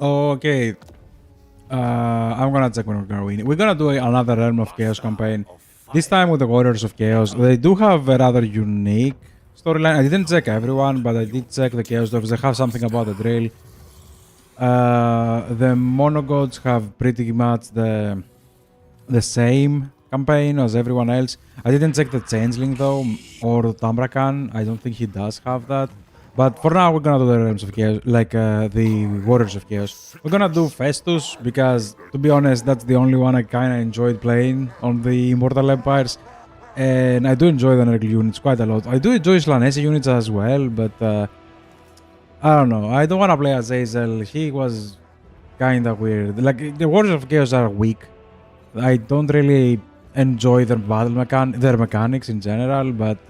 Okay. I'm gonna check when we're gonna win. We're gonna do another Realm of Chaos campaign. This time with the Warriors of Chaos. They do have a rather unique storyline. I didn't check everyone, but I did check the Chaos Dogs. They have something about the drill. The Monogods have pretty much the same campaign as everyone else. I didn't check the Changeling though, or Tamrakan. I don't think he does have that. But for now, we're gonna do the Realms of Chaos, like the Warriors of Chaos. We're gonna do Festus because, to be honest, that's the only one I kinda enjoyed playing on the Immortal Empires. And I do enjoy the Nurgle units quite a lot. I do enjoy Slanesi units as well, but I don't know. I don't wanna play Azazel. He was kinda weird. Like, the Warriors of Chaos are weak. I don't really enjoy their their mechanics in general, but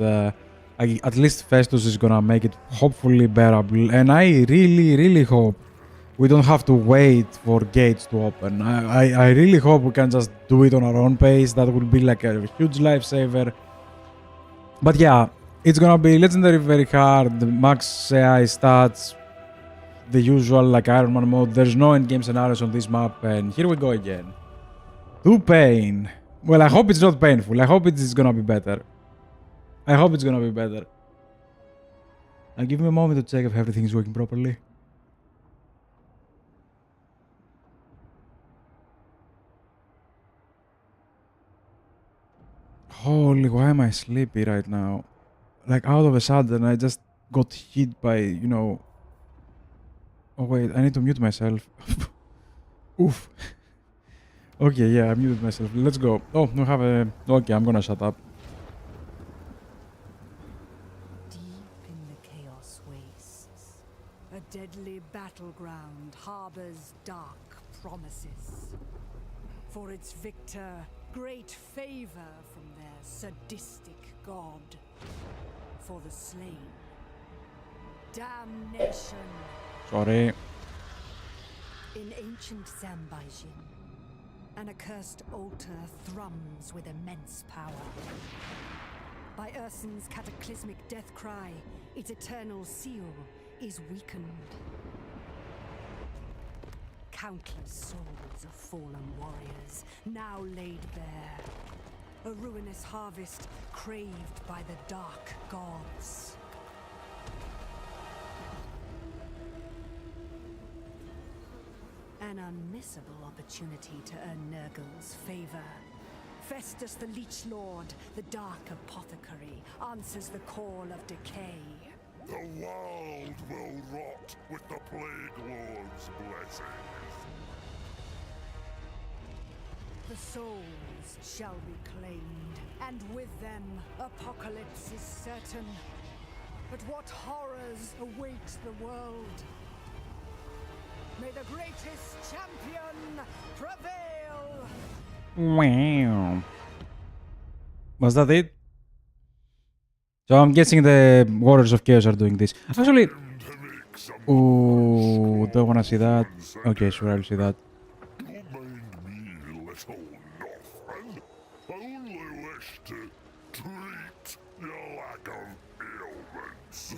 at least Festus is gonna make it hopefully bearable. And I really hope we don't have to wait for gates to open. I really hope we can just do it on our own pace. That would be like a huge lifesaver. But yeah, it's gonna be legendary very hard. The max AI stats, the usual like Iron Man mode. There's no endgame scenarios on this map, and here we go again. To pain. Well, I hope it's not painful. I hope it's gonna be better. I hope it's gonna be better. Now give me a moment to check if everything is working properly. Holy, why am I sleepy right now? Like out of a sudden, I just got hit by, you know... Oh wait, I need to mute myself. Oof. Okay, yeah, I muted myself. Let's go. Oh, we have a... Okay, I'm gonna shut up. Deep in the chaos wastes, a deadly battleground harbors dark promises. For its victor, great favor from their sadistic god. For the slain, damnation. Sorry. In ancient Zambaijin, an accursed altar thrums with immense power. By Ursen's cataclysmic death cry, its eternal seal is weakened. Countless souls of fallen warriors now laid bare. A ruinous harvest craved by the dark gods. An unmissable opportunity to earn Nurgle's favor. Festus the Leechlord, the dark apothecary, answers the call of decay. The world will rot with the Plague Lord's blessings. The souls shall be claimed, and with them, apocalypse is certain. But what horrors await the world? May the greatest champion prevail! Wow. Was that it? So I'm guessing the Warriors of Chaos are doing this. Actually... Ooh, don't wanna see that. Okay, sure, I'll see that. Don't mind me, little Northman. I only wish to treat your lack of ailments.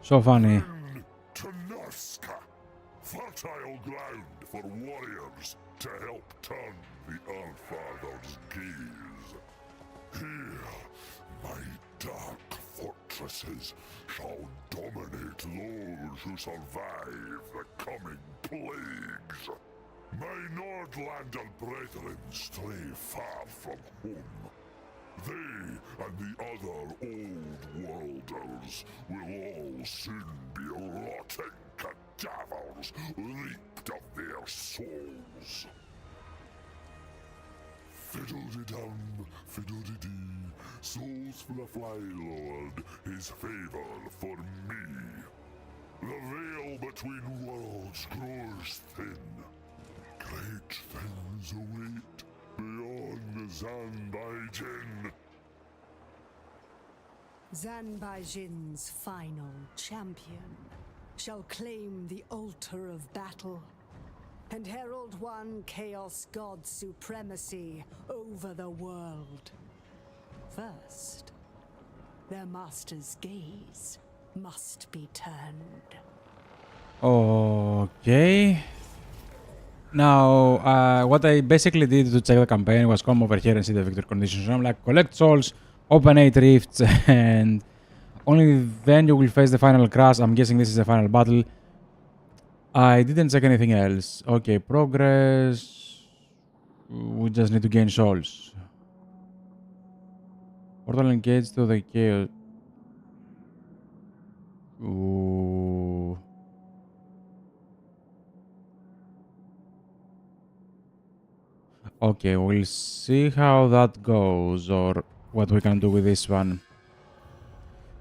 So funny. To Nurska, fertile ground for warriors to help turn the Earthfather's gaze. Here, my dark fortresses shall dominate those who survive the coming plagues. My Nordlander brethren stray far from home. They and the other old worlders will all soon be rotting cadavers reaped of their souls. Fiddle-de-dum, fiddle-de-dee, souls for the Fly Lord, his favor for me. The veil between worlds grows thin. Great things await beyond Zambaijin. Zambaijin's final champion shall claim the altar of battle and herald one Chaos God's supremacy over the world. First, their master's gaze must be turned. Okay. Now, what I basically did to check the campaign was come over here and see the victory conditions. So I'm like, collect souls, open 8 rifts, and only then you will face the final crash. I'm guessing this is the final battle. I didn't check anything else. Okay, progress. We just need to gain souls. Portal engaged to the chaos. Ooh. Okay, we'll see how that goes or what we can do with this one.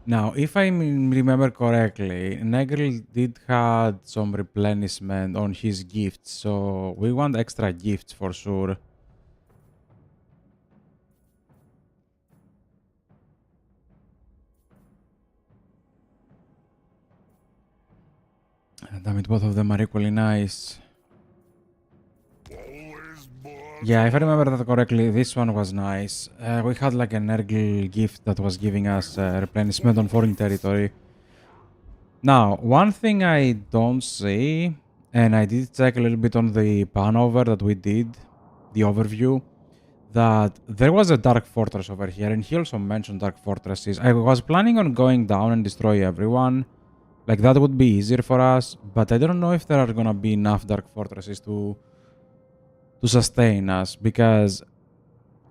Now, if I remember correctly, Negril did had some replenishment on his gifts, so we want extra gifts for sure. Damn it, both of them are equally nice. Yeah, if I remember that correctly, this one was nice. We had like an Nergil gift that was giving us replenishment on foreign territory. Now, one thing I don't see, and I did check a little bit on the pan over that we did, the overview, that there was a Dark Fortress over here, and he also mentioned Dark Fortresses. I was planning on going down and destroy everyone. Like, that would be easier for us, but I don't know if there are gonna be enough Dark Fortresses to sustain us, because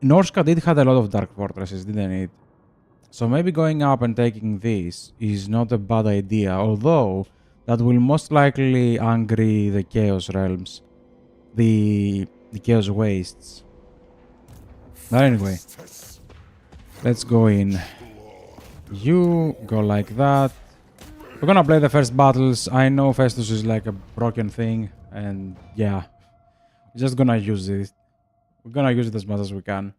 Norska did have a lot of Dark Fortresses, didn't it? So maybe going up and taking this is not a bad idea, although that will most likely angry the Chaos Realms, the Chaos Wastes. But anyway, let's go in. You go like that. We're gonna play the first battles. I know Festus is like a broken thing, and yeah, we're just gonna use it. We're gonna use it as much as we can.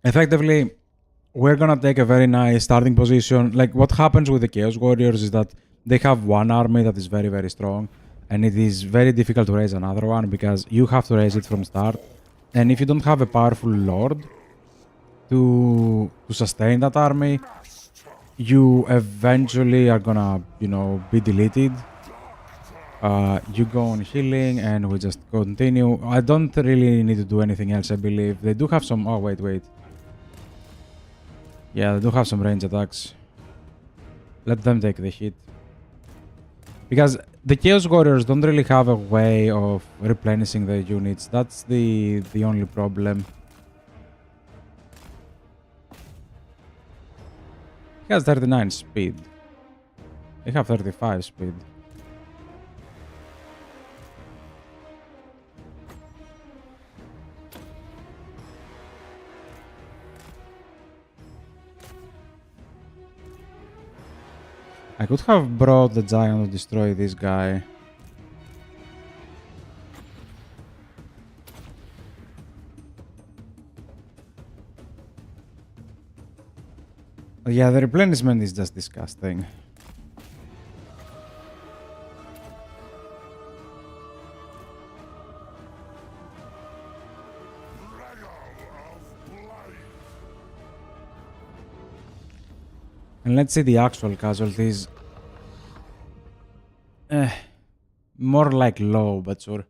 Effectively, we're gonna take a very nice starting position. Like, what happens with the Chaos Warriors is that they have one army that is very, very strong, and it is very difficult to raise another one because you have to raise it from start. And if you don't have a powerful lord to sustain that army, you eventually are gonna, be deleted. You go on healing, and we just continue. I don't really need to do anything else, I believe. They do have some... Oh, wait. Yeah, they do have some range attacks. Let them take the hit. Because the Chaos Warriors don't really have a way of replenishing the units. That's the only problem. He has 39 speed. They have 35 speed. I could have brought the giant to destroy this guy. Yeah, the replenishment is just disgusting. And let's see the actual casualties. More like low, but sure.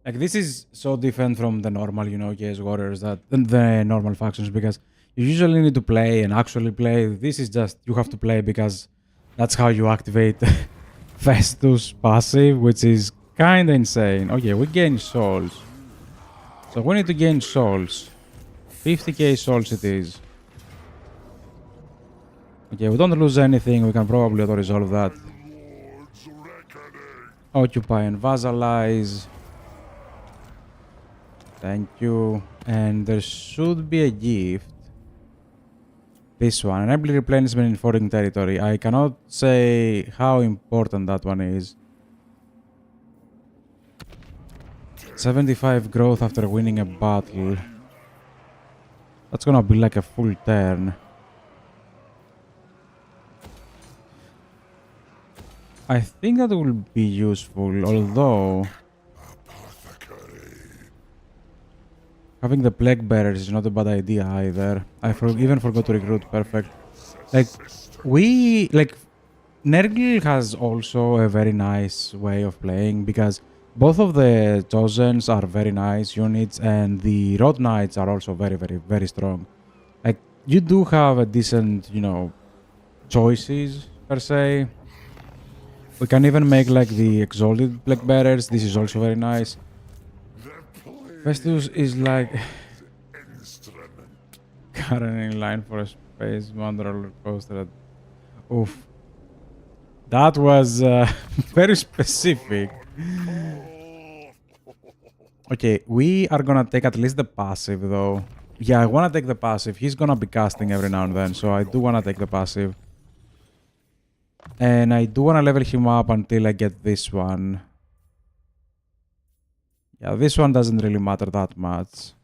Like, this is so different from the normal, Chaos Warriors, the normal factions, because you usually need to play and actually play. This is just, you have to play because that's how you activate Festus passive, which is kinda insane. Okay, we gain souls. So we need to gain souls. 50k souls it is. Okay, we don't lose anything, we can probably auto-resolve that. Occupy and vassalize. Thank you. And there should be a gift. This one, enable replenishment in foreign territory. I cannot say how important that one is. 75 growth after winning a battle. That's gonna be like a full turn. I think that will be useful, although... Having the Plague Bearers is not a bad idea either. Even forgot to recruit. Perfect. Like, Nergl has also a very nice way of playing because both of the Chosens are very nice units and the Road Knights are also very, very, very strong. Like, you do have a decent, choices per se. We can even make like the Exalted Plague Bearers. This is also very nice. Festus is like currently in line for a space mountain roller coaster. Oof. That was very specific. Okay, we are gonna take at least the passive though. Yeah, I wanna take the passive. He's gonna be casting every now and then, so I do wanna take the passive. And I do wanna level him up until I get this one. Yeah, this one doesn't really matter that much.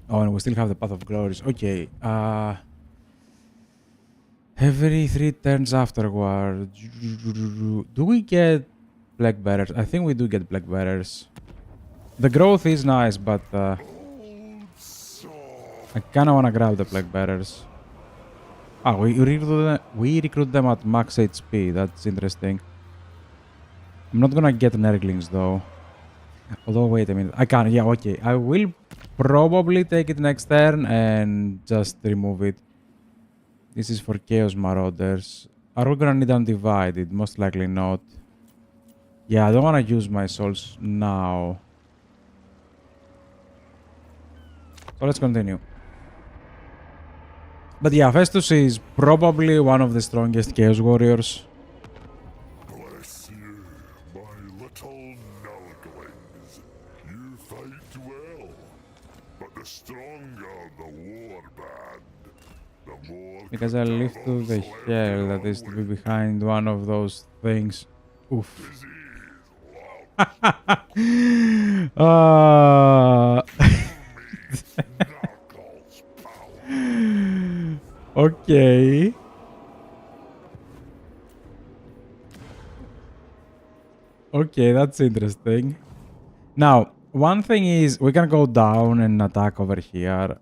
Oh, and we still have the Path of Glories. Okay, every 3 turns afterward. Do we get Black Bearers? I think we do get Black Bearers. The growth is nice, but I kinda wanna grab the Black Bearers. Ah, we recruit them at max HP. That's interesting. I'm not gonna get Nerglings though. Although, wait a minute. I can. Yeah, okay. I will probably take it next turn and just remove it. This is for Chaos Marauders. Are we gonna need Undivided? Most likely not. Yeah, I don't wanna use my souls now. So let's continue. But yeah, Festus is probably one of the strongest Chaos Warriors. Bless you, my little nurglings. You fight well, but the stronger the warband, the more. Because I live to the hell that is to be behind one of those things. Oof. Okay. Okay, that's interesting. Now, one thing is we can go down and attack over here.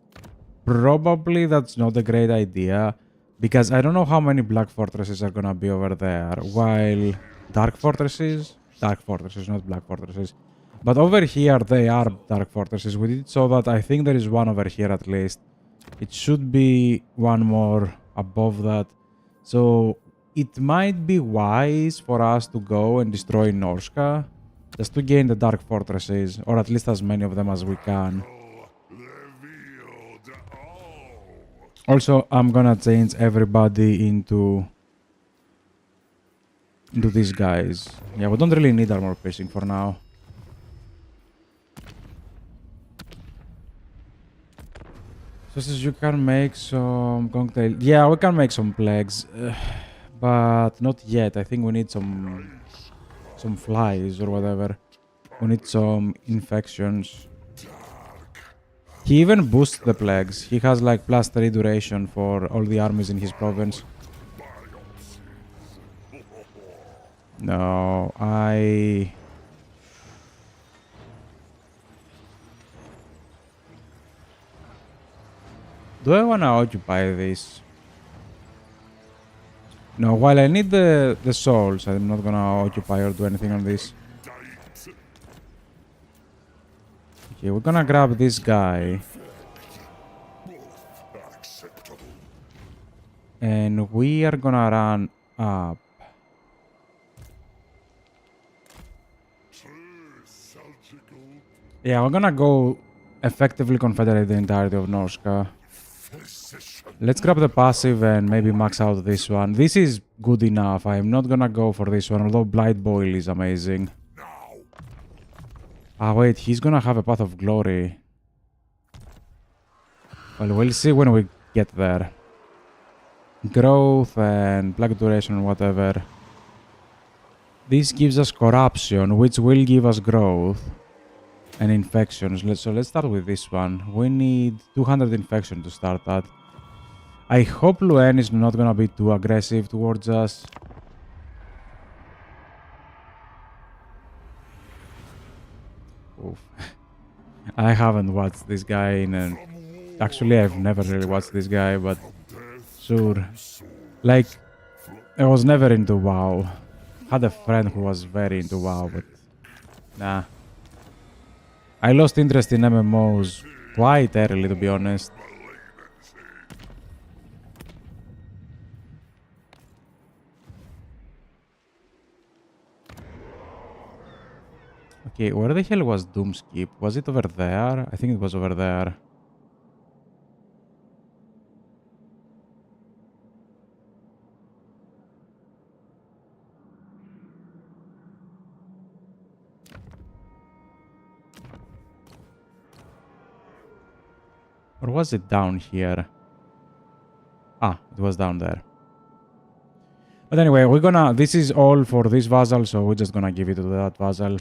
Probably that's not a great idea because I don't know how many Black Fortresses are gonna be over there, while Dark Fortresses, not Black Fortresses. But over here they are Dark Fortresses. We did so that I think there is one over here at least. It should be one more above that. So it might be wise for us to go and destroy Norska just to gain the Dark Fortresses, or at least as many of them as we can. Also, I'm gonna change everybody into these guys. Yeah, we don't really need armor piercing for now. So since you can make some cocktail, yeah, we can make some plagues, but not yet. I think we need some flies or whatever. We need some infections. He even boosts the plagues. He has like +3 duration for all the armies in his province. No, do I wanna occupy this? No, while I need the souls, I'm not gonna occupy or do anything on this. Okay, we're gonna grab this guy. And we are gonna run up. Yeah, we're gonna go effectively confederate the entirety of Norska. Let's grab the passive and maybe max out this one. This is good enough. I'm not gonna go for this one, although Blight Boil is amazing. Ah, wait, he's gonna have a Path of Glory. Well, we'll see when we get there. Growth and Plague Duration and whatever. This gives us Corruption, which will give us Growth and Infections. So let's start with this one. We need 200 Infection to start at. I hope Luen is not gonna be too aggressive towards us. Oof. I haven't watched this guy in an... Actually, I've never really watched this guy, but sure. Like, I was never into WoW. Had a friend who was very into WoW, but nah. I lost interest in MMOs quite early, to be honest. Okay, where the hell was Doomskip? Was it over there? I think it was over there. Or was it down here? Ah, it was down there. But anyway, we're gonna... This is all for this vassal, so we're just gonna give it to that vassal.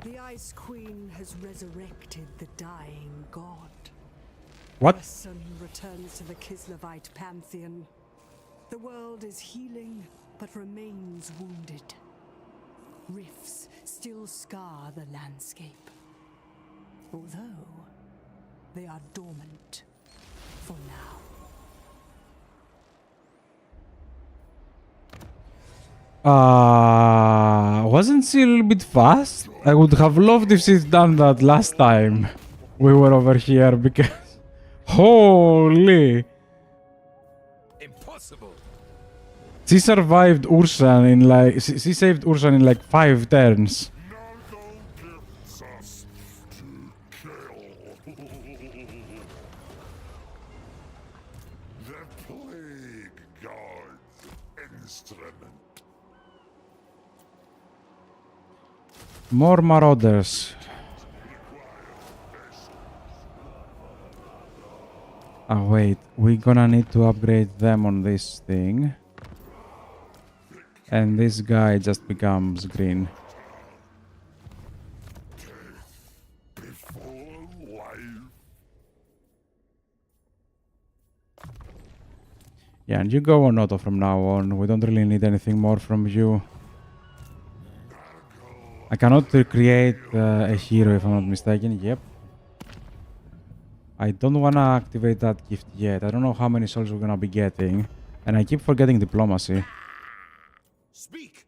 The Ice Queen has resurrected the dying god. What? Her son returns to the Kislevite pantheon. The world is healing, but remains wounded. Rifts still scar the landscape, although they are dormant for now. Wasn't she a little bit fast? I would have loved if she'd done that last time we were over here, because... Holy! Impossible. She survived Ursan in like... She saved Ursan in like 5 turns. Nurgle gifts us to kill. The plague god's instrument. More marauders. Ah, wait. We're gonna need to upgrade them on this thing. And this guy just becomes green. Before life. Yeah, and you go on auto from now on. We don't really need anything more from you. I cannot create a hero if I'm not mistaken. Yep. I don't want to activate that gift yet. I don't know how many souls we're gonna be getting. And I keep forgetting diplomacy. Speak,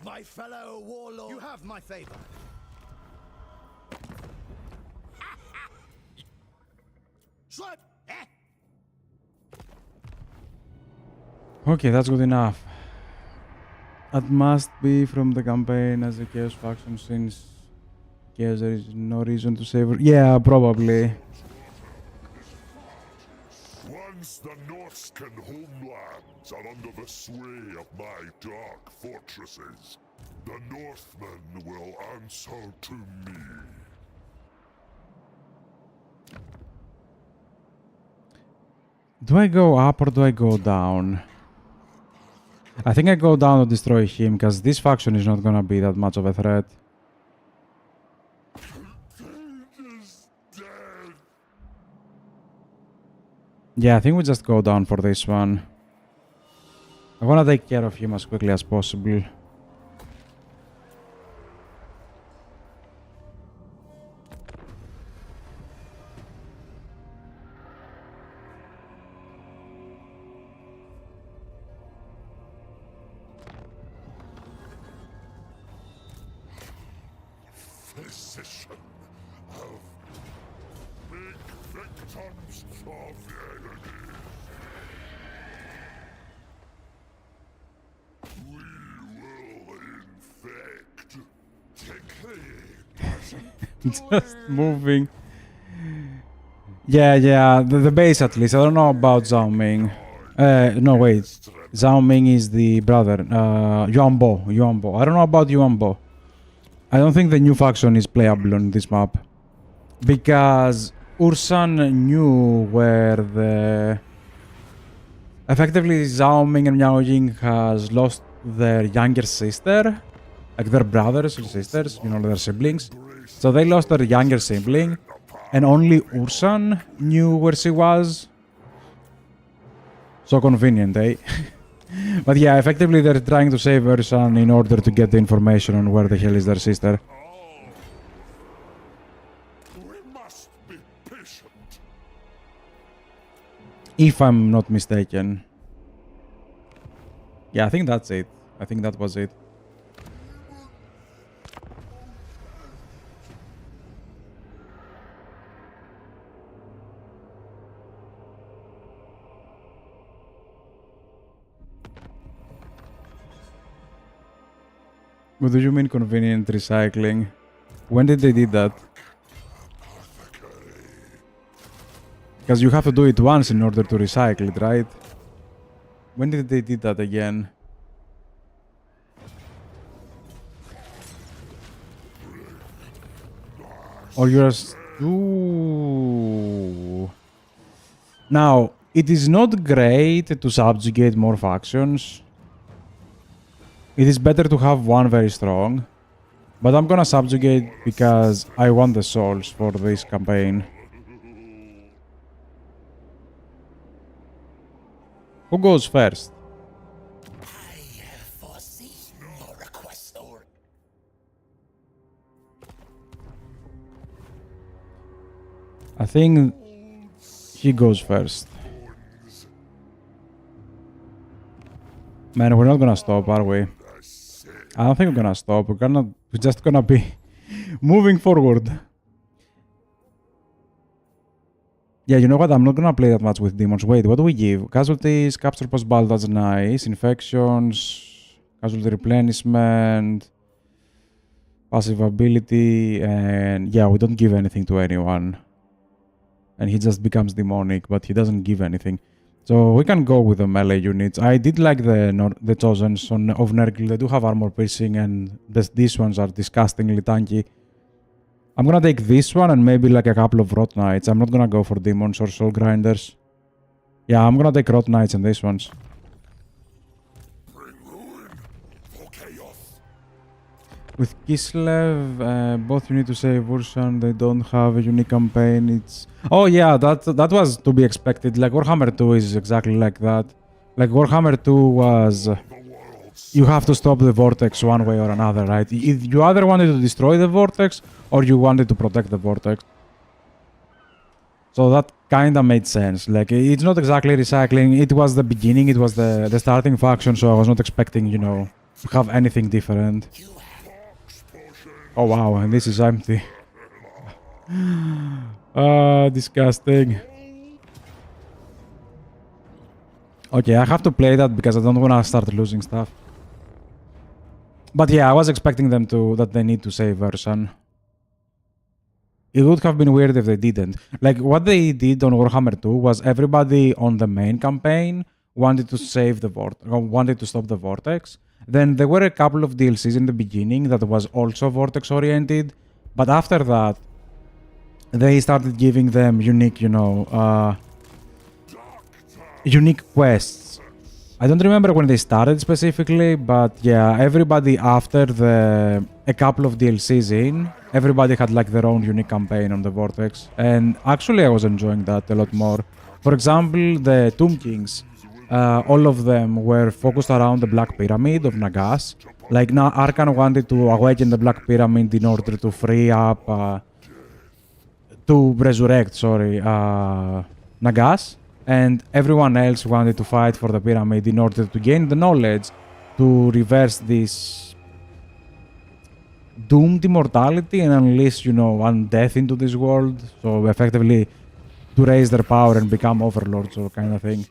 my fellow warlord. You have my favor. Slap. Okay, that's good enough. That must be from the campaign as a Chaos faction, since Chaos there is no reason to save her. Yeah, probably. Once the Norscan homelands are under the sway of my dark fortresses, the Northmen will answer to me. Do I go up or do I go down? I think I go down to destroy him, because this faction is not gonna be that much of a threat. Is dead. Yeah, I think we just go down for this one. I wanna take care of him as quickly as possible. Physician of big victims of the enemy. We will infect, decay, Just moving. Yeah, the base at least. I don't know about Zhao Ming. No, wait. Zhao Ming is the brother. Yuanbo. I don't know about Yuanbo. I don't think the new faction is playable on this map. Because Ursan knew where the... Effectively, Zhao Ming and Miao Ying has lost their younger sister. Like their brothers or sisters, you know, their siblings. So they lost their younger sibling. And only Ursan knew where she was. So convenient, eh? But yeah, effectively they're trying to save Ursan in order to get the information on where the hell is their sister. We must be patient. If I'm not mistaken. Yeah, I think that's it. I think that was it. What do you mean convenient recycling? When did they did that? Because you have to do it once in order to recycle it, right? When did they did that again? Or you're... Ooh. Now, it is not great to subjugate more factions. It is better to have one very strong. But I'm gonna subjugate because I want the souls for this campaign. Who goes first? I have foreseen your request, or I think he goes first. Man, we're not gonna stop, are we? I don't think we're gonna stop. We're just gonna be moving forward. Yeah, you know what? I'm not gonna play that much with demons. Wait, what do we give? Casualties, capture post-battle, that's nice. Infections, casualty replenishment, passive ability, and yeah, we don't give anything to anyone. And he just becomes demonic, but he doesn't give anything. So we can go with the melee units. I did like the Chosens of Nurgle. They do have armor piercing, and these ones are disgustingly tanky. I'm gonna take this one and maybe like a couple of Rot Knights. I'm not gonna go for Demons or Soul Grinders. Yeah, I'm gonna take Rot Knights and these ones. Bring ruin for chaos. With Kislev, both you need to save Ursan. They don't have a unique campaign. It's... Oh yeah, that was to be expected. Like Warhammer 2 is exactly like that. Like Warhammer 2 was... you have to stop the vortex one way or another, right? You either wanted to destroy the vortex or you wanted to protect the vortex. So that kinda made sense. Like, it's not exactly recycling. It was the beginning, it was the starting faction, so I was not expecting, you know, to have anything different. Oh wow, and this is empty. Disgusting. Okay, I have to play that because I don't want to start losing stuff. But yeah, I was expecting them that they need to save Ursan. It would have been weird if they didn't. Like, what they did on Warhammer 2 was everybody on the main campaign wanted to save the wanted to stop the vortex. Then there were a couple of DLCs in the beginning that was also vortex oriented, but after that, they started giving them unique, you know, unique quests. I don't remember when they started specifically, but yeah, everybody after a couple of DLCs in, everybody had like their own unique campaign on the Vortex. And actually I was enjoying that a lot more. For example, the Tomb Kings, all of them were focused around the Black Pyramid of Nagas. Like now Arkan wanted to awaken the Black Pyramid in order to free up, to resurrect, sorry, Nagas. And everyone else wanted to fight for the pyramid in order to gain the knowledge to reverse this doomed immortality and unleash, you know, undeath into this world. So effectively to raise their power and become overlords or kind of thing.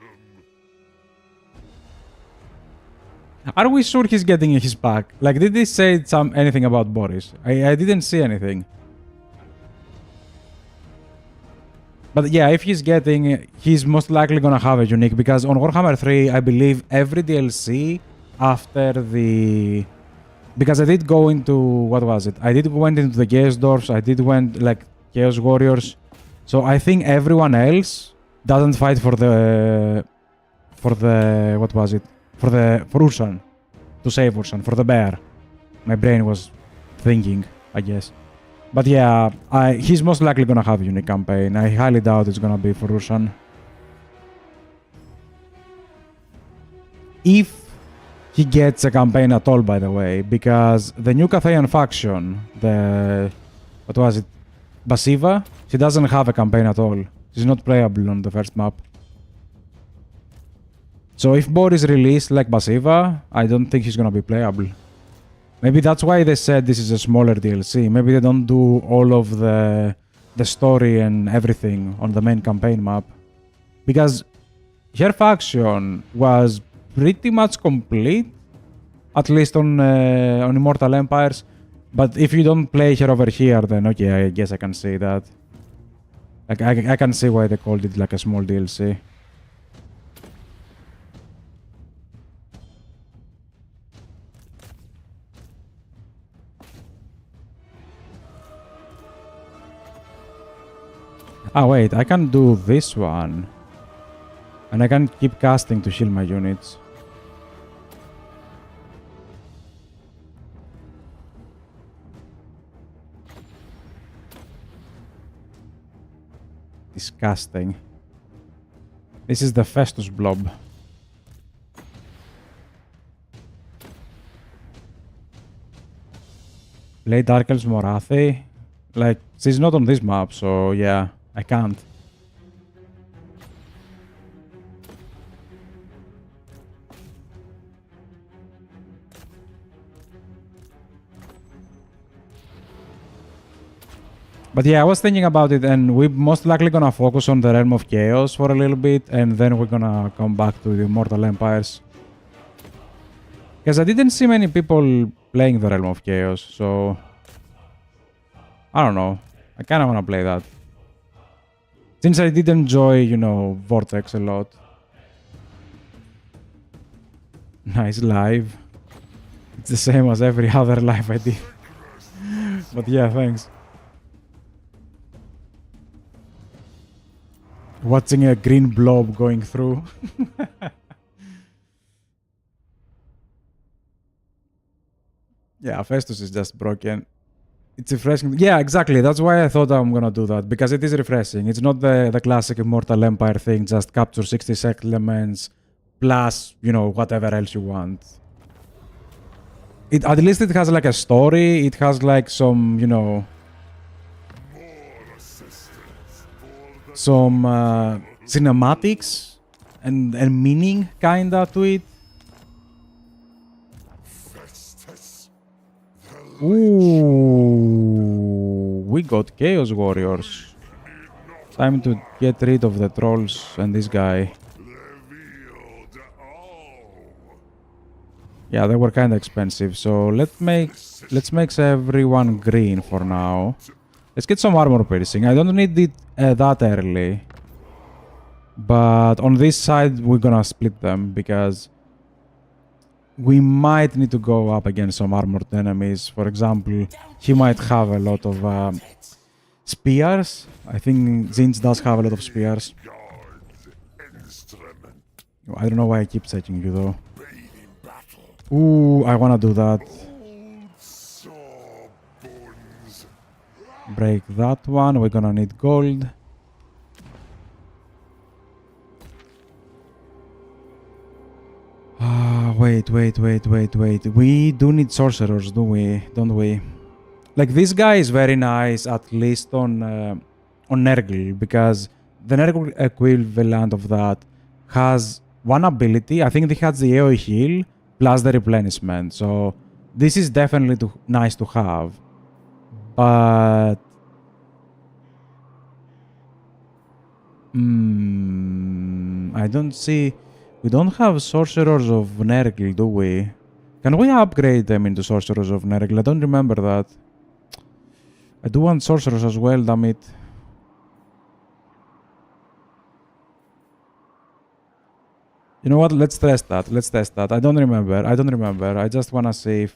Are we sure he's getting his pack? Like, did they say anything about Boris? I didn't see anything. But yeah, if he's getting, he's most likely gonna have a unique, because on Warhammer 3, I believe every DLC after the... Because I did go into, what was it? I did went into the Chaos Dwarfs, I did went like Chaos Warriors. So I think everyone else doesn't fight for the, what was it? For Ursan. To save Ursan, for the bear. My brain was thinking, I guess. But yeah, he's most likely gonna have a unique campaign. I highly doubt it's gonna be for Ursan. If he gets a campaign at all, by the way, because the new Cathayan faction, what was it? Basiva? She doesn't have a campaign at all. She's not playable on the first map. So if Bor is released like Basiva, I don't think she's gonna be playable. Maybe that's why they said this is a smaller DLC. Maybe they don't do all of the story and everything on the main campaign map. Because her faction was pretty much complete, at least on Immortal Empires. But if you don't play her over here, then okay, I guess I can see that. Like I can see why they called it like a small DLC. Ah wait, I can do this one. And I can keep casting to heal my units. Disgusting. This is the Festus blob. Play Dark Elves Morathi? Like, she's not on this map, so yeah, I can't. But yeah, I was thinking about it, and we're most likely gonna focus on the Realm of Chaos for a little bit, and then we're gonna come back to the Immortal Empires. Because I didn't see many people playing the Realm of Chaos, so... I don't know. I kinda wanna play that. Since I did enjoy, you know, Vortex a lot. Nice live. It's the same as every other live I did. But yeah, thanks. Watching a green blob going through. Yeah, Festus is just broken. It's refreshing. Yeah, exactly. That's why I thought I'm gonna do that. Because it is refreshing. It's not the classic Immortal Empire thing. Just capture 60 settlements. Plus, you know, whatever else you want. At least it has like a story. It has like some, you know... some cinematics and meaning kinda to it. Festus the Ooh, we got Chaos Warriors. Time to get rid of the trolls and this guy. revealed all. Yeah, they were kinda expensive, so let's make everyone green for now. Let's get some armor piercing. I don't need it that early. But on this side, we're gonna split them because we might need to go up against some armored enemies. For example, he might have a lot of spears. I think Zinj does have a lot of spears. God's instrument. I don't know why I keep setting you though. Paid in battle. Ooh, I wanna do that. Old sore bones. Break that one. We're gonna need gold. Wait. We do need sorcerers, do we? Don't we? Like, this guy is very nice, at least on Nurgle, because the Nurgle equivalent of that has one ability. I think it has the AoE heal plus the replenishment. So this is definitely nice to have. But... I don't see... We don't have Sorcerers of Nurgle, do we? Can we upgrade them into Sorcerers of Nurgle? I don't remember that. I do want Sorcerers as well, damn it. You know what? Let's test that. I don't remember. I just wanna see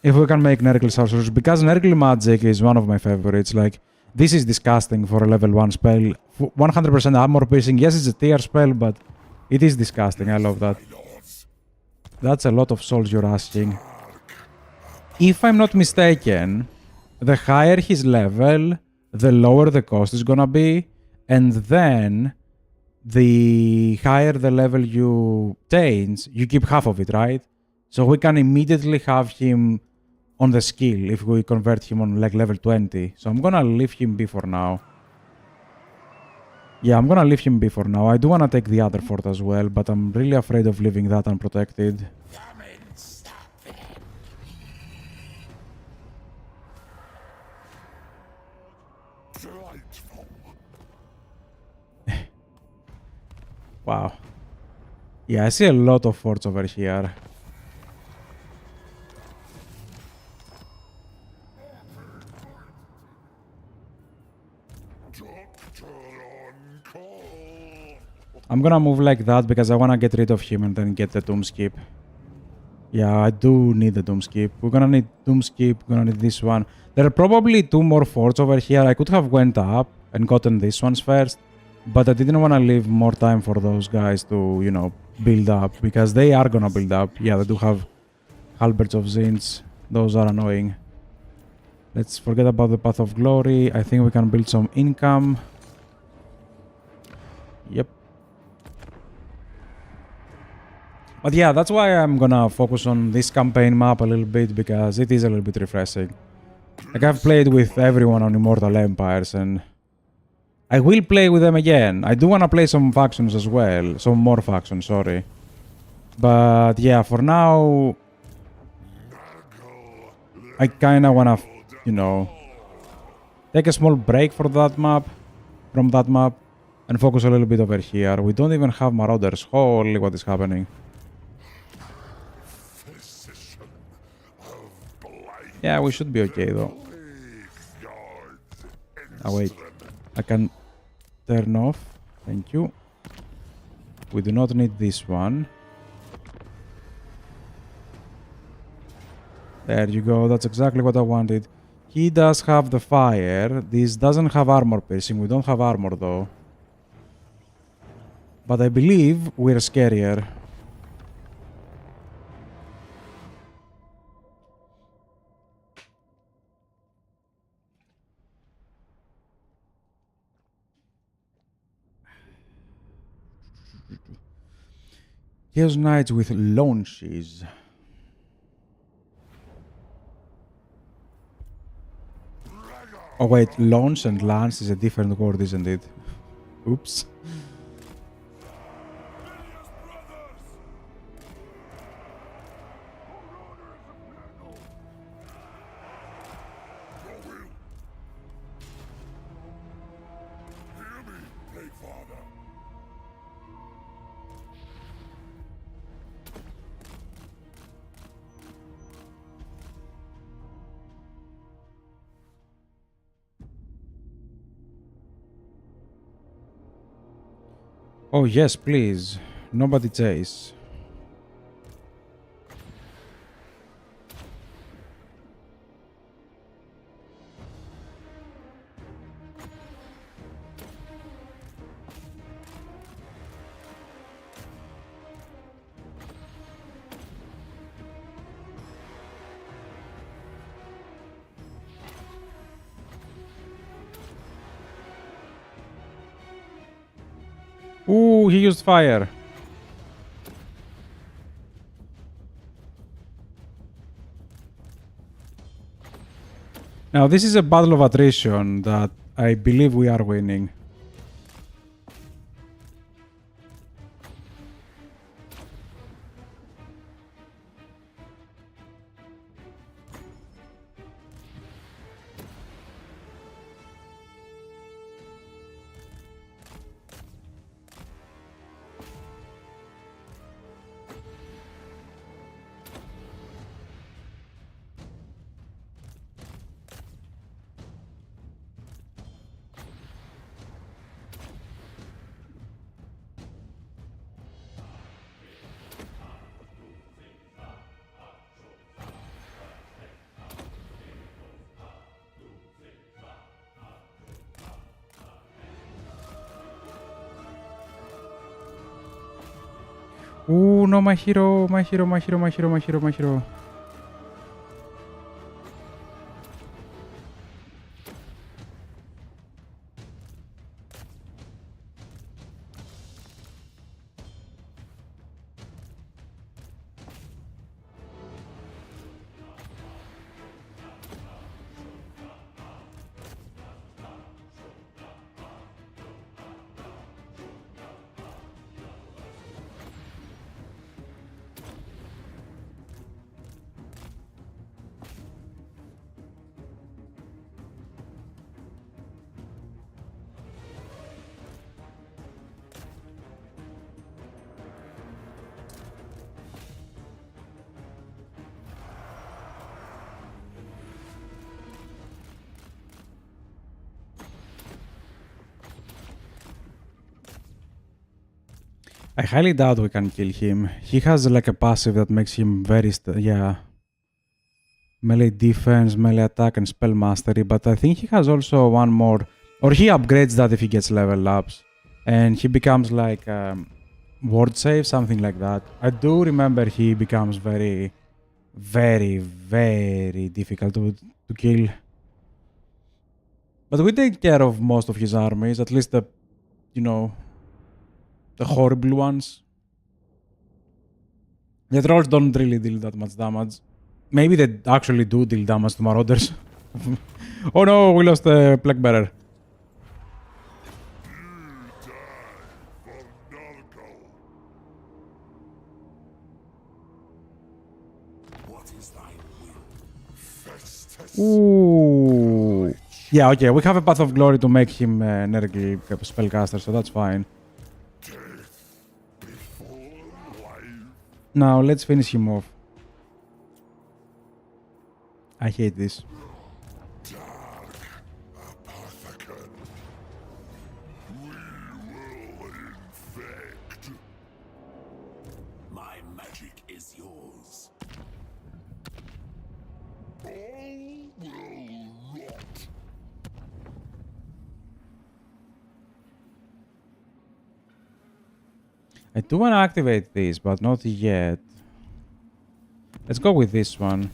if we can make Nurgle Sorcerers. Because Nurgle magic is one of my favorites. Like, this is disgusting for a level 1 spell. 100% armor piercing. Yes, it's a tier spell, but it is disgusting. I love that. That's a lot of souls you're asking. If I'm not mistaken, the higher his level, the lower the cost is gonna be. And then the higher the level you change, you keep half of it, right? So we can immediately have him on the skill if we convert him on like level 20. So I'm gonna leave him be for now. Yeah, I'm gonna leave him be for now. I do wanna take the other fort as well, but I'm really afraid of leaving that unprotected. Wow. Yeah, I see a lot of forts over here. I'm gonna move like that because I wanna get rid of him and then get the Doom Skip. Yeah, I do need the Doom Skip. We're gonna need Doom Skip, we're gonna need this one. There are probably 2 more forts over here. I could have went up and gotten these ones first, but I didn't wanna leave more time for those guys to, you know, build up because they are gonna build up. Yeah, they do have halberds of Zins. Those are annoying. Let's forget about the Path of Glory. I think we can build some income. Yep. But yeah, that's why I'm gonna focus on this campaign map a little bit because it is a little bit refreshing. Like I've played with everyone on Immortal Empires and I will play with them again. I do wanna play some factions as well. Some more factions, sorry. But yeah, for now, I kinda wanna, you know, take a small break for that map, from that map, and focus a little bit over here. We don't even have Marauders. Holy, what is happening? Yeah, we should be okay though. Oh wait, I can turn off. Thank you. We do not need this one. There you go, that's exactly what I wanted. He does have the fire. This doesn't have armor piercing. We don't have armor though. But I believe we're scarier. Chaos Knights with launches. Oh wait, launch and lance is a different word, isn't it? Oops. Oh yes, please. Nobody chase. Ooh, he used fire. Now, this is a battle of attrition that I believe we are winning. Ooh, no, my hero, my hero, my hero, my hero, my hero, my hero. I highly doubt we can kill him. He has like a passive that makes him very melee defense, melee attack, and spell mastery, but I think he has also one more, or he upgrades that if he gets level ups, and he becomes like ward save, something like that. I do remember he becomes very, very, very difficult to kill. But we take care of most of his armies, at least the, you know, the horrible ones. The trolls don't really deal that much damage. Maybe they actually do deal damage to Marauders. Oh no, we lost the Plague Bearer. What is thy will? Festus. Ooh. Yeah, okay, we have a Path of Glory to make him Nergal spellcaster, so that's fine. Death before life. Now, let's finish him off. I hate this. Dark apothecary. We will infect. My magic is yours. All will rot. I do want to activate this, but not yet. Let's go with this one.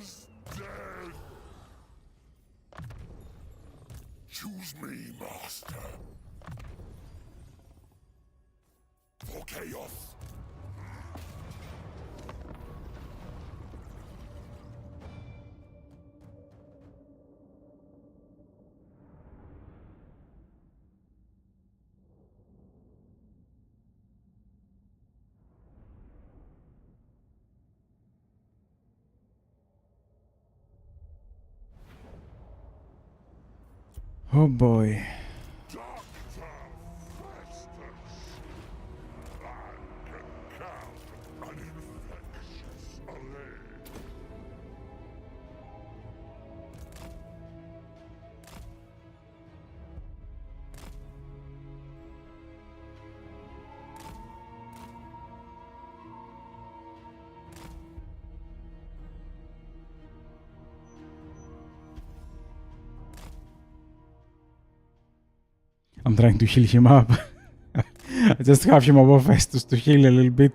Is dead. Choose me, master. For chaos. Oh boy. Doctor Festus. I can cast an infectious allay. I'm trying to heal him up. I just have him above Festus to heal a little bit.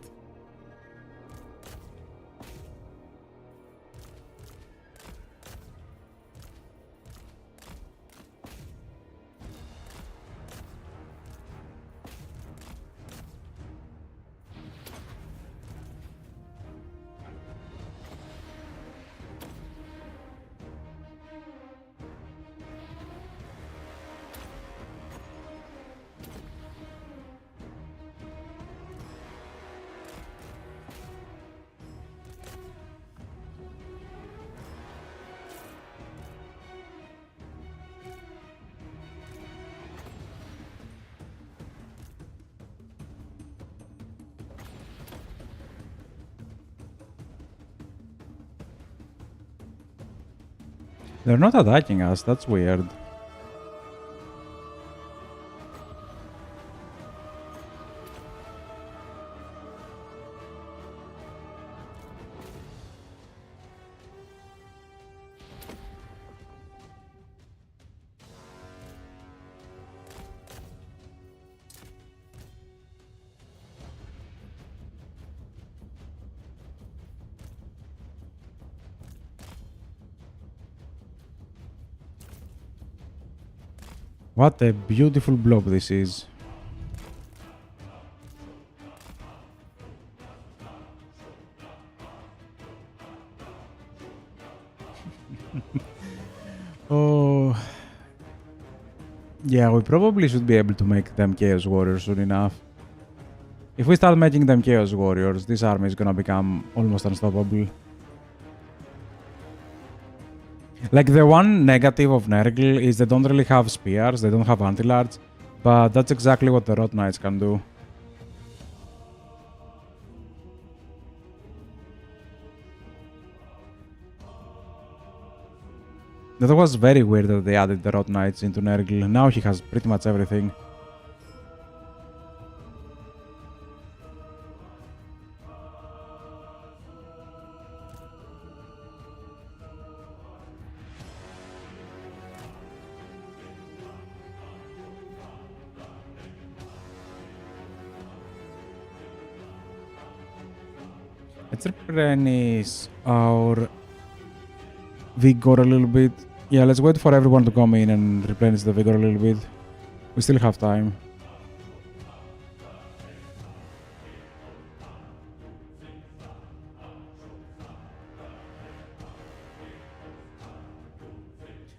They're not attacking us, that's weird. What a beautiful blob this is. Oh. Yeah, we probably should be able to make them Chaos Warriors soon enough. If we start making them Chaos Warriors, this army is gonna become almost unstoppable. Like, the one negative of Nergal is they don't really have spears, they don't have anti-large, but that's exactly what the Rot Knights can do. That was very weird that they added the Rot Knights into Nergal. Now he has pretty much everything. Let's replenish our vigor a little bit. Yeah, let's wait for everyone to come in and replenish the vigor a little bit. We still have time.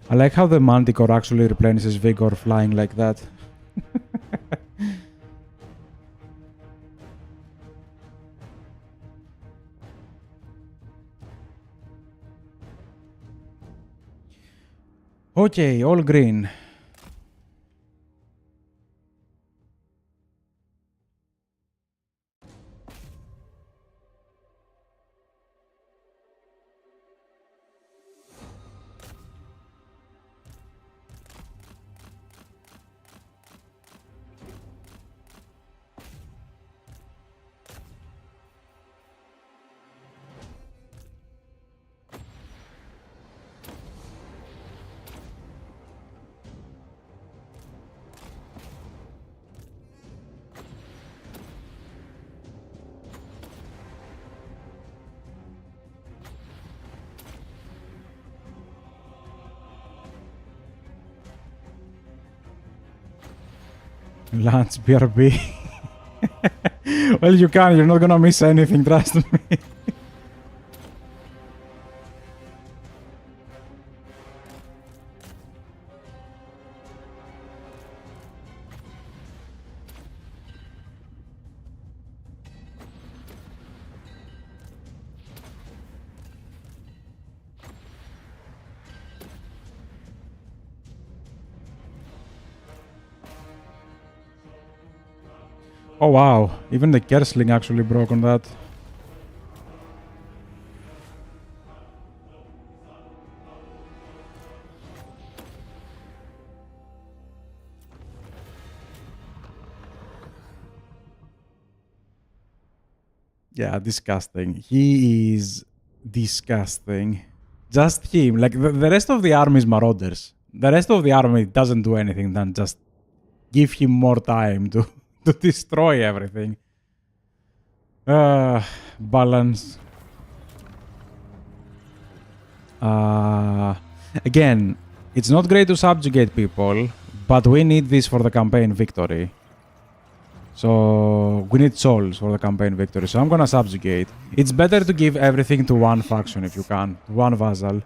I like how the Manticore actually replenishes vigor flying like that. Okay, all green. Lance BRB. Well, you can. You're not gonna miss anything, trust me. Oh wow, even the Kersling actually broke on that. Yeah, disgusting. He is disgusting. Just him. Like, the rest of the army is marauders. The rest of the army doesn't do anything than just give him more time to, to destroy everything. Balance. Again, it's not great to subjugate people, but we need this for the campaign victory. So we need souls for the campaign victory. So I'm gonna subjugate. It's better to give everything to one faction if you can, one vassal,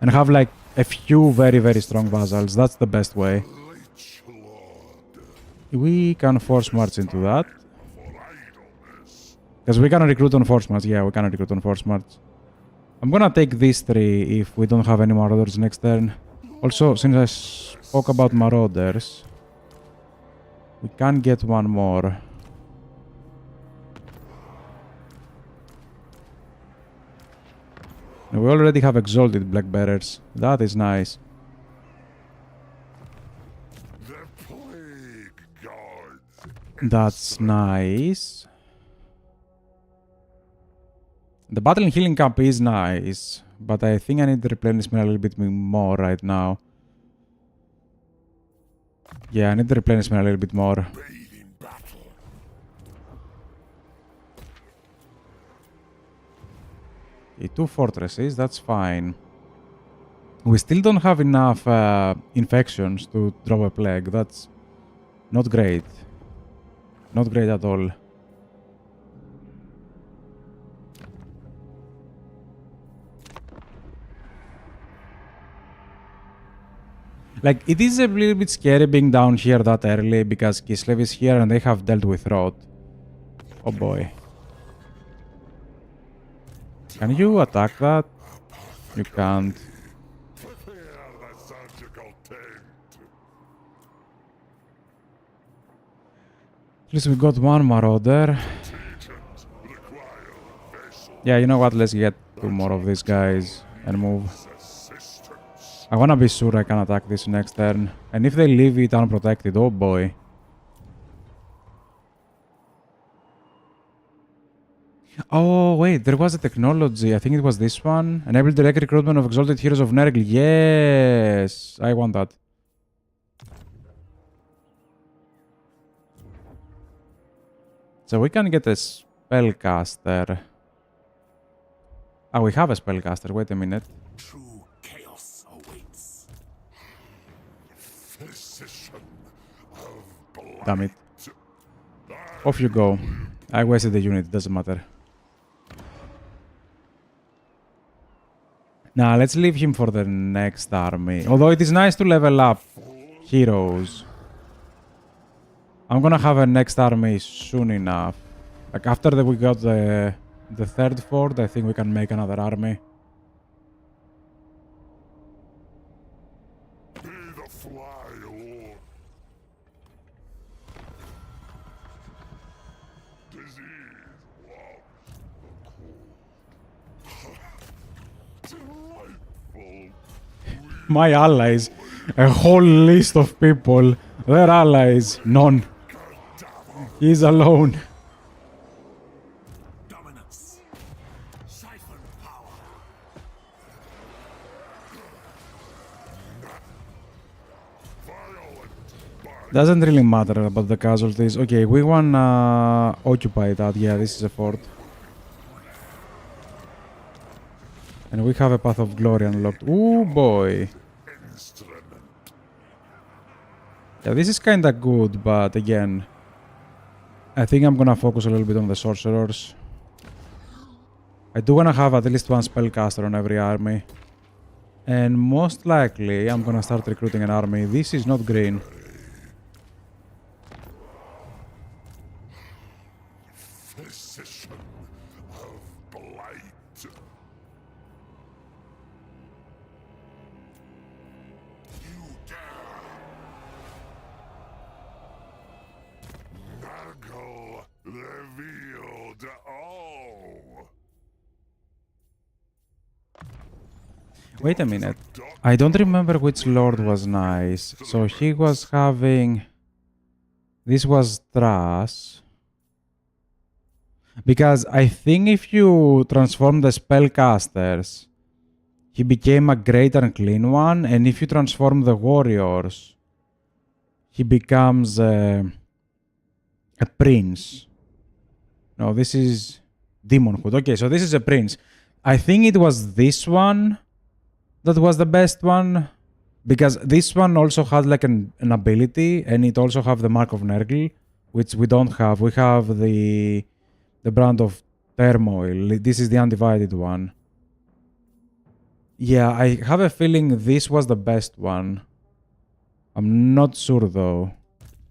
and have like a few very, very strong vassals. That's the best way. We can force march into that. Because we can recruit on force march. Yeah, we can recruit on force march. I'm gonna take these three if we don't have any marauders next turn. Also, since I spoke about marauders, we can get one more. And we already have exalted black bearers. That is nice. That's nice. The battle and healing camp is nice, but I think I need to replenish me a little bit more right now. Yeah, I need to replenish me a little bit more. Okay, 2 fortresses, that's fine. We still don't have enough infections to drop a plague. That's not great. Not great at all. Like, it is a little bit scary being down here that early because Kislev is here and they have dealt with rot. Oh boy. Can you attack that? You can't. At least we got one marauder. Yeah, you know what? Let's get 2 more of these guys and move. I wanna be sure I can attack this next turn. And if they leave it unprotected, oh boy. Oh wait, there was a technology. I think it was this one. Enable direct recruitment of exalted heroes of Nergal. Yes! I want that. So we can get a spellcaster. Ah, we have a spellcaster. Wait a minute. True chaos awaits. Physician of blight. Damn it. Off you go. I wasted the unit, doesn't matter. Now, let's leave him for the next army. Although it is nice to level up heroes. I'm gonna have a next army soon enough. Like, after we got the third fort, I think we can make another army. Be the fly, Lord. Disease loves the cold. Delightful. My allies. A whole list of people. Their allies. None. He's alone. Dominance. Siphon power. Violent. Doesn't really matter about the casualties. Okay, we wanna occupy that. Yeah, this is a fort. And we have a Path of Glory unlocked. Ooh, boy. Instrument. Yeah, this is kinda good, but again, I think I'm gonna focus a little bit on the sorcerers. I do wanna have at least one spellcaster on every army. And most likely, I'm gonna start recruiting an army. This is not green. Physician of blight. You dare. Nurgle revealed all. Wait a minute. I don't remember which lord was nice. So he was having... This was Thras. Because I think if you transform the spellcasters, he became a great and clean one. And if you transform the warriors, he becomes a prince. No, this is demonhood. Okay, so this is a prince. I think it was this one that was the best one. Because this one also had like an ability, and it also have the Mark of Nurgle, which we don't have. We have the brand of Turmoil. This is the undivided one. Yeah, I have a feeling this was the best one. I'm not sure though.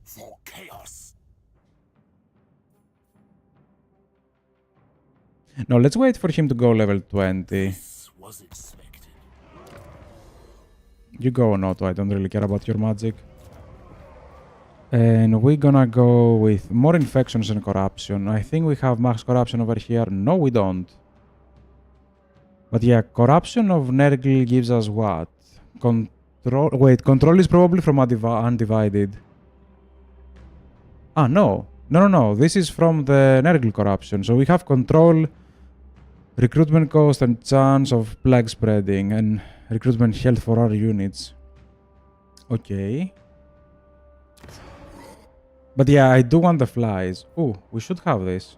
For chaos. No, let's wait for him to go level 20. This was expected. You go, Noto. I don't really care about your magic. And we're gonna go with more infections and corruption. I think we have max corruption over here. No, we don't. But yeah, corruption of Nurgle gives us what? Control. Wait, control is probably from undivided. Ah, no. No. This is from the Nurgle corruption. So we have control, recruitment cost, and chance of plague spreading, and recruitment health for our units. Okay. But yeah, I do want the flies. Ooh, we should have this.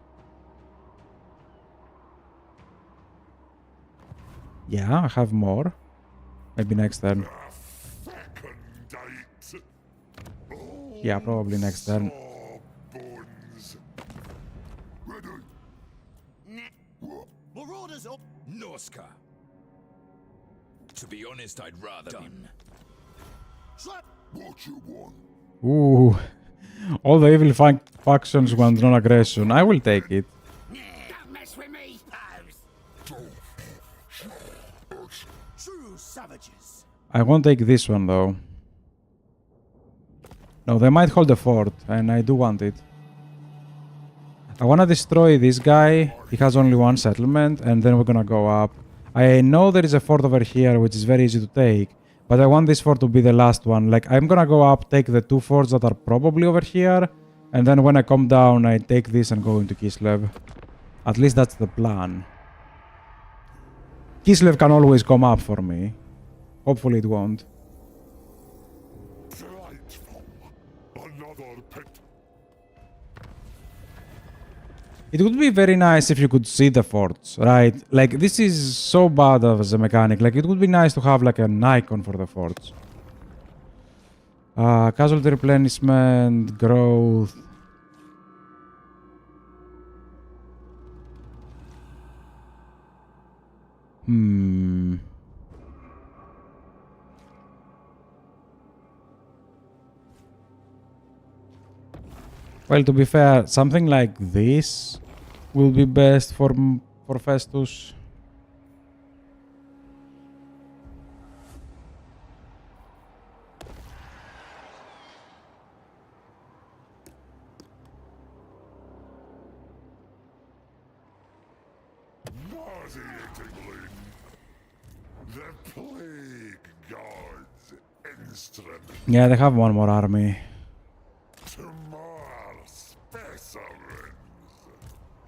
Yeah, I have more. Maybe next turn. Fecundite. Yeah, probably next turn. Bones. Ready. Marauders up. Norska. To be honest, I'd rather Done. Trap. What you want? Ooh. All the evil factions want non-aggression. I will take it. Don't mess with me, foes. True savages. I won't take this one though. No, they might hold the fort, and I do want it. I wanna destroy this guy. He has only one settlement, and then we're gonna go up. I know there is a fort over here, which is very easy to take, but I want this fort to be the last one. Like, I'm gonna go up, take the two forts that are probably over here, and then when I come down, I take this and go into Kislev. At least that's the plan. Kislev can always come up for me. Hopefully it won't. Delightful. Another pit. It would be very nice if you could see the forts, right? Like, this is so bad as a mechanic. Like, it would be nice to have, like, an icon for the forts. Casualty replenishment, growth. Well, to be fair, something like this will be best for Festus. Nauseatingly. The plague gods instrument Yeah, they have one more army. to more specimens.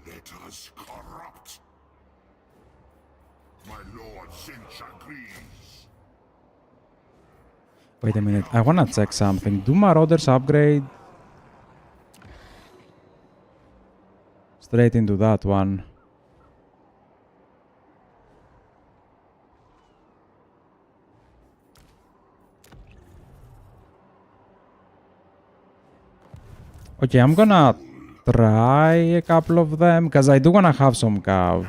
Let us corrupt. My lord Sinch agrees. Wait a minute, I wanna check something. Do Marauders upgrade? Straight into that one. Okay, I'm gonna try a couple of them, because I do wanna have some cav.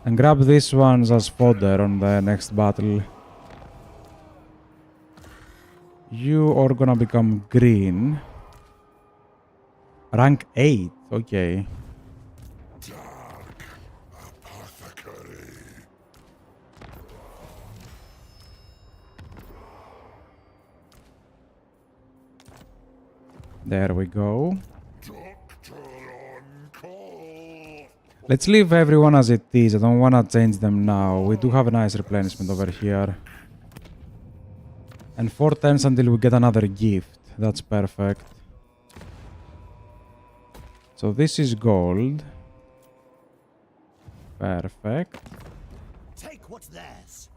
And grab these ones as fodder on the next battle. You are gonna become green. Rank 8, okay. Dark apothecary. There we go. Doctor on call. Let's leave everyone as it is. I don't wanna change them now. We do have a nice replenishment over here. And 4 turns until we get another gift. That's perfect. So this is gold. Perfect. Take what's theirs.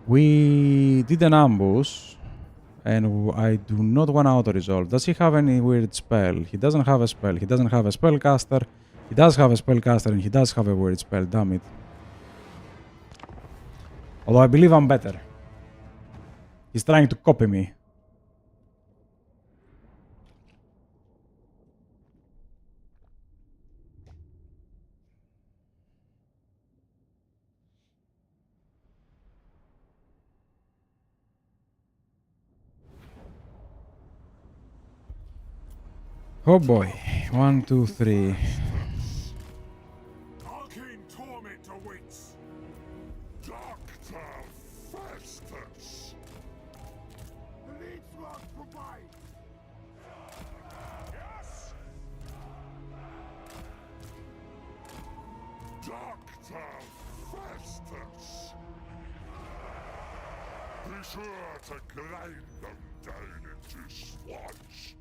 We did an ambush. And I do not want to auto-resolve. Does he have any weird spell? He doesn't have a spell. He doesn't have a spellcaster. He does have a spellcaster and he does have a weird spell. Damn it. Although I believe I'm better. He's trying to copy me. Oh boy. 1, 2, 3. Arcane torment awaits. Dr. Festus. The Leechlord provides. Yes. Dr. Festus. Be sure to grind them down into sludge.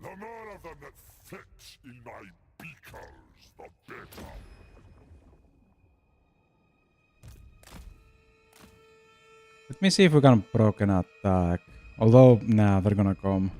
The more of them that fit in my beakers, the better. Let me see if we can proc an attack. Although, nah, they're gonna come.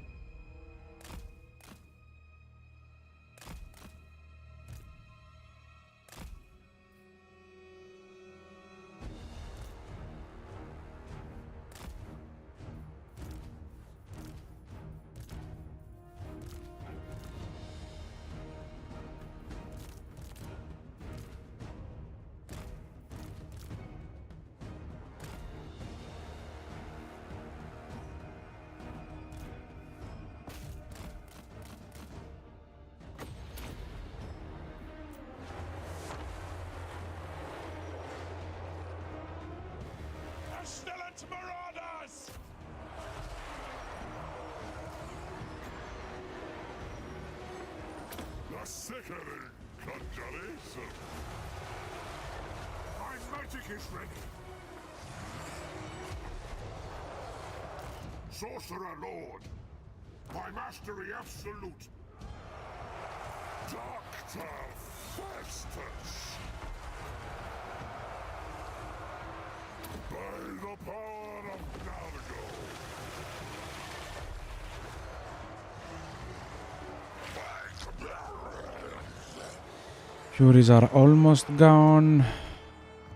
Pestilent marauders! The sickening conjuration! My magic is ready! Sorcerer Lord! My mastery absolute! Dr. Festus! By the power of knowledge! Furies are almost gone.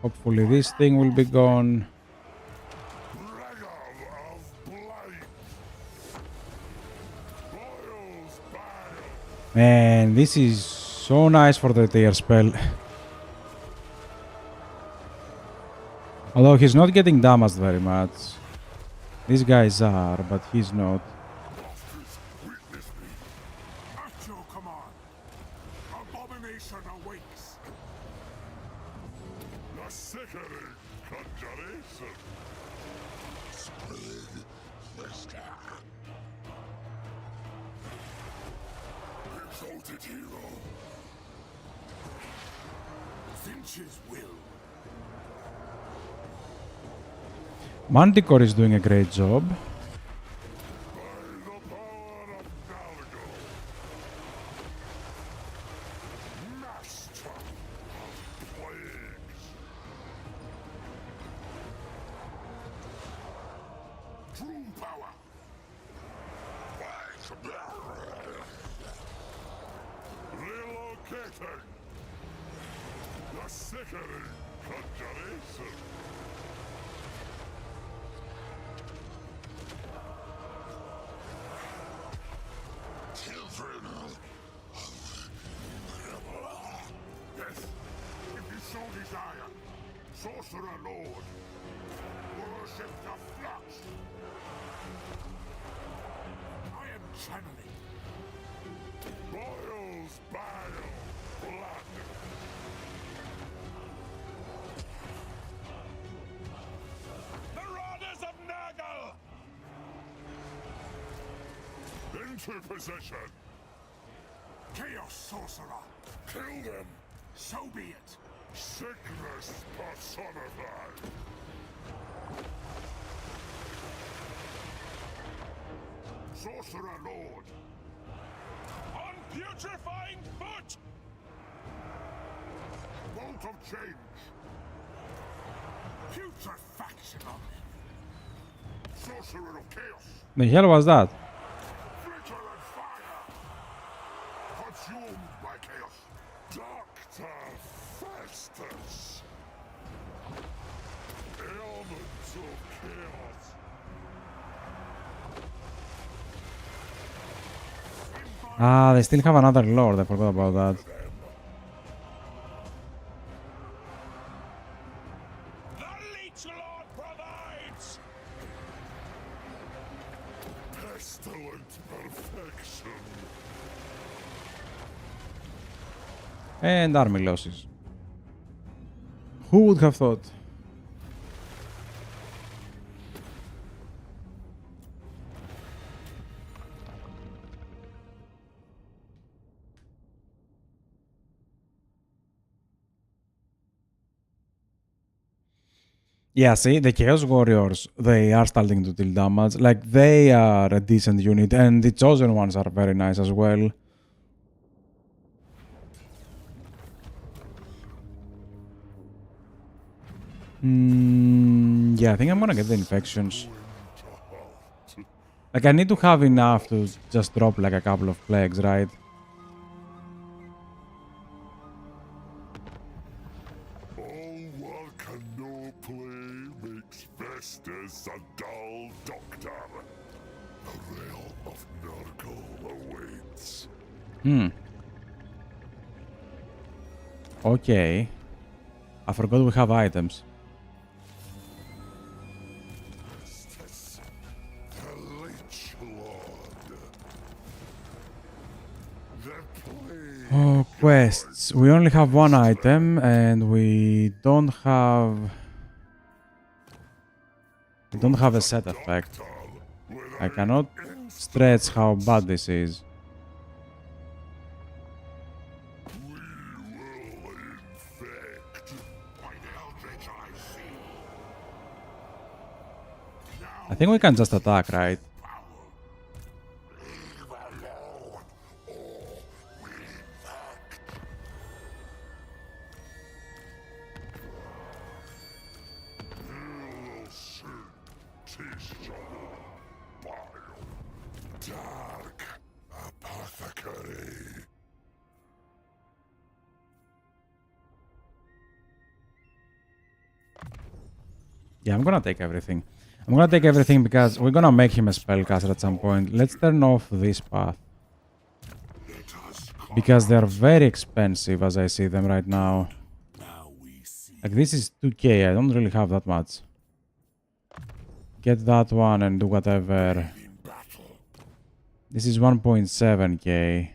Hopefully this thing will be gone. Regal of blight. Boils bile. Man, this is so nice for the tier spell. Although he's not getting damaged very much. These guys are, but he's not. Witness me. At your command. Abomination awakes. The sickening conjuration. Spread Vesta. Exalted hero. Finch's will. Manticore is doing a great job. By the power of Nalgo. Master of plagues. True power. Relocating. The sickening conjuration. Children. Yes, if you so desire, Sorcerer Lord, worship the flux. I am channeling. Boils bile, blood. Marauders of Nurgle! Into position! Chaos Sorcerer! Kill them! So be it! Sickness personified! Sorcerer Lord! On putrefying foot! Bolt of change! Putrefaction on them! Sorcerer of Chaos! The hell was that? Flicker and fire! Consumed by chaos! Dr. Festus! Ailments of chaos! Ah, they still have another lord. I forgot about that. The Leechlord provides! Pestilent perfection! And army losses. Who would have thought? Yeah, see, the Chaos Warriors, they are starting to deal damage. Like, they are a decent unit, and the Chosen ones are very nice as well. Yeah, I think I'm gonna get the infections. Like, I need to have enough to just drop like a couple of plagues, right? All work and no play makes Festus a dull doctor. The realm of Nurgle awaits. Okay. I forgot we have items. Festus the Leechlord. The plague. Oh, quests. We only have one item, and we don't have... We don't have a set effect. I cannot stretch how bad this is. We will infect. By the eldritch I see. I think we can just attack, right? Dark apothecary. Yeah, I'm gonna take everything. I'm gonna take everything because we're gonna make him a spellcaster at some point. Let's turn off this path. Because they're very expensive as I see them right now. Like this is 2k, I don't really have that much. Get that one and do whatever. This is 1.7k.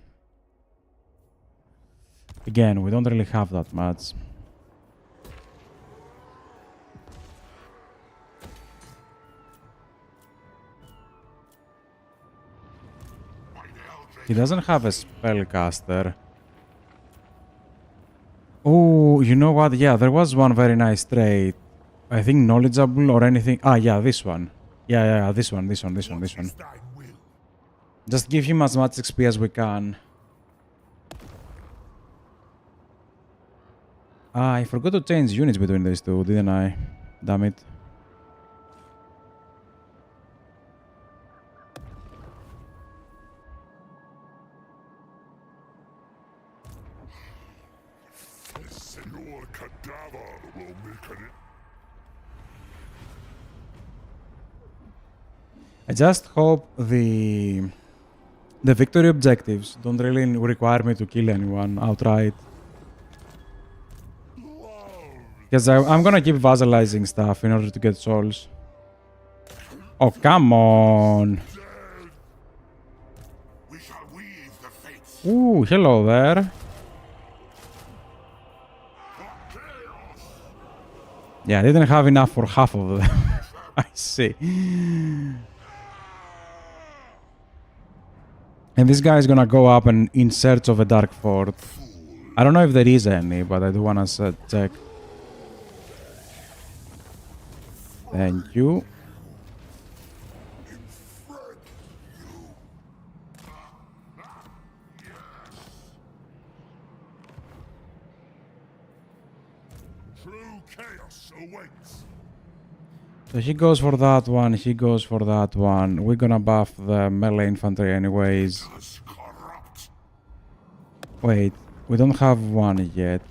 Again, we don't really have that much. He doesn't have a spellcaster. Oh, you know what? Yeah, there was one very nice trait. I think knowledgeable or anything. Ah, yeah, this one. Yeah, this one. Just give him as much XP as we can. Ah, I forgot to change units between these two, didn't I? Damn it. Your cadaver will make an... I just hope the victory objectives don't really require me to kill anyone outright. Because I'm gonna keep vassalizing stuff in order to get souls. Oh, come on! Ooh, hello there. Yeah, I didn't have enough for half of them. I see. And this guy is gonna go up and in search of a dark fort. I don't know if there is any, but I do wanna check. Thank you. True chaos awaits. So he goes for that one, he goes for that one. We're gonna buff the melee infantry anyways. Wait, we don't have one yet.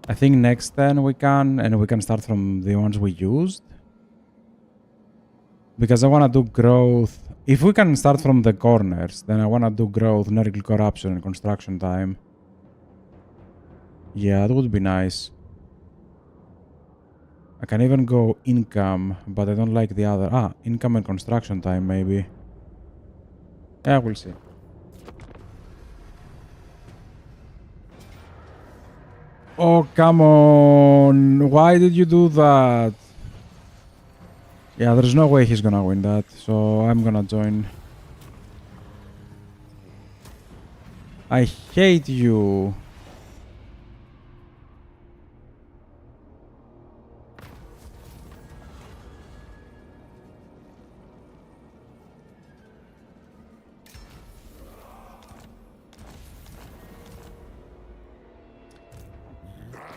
I think next turn we can, and we can start from the ones we used. Because I wanna do growth. If we can start from the corners, then I wanna do growth, Nurgle corruption, and construction time. Yeah, that would be nice. I can even go income, but I don't like the other. Ah, income and construction time, maybe. Yeah, we'll see. Oh, come on! Why did you do that? Yeah, there's no way he's gonna win that, so I'm gonna join. I hate you.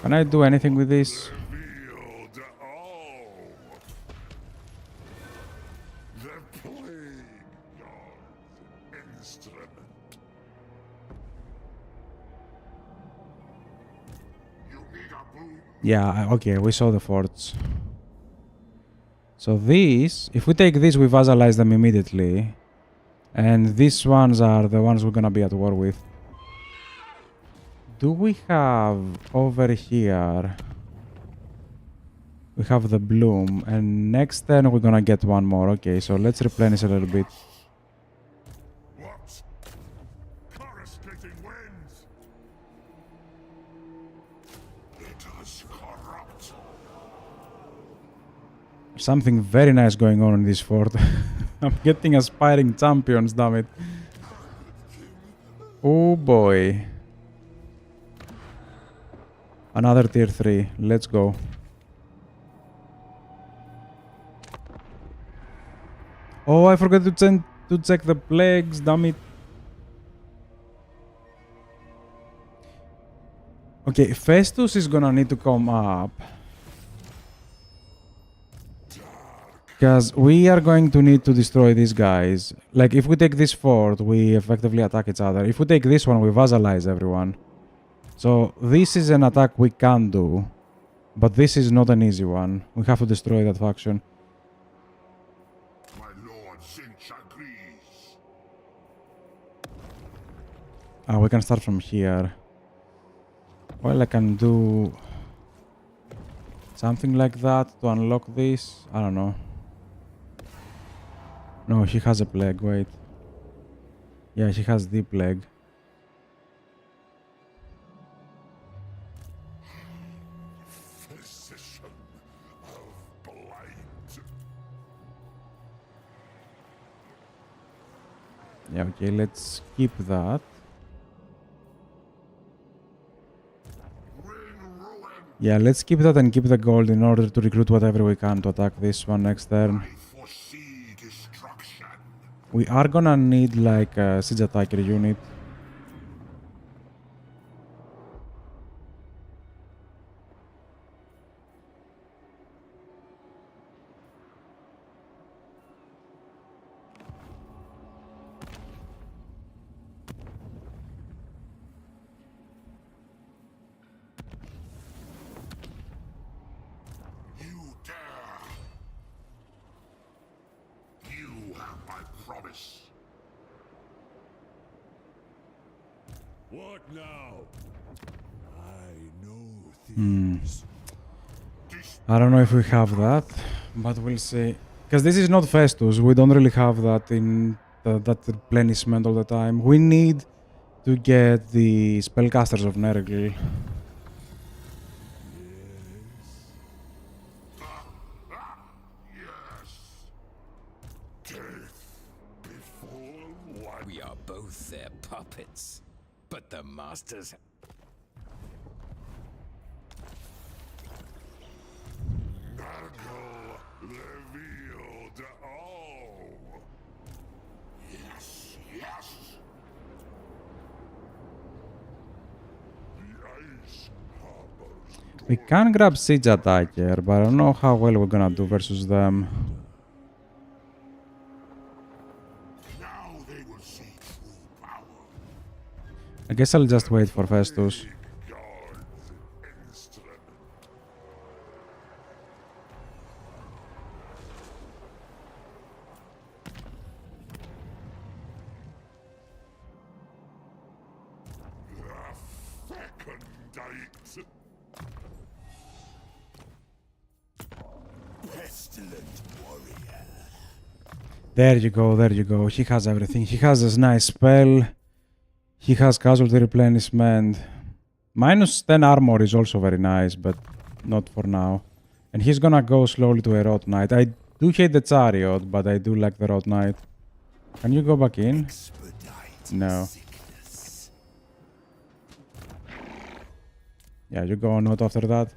Can I do anything with this? Revealed all. The plague god instrument. You need a boon. Yeah, okay, we saw the forts. So these, if we take this, we vassalize them immediately. And these ones are the ones we're gonna be at war with. Do we have over here? We have the bloom, and next turn we're gonna get one more. Okay, so let's replenish a little bit. What? Coruscating winds. Let us corrupt. Something very nice going on in this fort. I'm getting aspiring champions, damn it. Oh boy. Another tier 3. Let's go. Oh, I forgot to check the plagues, damn it. Okay, Festus is gonna need to come up. Because we are going to need to destroy these guys. Like, if we take this fort, we effectively attack each other. If we take this one, we vassalize everyone. So, this is an attack we can do. But this is not an easy one. We have to destroy that faction. My lord Zinch agrees. Ah, we can start from here. Well, I can do something like that to unlock this. I don't know. No, he has a plague, wait. Yeah, he has the plague. Physician of blight. Yeah, okay, let's keep that. Yeah, let's keep that and keep the gold in order to recruit whatever we can to attack this one next turn. I foresee destruction. We are gonna need like a siege attacker unit. You dare! You have my promise. What now? I know thieves. I don't know if we have that, but we'll see. Because this is not Festus, we don't really have that in that replenishment all the time. We need to get the spellcasters of Nergal. Yes. Death before one. We are both their puppets, but the masters. Nurgle revealed all. Yes, yes. The ice harbors. We can grab siege attacker, but I don't know how well we're gonna do versus them. Now they will see true power. I guess I'll just wait for Festus. God's instrument. The fecundite. Pestilent warrior. There you go, there you go. He has everything. He has this nice spell. He has casualty replenishment. Minus 10 armor is also very nice, but not for now. And he's gonna go slowly to a Rot Knight. I do hate the Chariot, but I do like the Rot Knight. Can you go back in? Expedite No. sickness. Yeah, you go on Not after that.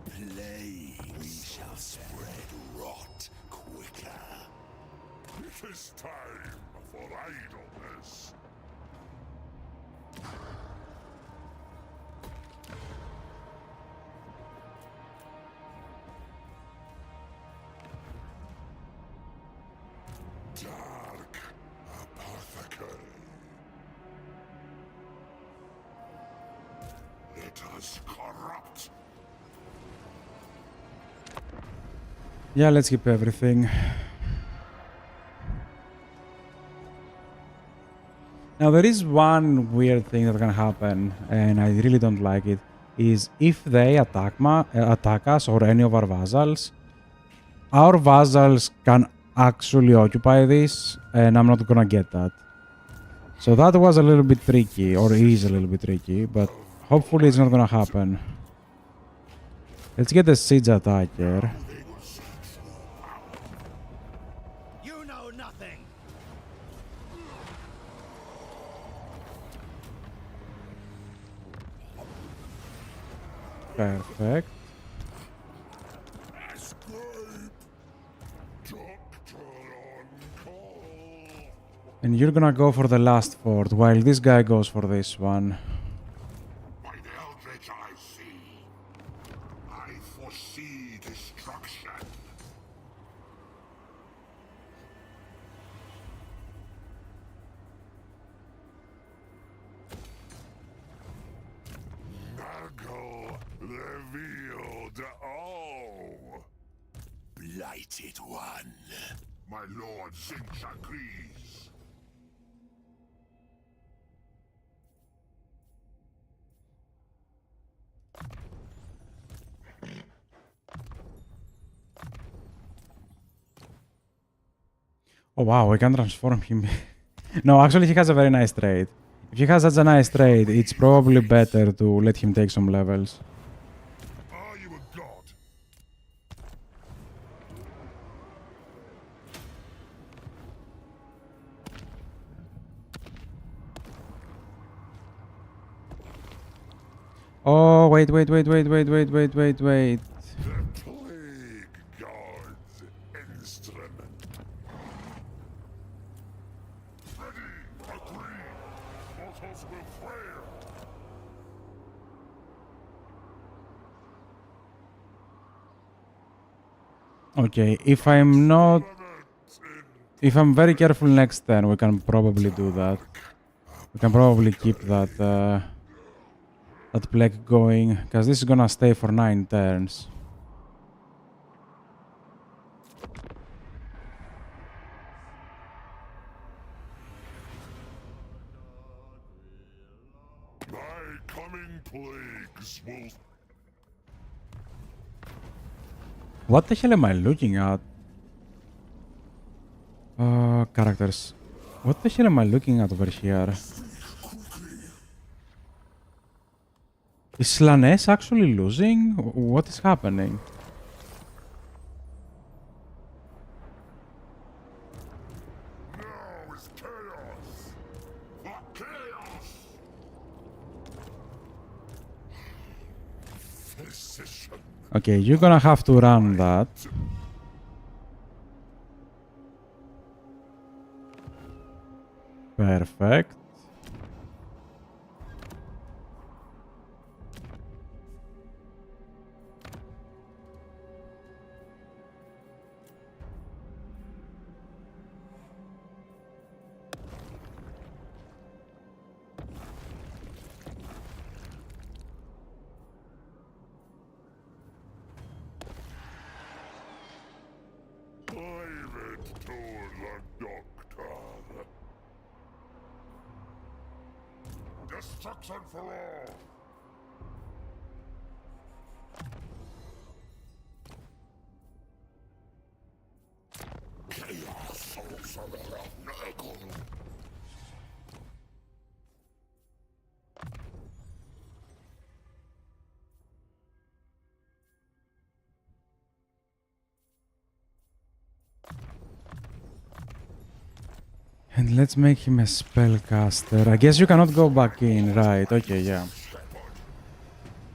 Plague, we shall spread rot quicker. It is time for idleness. Dark apothecary. Let us corrupt. Yeah, let's keep everything. Now there is one weird thing that can happen, and I really don't like it, is if they attack us or any of our vassals can actually occupy this, and I'm not gonna get that. So that was a little bit tricky, or is a little bit tricky, but hopefully it's not gonna happen. Let's get the siege attacker. You know nothing. Perfect. Escape! Doctor on call! And you're gonna go for the last fort, while this guy goes for this one. By the eldritch I see, I foresee destruction. Nurgle revealed all. Blighted one. My lord Zinch agrees. Oh wow, we can transform him. No, actually he has a very nice trade. If he has such a nice trade, it's probably better to let him take some levels. Are you a god? Oh, wait. The plague god's instrument. Ready, agree. Mortals will fail. Okay, if I'm very careful next turn, we can probably do that. We can probably keep that that plague going, because this is gonna stay for 9 turns. My coming plagues will. What the hell am I looking at? Characters. What the hell am I looking at over here? Is Slanesh actually losing? What is happening? Now is chaos. The chaos. Physician. Okay, you're gonna have to run that. Perfect. Leave it to the doctor. Destruction for all. Chaos over Nurgle. And let's make him a spellcaster. I guess you cannot go back in, right? Okay, yeah.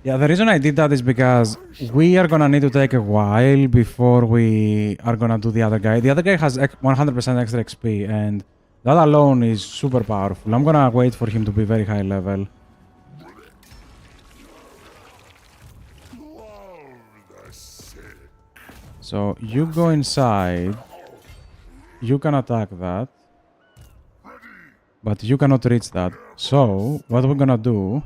Yeah, the reason I did that is because we are gonna need to take a while before we are gonna do the other guy. The other guy has 100% extra XP, and that alone is super powerful. I'm gonna wait for him to be very high level. Love the sick. So you go inside. You can attack that. But you cannot reach that. So what we're gonna do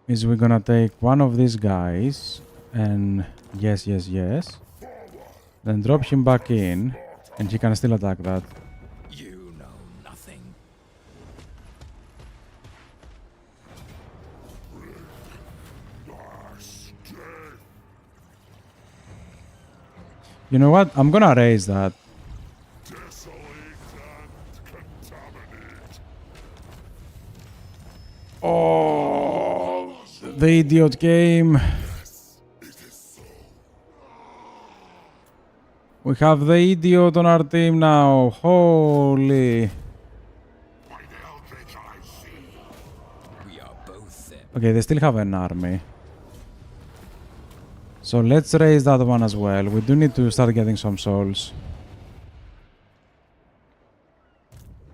is we're gonna take one of these guys and yes. Then drop him back in and he can still attack that. You know nothing. You know what? I'm gonna raise that. Desolate and contaminate. Oh, the idiot game. We have the idiot on our team now. Holy. By the eldritch I see. We are both them. Okay, they still have an army. So let's raise that one as well. We do need to start getting some souls.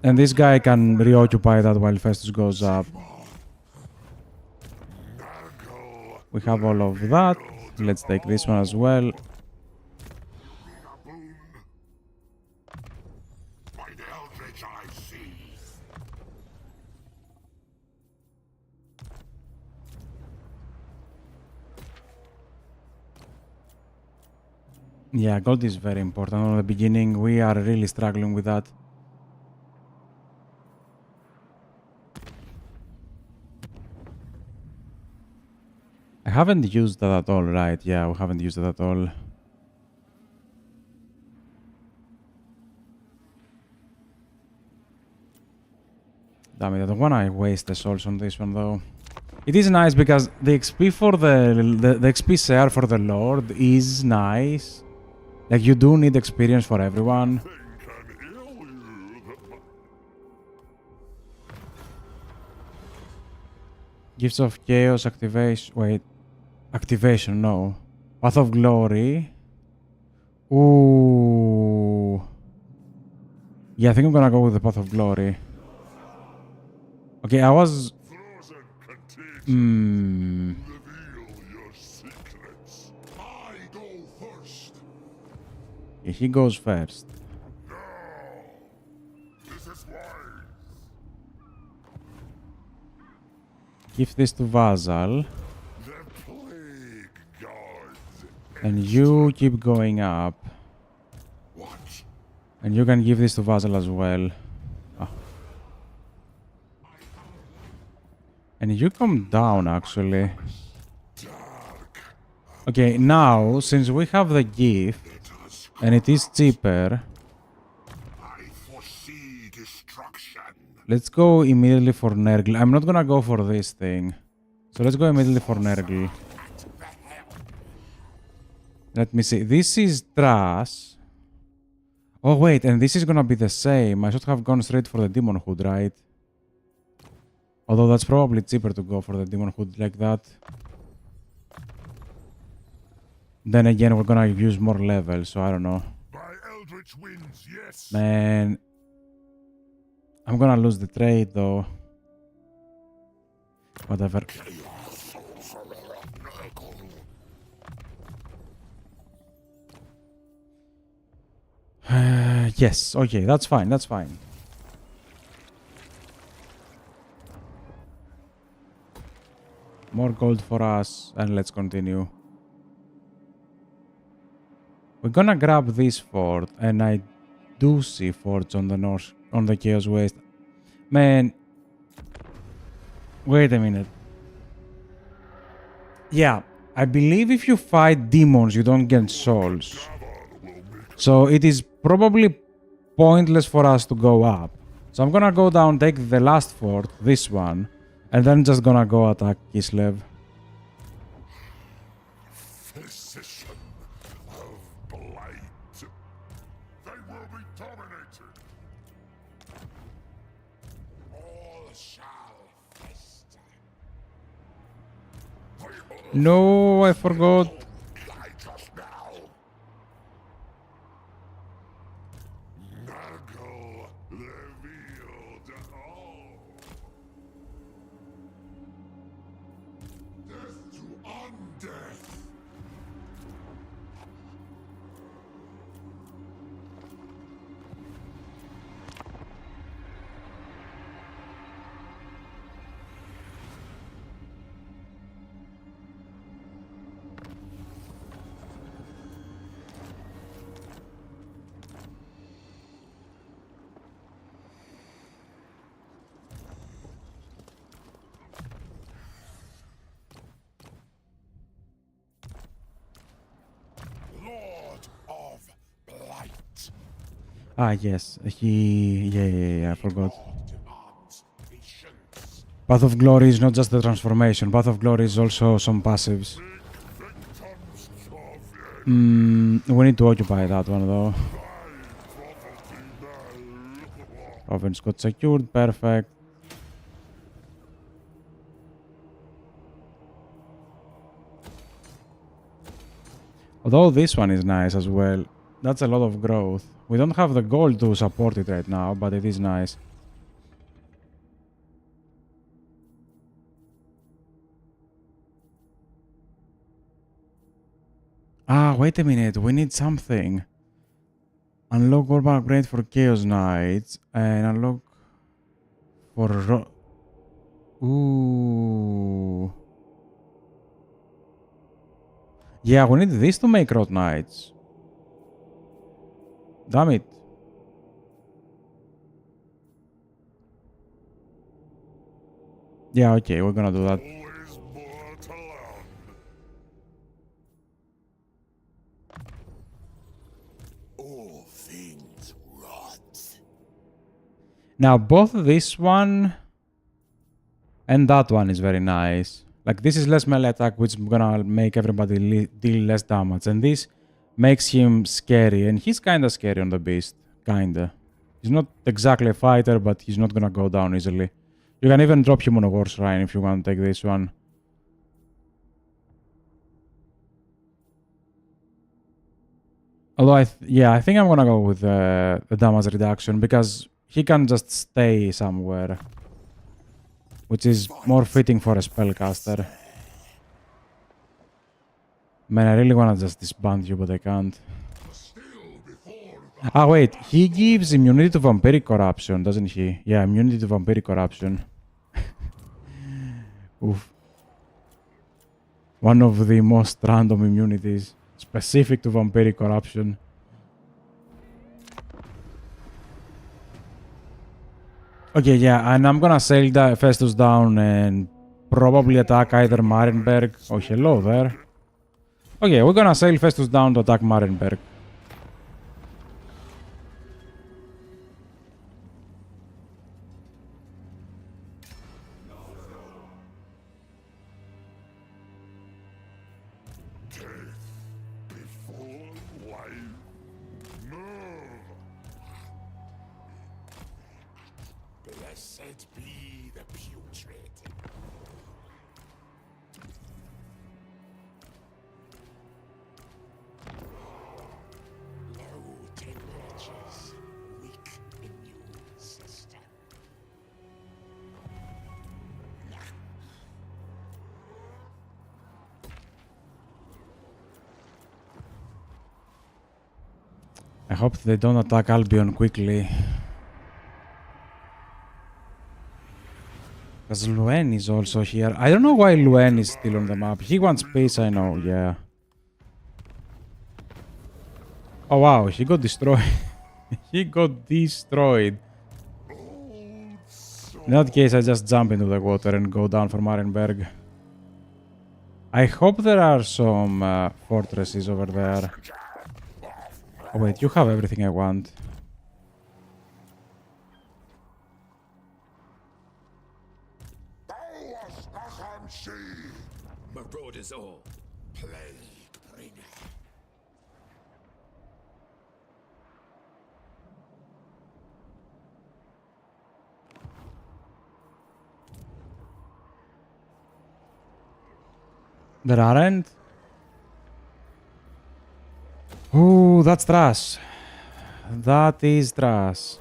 And this guy can reoccupy that while Festus goes up. We have all of that. Let's take this one as well. By the eldritch I see. Yeah, gold is very important. On the beginning, we are really struggling with that. I haven't used that at all, right? Yeah, we haven't used it at all. Damn it, I don't wanna waste the souls on this one though. It is nice because the XP for the XP share for the Lord is nice. Like, you do need experience for everyone. Thing can ill you that my Gifts of Chaos activation. Wait. Activation, no. Path of Glory. Ooh. Yeah, I think I'm gonna go with the Path of Glory. Okay, I was... frozen contagion. Hmm. Reveal your secrets. I go first. He goes first. No. This is wise. Give this to Vassal. The plague gods. And you keep going up. What? And you can give this to Vassal as well. Ah. And you come down, actually. Dark. Okay, now, since we have the gift, Let us go. and it is cheaper, I foresee destruction. let's go immediately for Nergal. I'm not gonna go for this thing. So let's go immediately for Nergal. Let me see. This is trash. Oh, wait, and this is gonna be the same. I should have gone straight for the Demon Hood, right? Although that's probably cheaper to go for the Demon Hood like that. Then again, we're gonna use more levels, so I don't know. By eldritch winds, yes. Man, I'm gonna lose the trade though. Whatever. Yes, okay, that's fine, that's fine. More gold for us, and let's continue. We're gonna grab this fort, and I do see forts on the north, on the Chaos Waste. Man, wait a minute. Yeah, I believe if you fight demons, you don't get souls. So it is probably pointless for us to go up. So I'm gonna go down, take the last fort, this one, and then just gonna go attack Kislev. Physician of blight. They will be dominated. All shall fester. No, I forgot. Light us now. Nurgle revealed all. Death to undeath. Lord of blight. Ah, yes, yeah, I forgot. Demands patience. Path of Glory is not just the transformation. Path of Glory is also some passives. Victims of We need to occupy that one though. property now. Province got secured, perfect. Although this one is nice as well. That's a lot of growth. We don't have the gold to support it right now, but it is nice. Ah, wait a minute. We need something. Unlock Urban Upgrade for Chaos Knights and unlock for Ooh. Yeah, we need this to make Rot Knights. Damn it. Yeah, okay, we're gonna do that. Always more to learn. All things rot. Now, both this one and that one is very nice. Like, this is less melee attack, which is gonna make everybody deal less damage. And this makes him scary. And he's kinda scary on the beast. Kinda. He's not exactly a fighter, but he's not gonna go down easily. You can even drop him on a war shrine if you want to take this one. Although, I think I'm gonna go with the damage reduction, because he can just stay somewhere. Which is more fitting for a spellcaster. Man, I really wanna just disband you, but I can't. Ah, wait, he gives immunity to vampiric corruption, doesn't he? Yeah, immunity to vampiric corruption. Oof. One of the most random immunities, specific to vampiric corruption. Okay, yeah, and I'm gonna sail the Festus down and probably attack either Marienberg. Oh, hello there. Okay, we're gonna sail Festus down to attack Marienberg. Before life. No. Blessed be the putrid. Low temperatures, weak immune system. I hope they don't attack Albion quickly. Because Luen is also here. I don't know why Luen is still on the map. He wants peace, I know, yeah. Oh wow, he got destroyed. He got destroyed. In that case, I just jump into the water and go down for Marienberg. I hope there are some fortresses over there. Oh wait, you have everything I want. Marauders all. Plague bringer. There aren't? Ooh, that's trash. That is trash.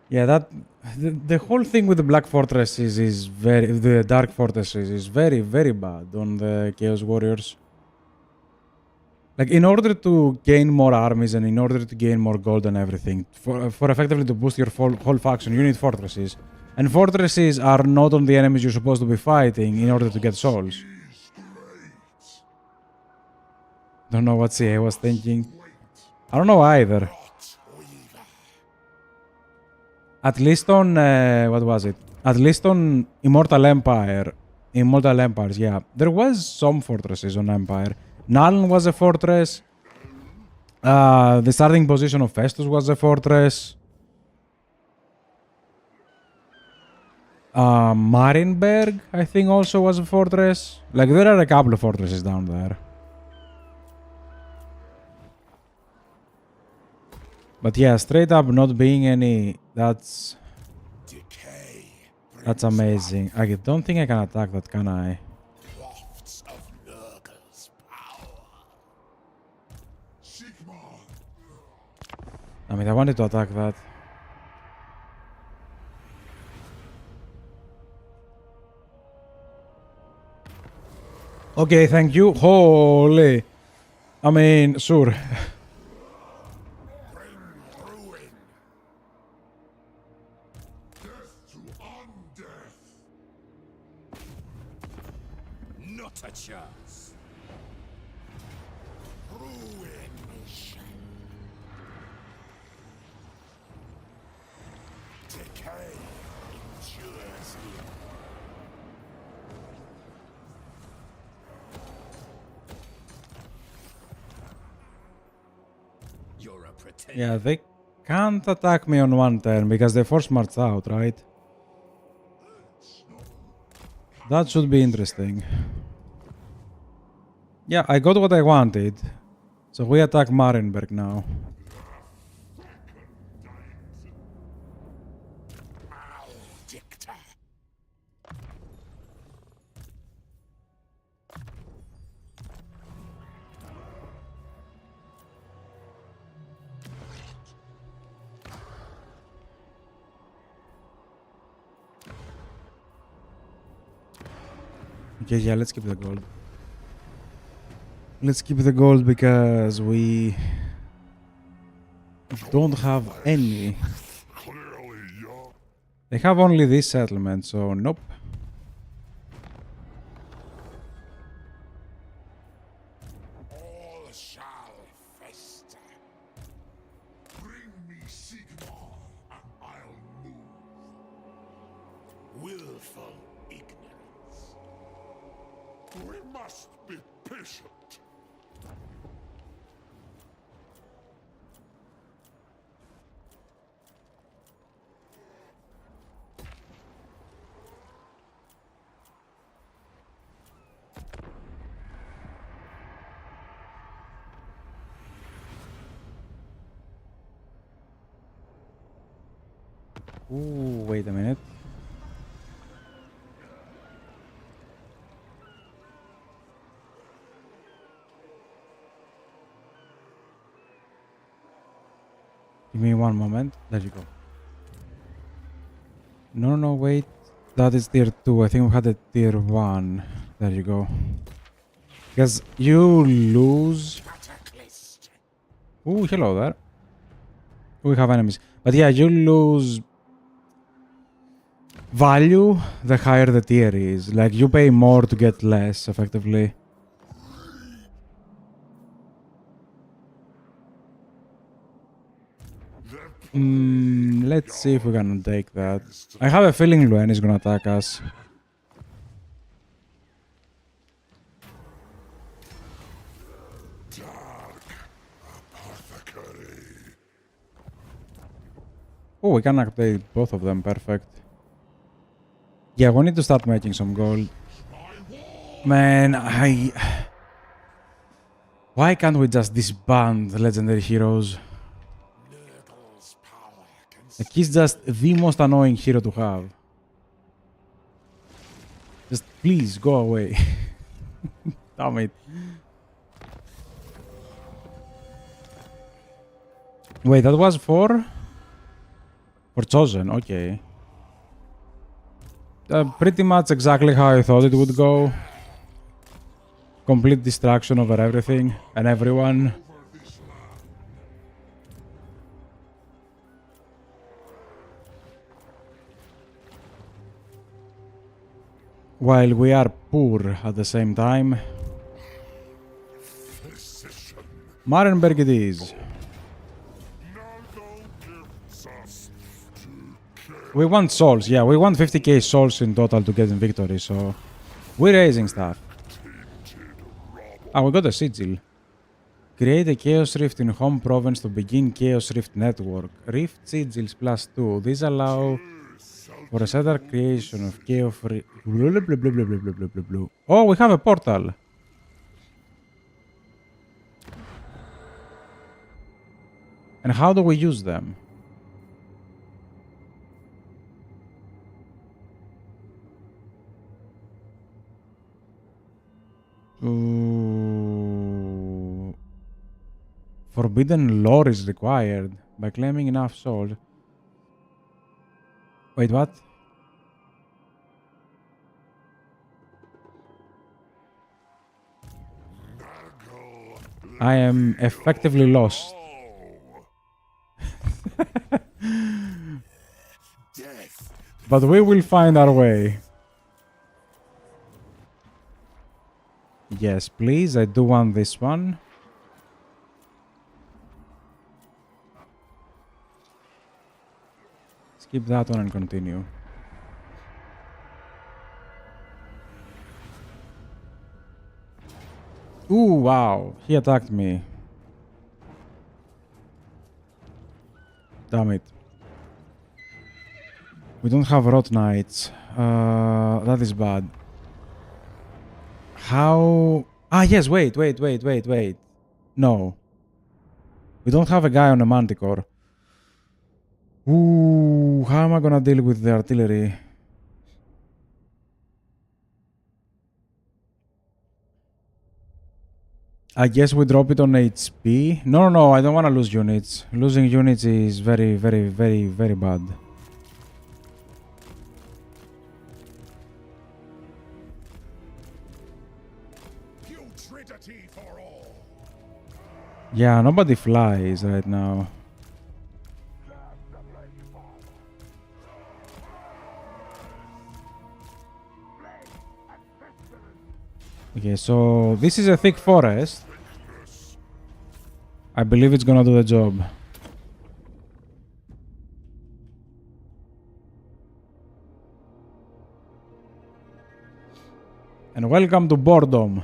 Yeah, the whole thing with the Black Fortresses is the Dark Fortresses is very, very bad on the Chaos Warriors. Like, in order to gain more armies and in order to gain more gold and everything, for effectively to boost your whole faction, you need fortresses. And fortresses are not on the enemies you're supposed to be fighting in order to get souls. Don't know what CA was thinking. I don't know either. At least on, what was it? At least on Immortal Empires, yeah. There was some fortresses on Empire. Nuln was a fortress. The starting position of Festus was a fortress. Marienberg, I think, also was a fortress. Like, there are a couple of fortresses down there. But yeah, straight up not being any, that's amazing. I don't think I can attack that, can I? Wafts of Nurgle's power. I mean, I wanted to attack that. Okay, thank you. Holy. I mean, sure. Bring ruin. Death to undeath. Not a chance. Ruination. Decay endures here. You're a pretender. Yeah, they can't attack me on one turn because they force march out, right? That should be interesting. Yeah, I got what I wanted. So we attack Marienberg now. Maledicta. Okay, yeah, let's keep the gold. Let's keep the gold because we don't have any. Clearly young. They have only this settlement, so nope. All shall fester. Bring me Sigmar, and I'll move. Willful ignorance. We must be patient. Ooh, wait a minute. Give me one moment. There you go. No, no, wait. That is tier 2. I think we had a tier 1. There you go. Because you lose... Cataclysm. Ooh, hello there. We have enemies. But yeah, you lose value the higher the tier is. Like, you pay more to get less, effectively. Let's see if we can take that. I have a feeling Luen is gonna attack us. Dark apothecary. Oh, we can update both of them. Perfect. Yeah, we need to start making some gold. Man, why can't we just disband legendary heroes? Nurgle's power can Like, he's just the most annoying hero to have. Just please go away. Damn it. Wait, that was for Chosen, okay. Pretty much exactly how I thought it would go. Complete destruction over everything and everyone. While we are poor at the same time. physician. Marienberg it is. Nurgle gives us to kill. We want souls, yeah, we want 50k souls in total to get in victory, so we're raising stuff. Ah, we got a sigil. Create a Chaos Rift in home province to begin Chaos Rift network. Rift sigils +2. These allow for a certain creation of Chaos Rift. Oh, we have a portal. And how do we use them? Forbidden lore is required by claiming enough souls. Wait, what? I am effectively lost. Death. But we will find our way. Yes, please. I do want this one. Skip that one and continue. Ooh, wow. He attacked me. Damn it. We don't have Rot Knights. That is bad. How... Ah, yes, wait. No. We don't have a guy on a Manticore. Ooh, how am I gonna deal with the artillery? I guess we drop it on HP. No, I don't want to lose units. Losing units is very bad. Putridity for all. Yeah, nobody flies right now. Okay, so this is a thick forest. I believe it's gonna do the job. And welcome to boredom.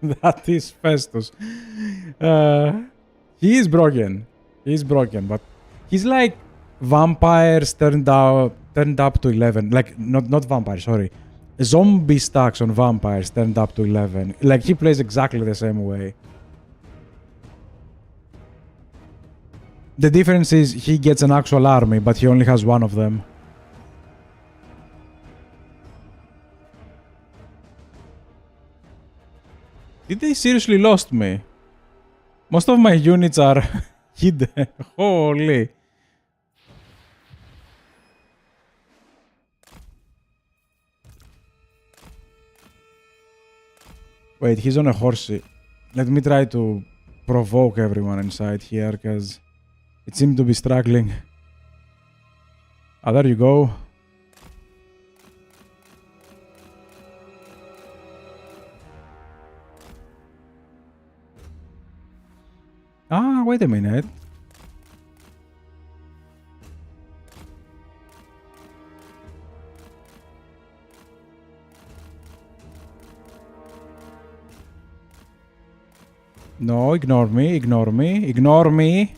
That is Festus. He is broken. He's broken, but he's like vampires turned up to 11. Like not vampires, sorry. Zombie stacks on vampires turned up to 11. Like he plays exactly the same way. The difference is he gets an actual army, but he only has one of them. Did they seriously lost me? Most of my units are hidden. Holy. Wait, he's on a horsey. Let me try to provoke everyone inside here, because it seemed to be struggling. Ah, there you go. Ah, wait a minute. No, ignore me, ignore me, ignore me.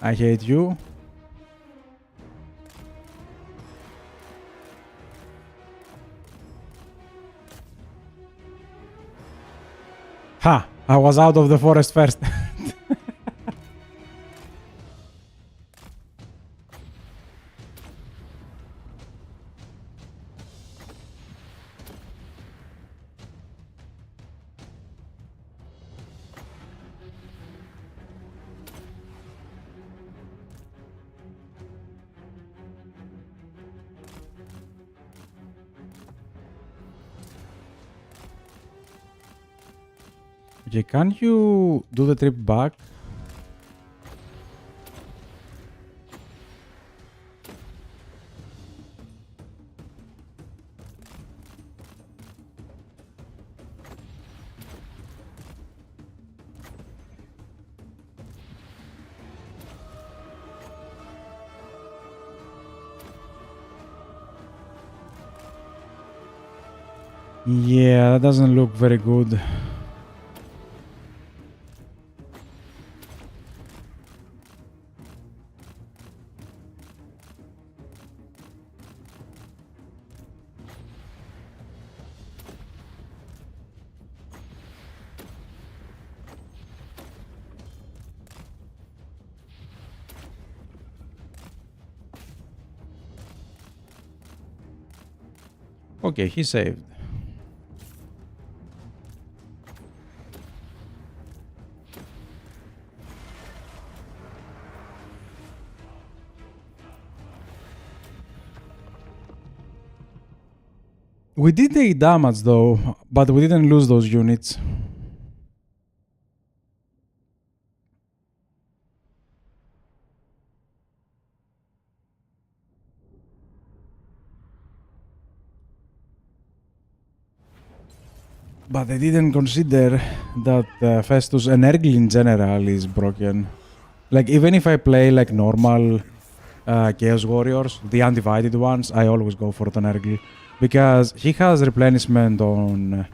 I hate you. Ha! I was out of the forest first. Okay, can you do the trip back? Yeah, that doesn't look very good. Okay, he saved. We did take damage though, but we didn't lose those units. But they didn't consider that Festus and Ergil in general is broken. Like, even if I play like normal Chaos Warriors, the undivided ones, I always go for the Ergil. Because he has replenishment on...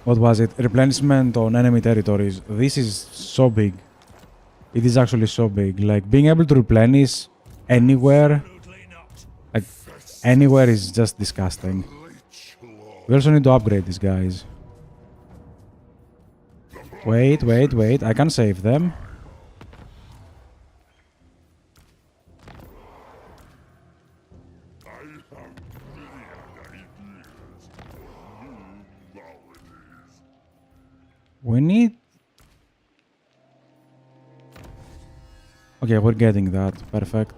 what was it? Replenishment on enemy territories. This is so big. It is actually so big. Like, being able to replenish anywhere... like, anywhere is just disgusting. We also need to upgrade these guys. Wait. I can save them. We need... okay, we're getting that. Perfect.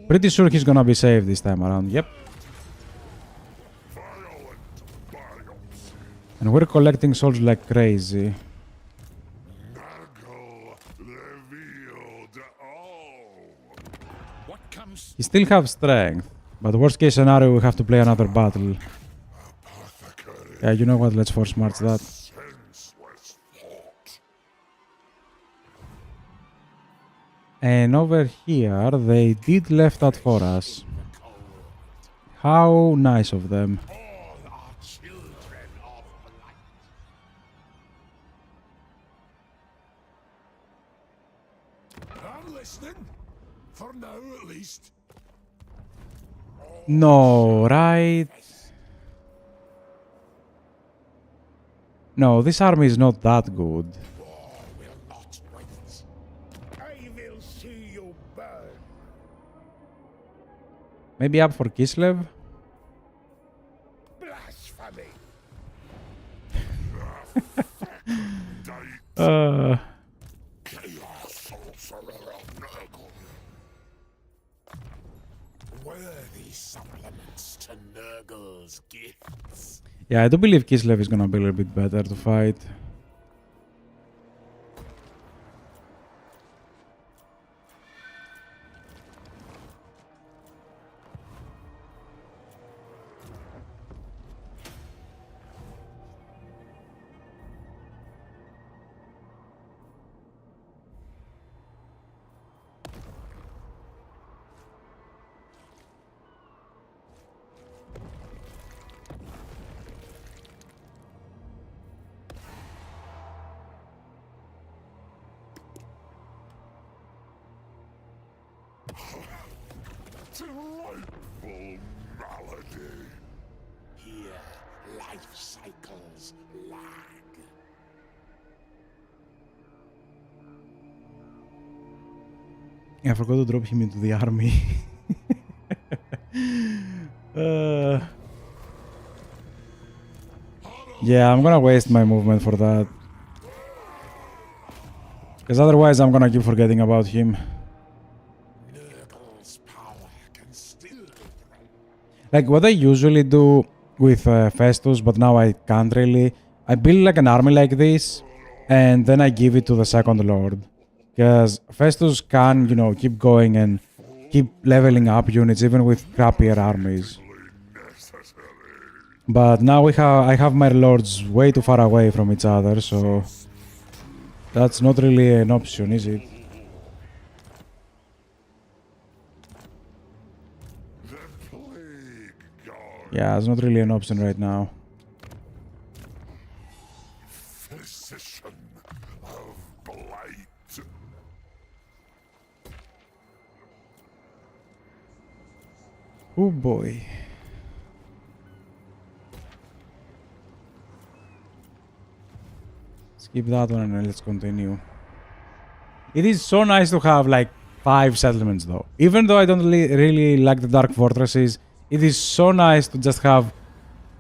Pretty sure he's gonna be saved this time around. Yep. And we're collecting souls like crazy. He still have strength, but worst case scenario we have to play another battle. Yeah, you know what, let's force march that. And over here, they did left that for us. How nice of them. I'm listening. For now, at least. No, right? No, this army is not that good. War will not wait. I will see you burn. Maybe up for Kislev? Blasphemy. Worthy supplements to Nurgle's gifts. Yeah, I do believe Kislev is gonna be a little bit better to fight. Delightful malady. Here, life cycles lag. I forgot to drop him into the army. Yeah, I'm gonna waste my movement for that. Because otherwise I'm gonna keep forgetting about him. Nurgle's power can still be threatened. Like what I usually do with Festus, but now I can't really. I build like an army like this, and then I give it to the second lord. Because Festus can, you know, keep going and keep leveling up units even with crappier armies. But now I have my lords way too far away from each other, so that's not really an option, is it? The plague god. Yeah, it's not really an option right now. Physician of blight. Oh boy. Skip that one and let's continue. It is so nice to have like 5 settlements though. Even though I don't really like the dark fortresses, it is so nice to just have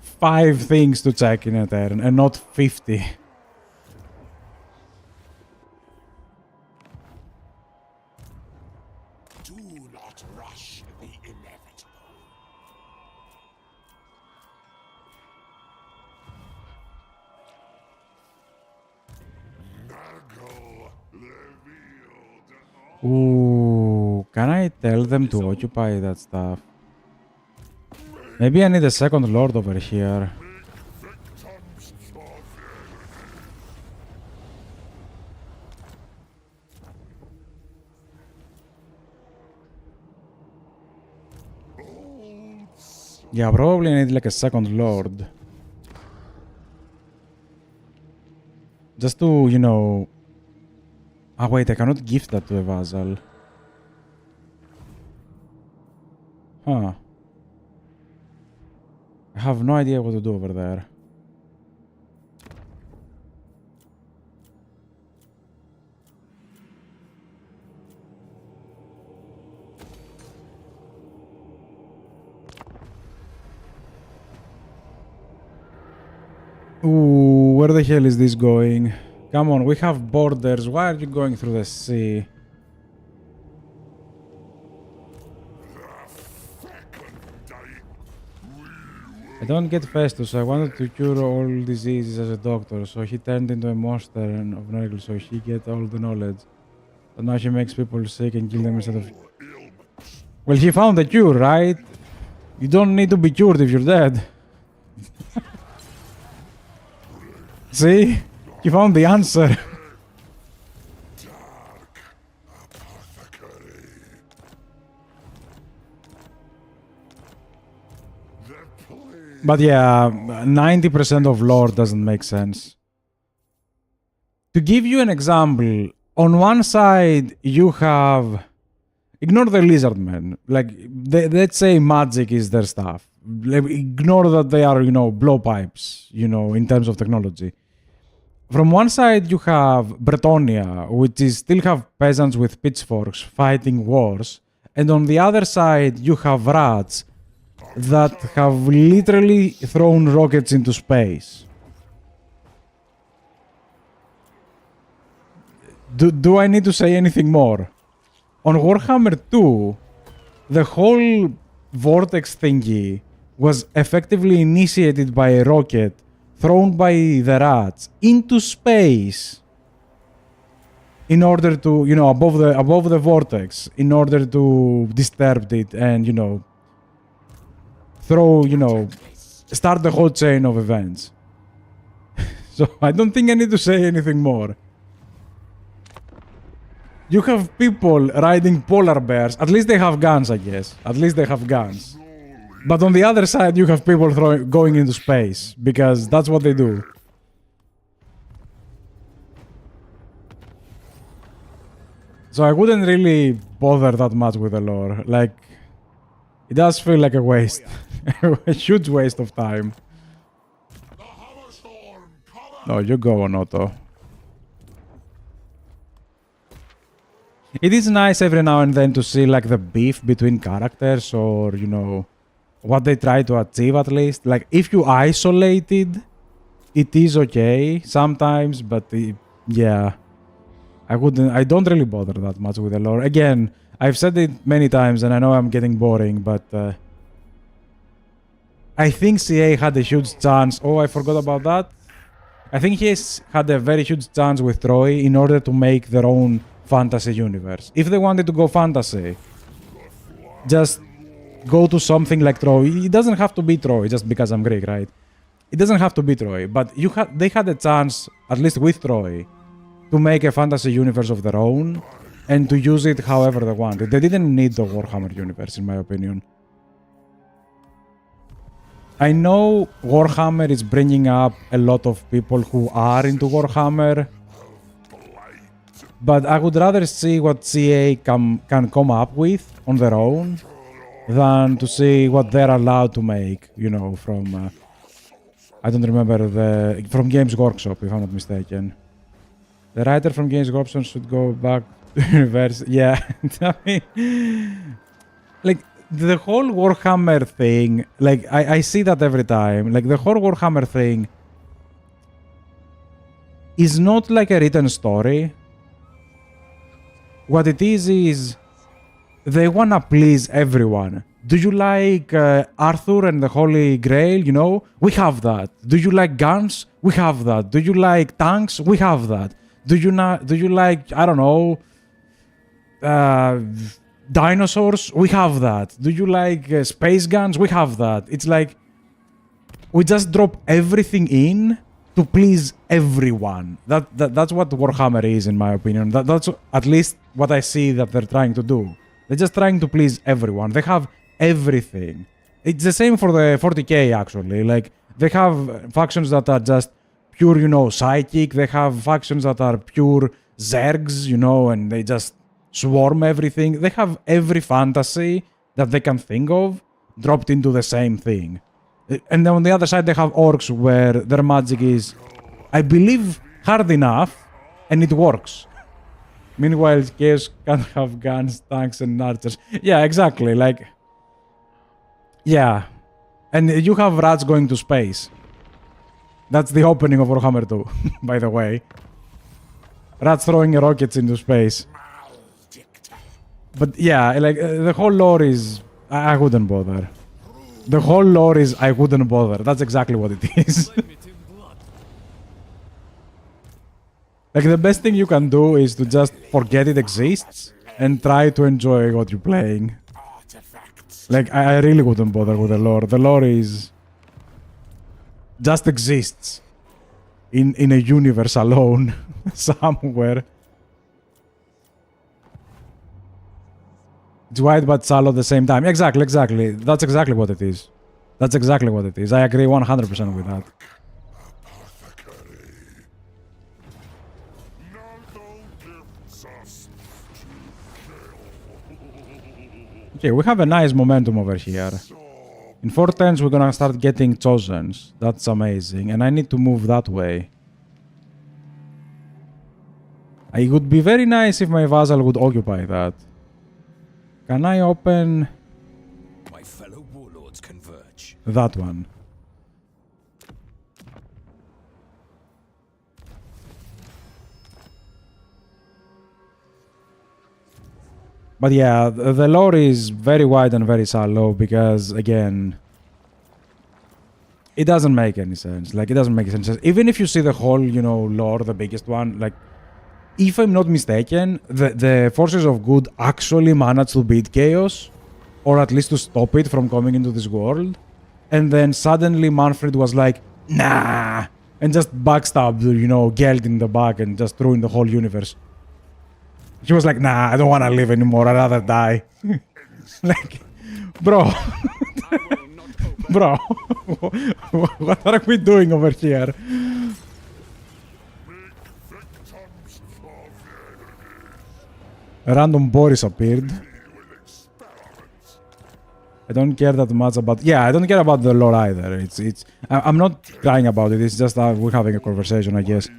5 things to check in a turn and not 50. Do not rush the inevitable. Ooh, can I tell them to occupy that stuff? Maybe I need a second lord over here. Victims of the Yeah, probably I need like a second lord. Just to, you know... Ah, wait, I cannot gift that to a vassal. Huh. I have no idea what to do over there. Ooh, where the hell is this going? Come on, we have borders. Why are you going through the sea? I don't get Festus. I wanted to cure all diseases as a doctor, so he turned into a monster of Nurgle, so he get all the knowledge. But now he makes people sick and kill them instead of... Well, he found the cure, right? You don't need to be cured if you're dead. See? He found the answer. But yeah, 90% of lore doesn't make sense. To give you an example, on one side you have... Ignore the lizardmen. Like, let's say magic is their stuff. Ignore that they are, you know, blowpipes, you know, in terms of technology. From one side you have Bretonia, which is still have peasants with pitchforks fighting wars. And on the other side you have rats that have literally thrown rockets into space. Do I need to say anything more? On Warhammer 2, the whole vortex thingy was effectively initiated by a rocket thrown by the rats into space in order to, you know, above the vortex, in order to disturb it and, you know, throw, you know, start the whole chain of events. So I don't think I need to say anything more. You have people riding polar bears. At least they have guns, I guess. At least they have guns. But on the other side, you have people going into space, because that's what they do. So I wouldn't really bother that much with the lore. Like, it does feel like a waste. A huge waste of time. No, you go on auto. It is nice every now and then to see like the beef between characters, or, you know, what they try to achieve at least. Like, if you isolated, it is okay sometimes, but yeah. I don't really bother that much with the lore. Again, I've said it many times and I know I'm getting boring, but I think CA had a huge chance. Oh, I forgot about that. I think he had a very huge chance with Troy in order to make their own fantasy universe. If they wanted to go fantasy, just go to something like Troy. It doesn't have to be Troy just because I'm Greek, right? It doesn't have to be Troy, but they had a chance, at least with Troy, to make a fantasy universe of their own and to use it however they wanted. They didn't need the Warhammer universe, in my opinion. I know Warhammer is bringing up a lot of people who are into Warhammer, but I would rather see what CA can come up with on their own than to see what they're allowed to make, you know, from... I don't remember from Games Workshop, if I'm not mistaken. The writer from Games Workshop should go back to universe. Yeah, I mean, like, the whole Warhammer thing, like, I see that every time. Like, the whole Warhammer thing is not like a written story. What it is they wanna please everyone. Do you like Arthur and the Holy Grail? You know, we have that. Do you like guns? We have that. Do you like tanks? We have that. Do you like, I don't know, dinosaurs? We have that. Do you like space guns? We have that. It's like we just drop everything in to please everyone. That's what Warhammer is, in my opinion. That's at least what I see that they're trying to do. They're just trying to please everyone. They have everything. It's the same for the 40k, actually. Like, they have factions that are just pure, you know, psychic. They have factions that are pure zergs, you know, and they just swarm everything. They have every fantasy that they can think of dropped into the same thing. And then on the other side, they have orcs where their magic is, I believe, hard enough, and it works. Meanwhile, Chaos can have guns, tanks, and archers. Yeah, exactly. Like, yeah. And you have rats going to space. That's the opening of Warhammer 2, by the way. Rats throwing rockets into space. But yeah, like, the whole lore is... I wouldn't bother. The whole lore is I wouldn't bother. That's exactly what it is. Like, the best thing you can do is to just forget it exists and try to enjoy what you're playing. Like, I really wouldn't bother with the lore. The lore is... just exists. In a universe alone. Somewhere. It's white but sallow at the same time. Exactly, exactly. That's exactly what it is. That's exactly what it is. I agree 100% with that. Okay, we have a nice momentum over here. In 4 turns, we're gonna start getting Chosens. That's amazing. And I need to move that way. It would be very nice if my vassal would occupy that. Can I open... My fellow warlords converge. that one? But yeah, the lore is very wide and very shallow because, again, it doesn't make any sense. Like, it doesn't make any sense. Even if you see the whole, you know, lore, the biggest one, like, if I'm not mistaken, the forces of good actually managed to beat chaos, or at least to stop it from coming into this world. And then suddenly Manfred was like, nah, and just backstabbed, you know, Geld in the back and just ruined the whole universe. He was like, nah, I don't want to live anymore, I'd rather die. Like, bro. Bro, what are we doing over here? A random Boris appeared. I don't care that much about... Yeah, I don't care about the lore either. I'm not crying about it. It's just that we're having a conversation, I guess.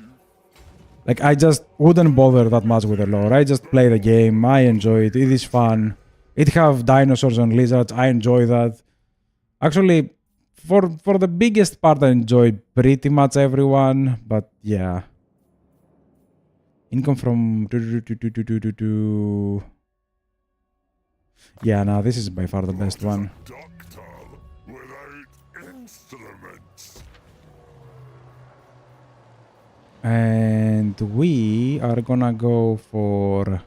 Like, I just wouldn't bother that much with the lore. I just play the game. I enjoy it. It is fun. It have dinosaurs and lizards. I enjoy that. Actually, for the biggest part, I enjoyed pretty much everyone. But, yeah. Income from... Yeah, no, this is by far the best one. And we are gonna go for...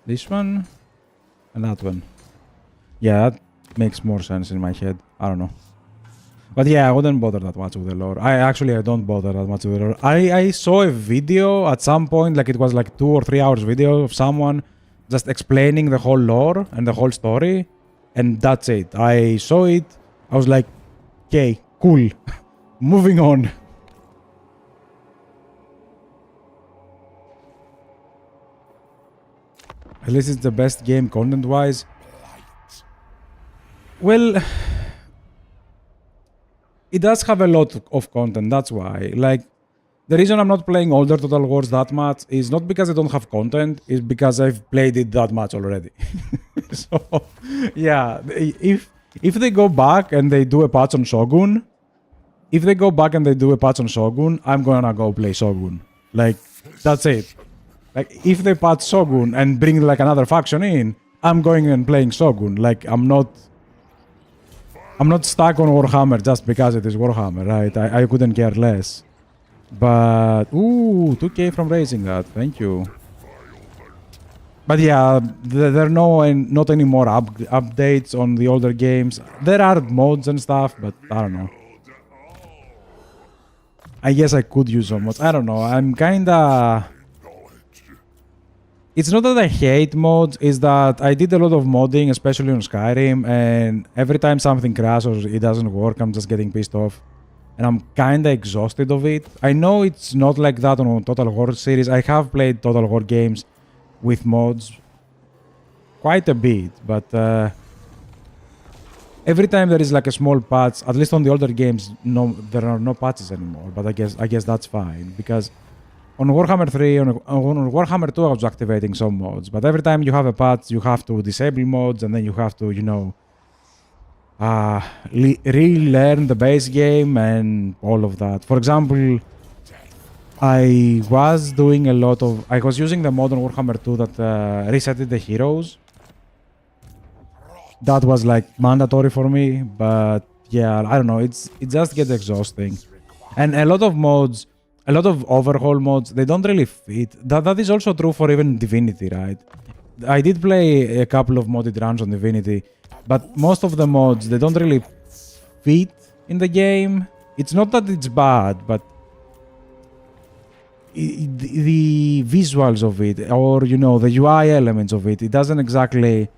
this one and that one. Yeah, that makes more sense in my head. I don't know. But yeah, I wouldn't bother that much with the lore. I don't bother that much with the lore. I saw a video at some point, like it was like 2 or 3 hours video of someone just explaining the whole lore and the whole story. And that's it. I saw it. I was like, okay, cool. Moving on. At least it's the best game content-wise. Well... it does have a lot of content, that's why. Like, the reason I'm not playing older Total Wars that much is not because I don't have content, it's because I've played it that much already. So, yeah, if they go back and they do a patch on Shogun, I'm gonna go play Shogun. Like, that's it. Like, if they patch Shogun and bring, like, another faction in, I'm going and playing Shogun. Like, I'm not stuck on Warhammer just because it is Warhammer, right? I couldn't care less. But ooh, 2K from raising that. Thank you. But yeah, there are not any more updates on the older games. There are mods and stuff, but I don't know. I guess I could use some mods. I don't know. I'm kinda... It's not that I hate mods, it's that I did a lot of modding, especially on Skyrim, and every time something crashes or it doesn't work, I'm just getting pissed off. And I'm kinda exhausted of it. I know it's not like that on Total War series. I have played Total War games with mods quite a bit, but every time there is like a small patch, at least on the older games, no, there are no patches anymore. But I guess that's fine, because on Warhammer 3, on Warhammer 2, I was activating some mods, but every time you have a patch, you have to disable mods, and then you have to, you know, relearn the base game and all of that. For example, I was using the mod on Warhammer 2 that resetted the heroes. That was like mandatory for me, but yeah, I don't know, it just gets exhausting. And a lot of mods, a lot of overhaul mods, they don't really fit. That is also true for even Divinity, right? I did play a couple of modded runs on Divinity, but most of the mods, they don't really fit in the game. It's not that it's bad, but the visuals of it, or, you know, the UI elements of it doesn't exactly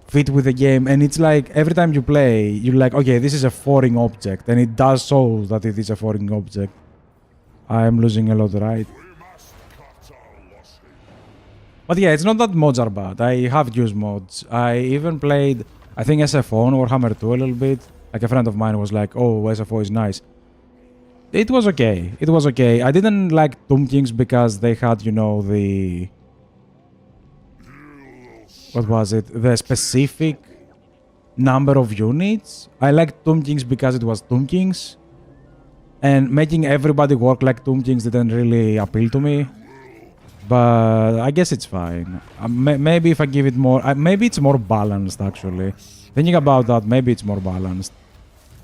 fit with the game. And it's like every time you play, you're like, okay, this is a foreign object, and it does show that it is a foreign object. I'm losing a lot, right? But yeah, it's not that mods are bad. I have used mods. I even played, I think, SFO on Warhammer 2 a little bit. Like, a friend of mine was like, oh, SFO is nice. It was okay. It was okay. I didn't like Tomb Kings because they had, you know, the... What was it? The specific number of units. I liked Tomb Kings because it was Tomb Kings. And making everybody work like Tomb Kings didn't really appeal to me. But I guess it's fine. Maybe if I give it more... maybe it's more balanced, actually. Thinking about that, maybe it's more balanced.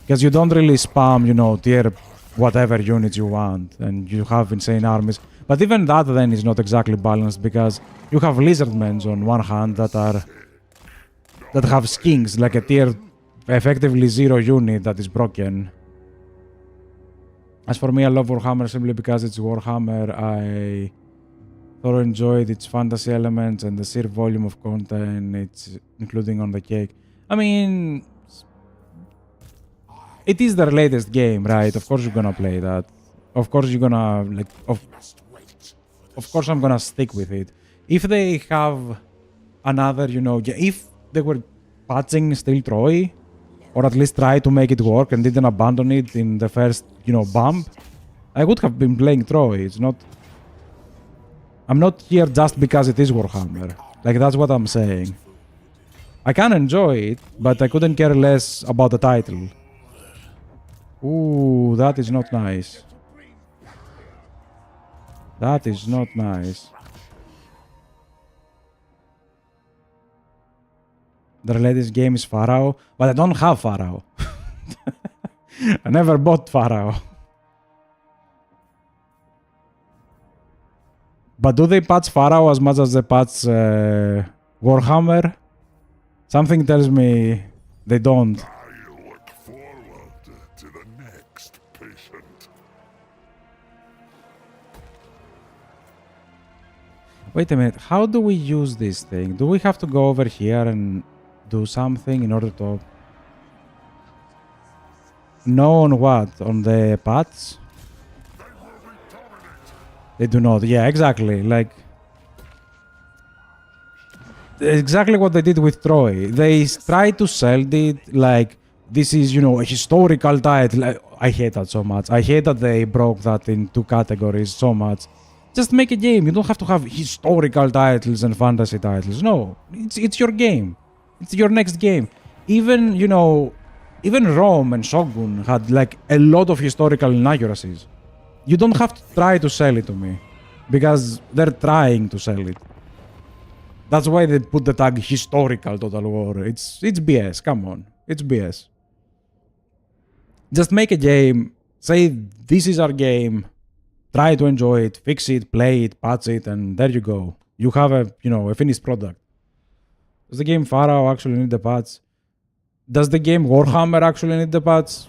Because you don't really spam, you know, tier whatever units you want. And you have insane armies. But even that then is not exactly balanced, because you have lizardmen on one hand that have skins, like a tier effectively 0 unit that is broken. As for me, I love Warhammer simply because it's Warhammer. I thoroughly enjoyed its fantasy elements and the sheer volume of content it's including on the cake. I mean, it is their latest game, right? Of course you're gonna play that. Of course you're gonna, like, of course I'm gonna stick with it. If they have another, you know, if they were patching still Troy, or at least try to make it work and didn't abandon it in the first, you know, bump, I would have been playing Troy. It's not... I'm not here just because it is Warhammer. Like, that's what I'm saying. I can enjoy it, but I couldn't care less about the title. Ooh, that is not nice. That is not nice. The latest game is Pharaoh, but I don't have Pharaoh. I never bought Pharaoh. But do they patch Pharaoh as much as they patch Warhammer? Something tells me they don't. I look forward to the next patient. Wait a minute, how do we use this thing? Do we have to go over here and do something in order to... No, on what? On the paths? They do not. Yeah, exactly. Like... Exactly what they did with Troy. They tried to sell it like, this is, you know, a historical title. I hate that so much. I hate that they broke that in 2 categories so much. Just make a game. You don't have to have historical titles and fantasy titles. No, it's your game. It's your next game. Even, you know, even Rome and Shogun had like a lot of historical inaccuracies. You don't have to try to sell it to me, because they're trying to sell it. That's why they put the tag historical Total War. It's BS. Come on, it's BS. Just make a game. Say this is our game. try to enjoy it, fix it, play it, patch it, and there you go. You have a, you know, a finished product. Does the game Pharaoh actually need the patch? Does the game Warhammer actually need the patch?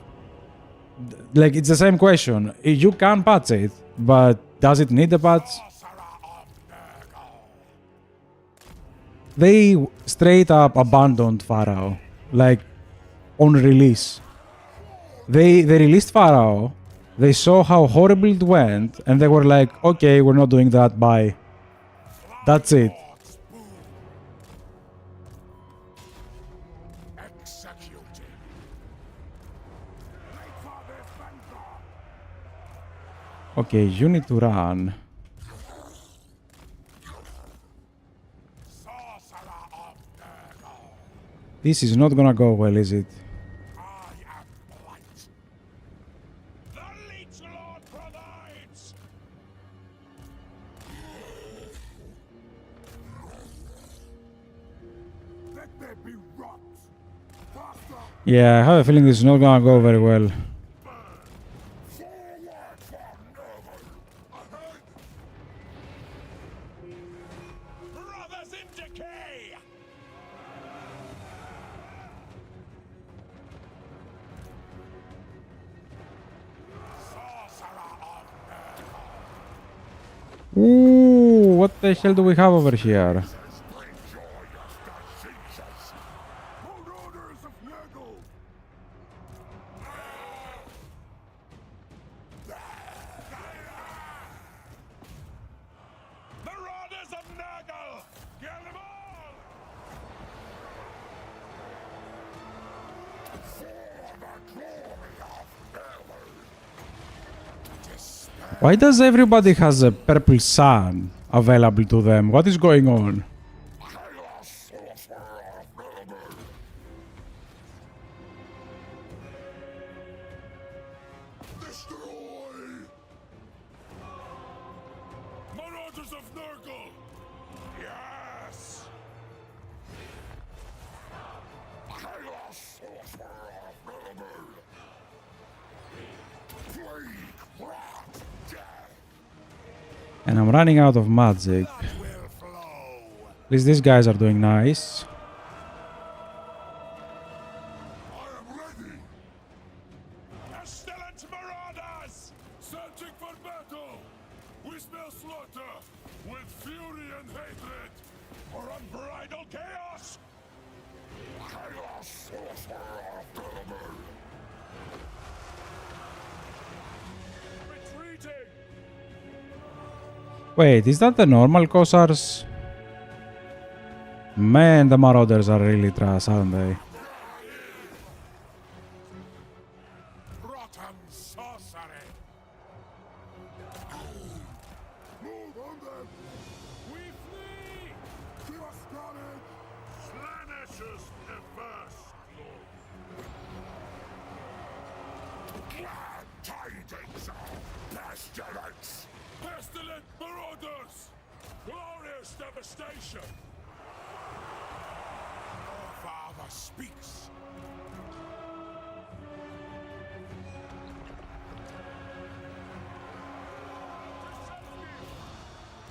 Like, it's the same question. You can patch it, but does it need the patch? They straight up abandoned Pharaoh, like, on release. They released Pharaoh, they saw how horrible it went, and they were like, okay, we're not doing that, bye. That's it. Okay, you need to run. This is not gonna go well, is it? The Leechlord provides! Let there be rot! Faster! Yeah, I have a feeling this is not gonna go very well. Brothers in decay! Ooh, what the hell do we have over here? Marauders of Nurgle! Marauders of Nurgle! Kill them all! Why does everybody has a purple sun available to them? What is going on? Destroy! Marauders of Nurgle! Yes! Chaos Sorcerer of Nurgle! Plague, rot, death! And I'm running out of magic. Will flow! At least these guys are doing nice. I am ready! Pestilent marauders! Searching for battle! We smell slaughter! With fury and hatred! For unbridled chaos! Chaos Sorcerer of Nurgle! Retreating! Wait, is that the normal Cossars? Man, the Marauders are really trash, aren't they? Rotten sorcery! Move on them! We flee! Give us courage! Slanish's perverse lord! Glad tidings of pestilence! Pestilent marauders! Glorious devastation! Our father speaks!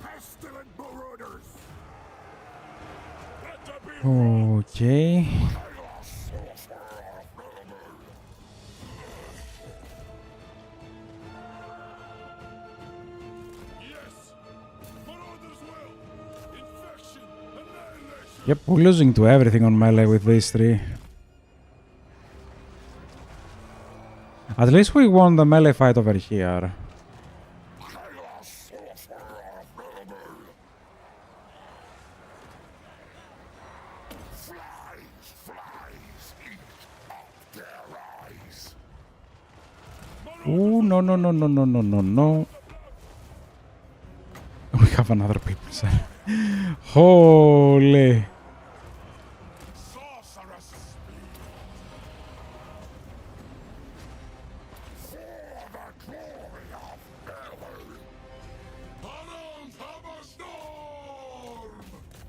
Pestilent marauders! Let there be Okay. chaos, sorcerer of Nurgle! Yes! Marauders will! Infection! Annihilation! Yep, we're losing to everything on melee with these three. At least we won the melee fight over here. Chaos, sorcerer of Nurgle! Flies, flies, eat up their eyes! Ooh, no, no, no, no, no, no, no, no. We have another people, sir. Holy. Sorceress speed! For the glory of Nurgle! Tunnels of a storm!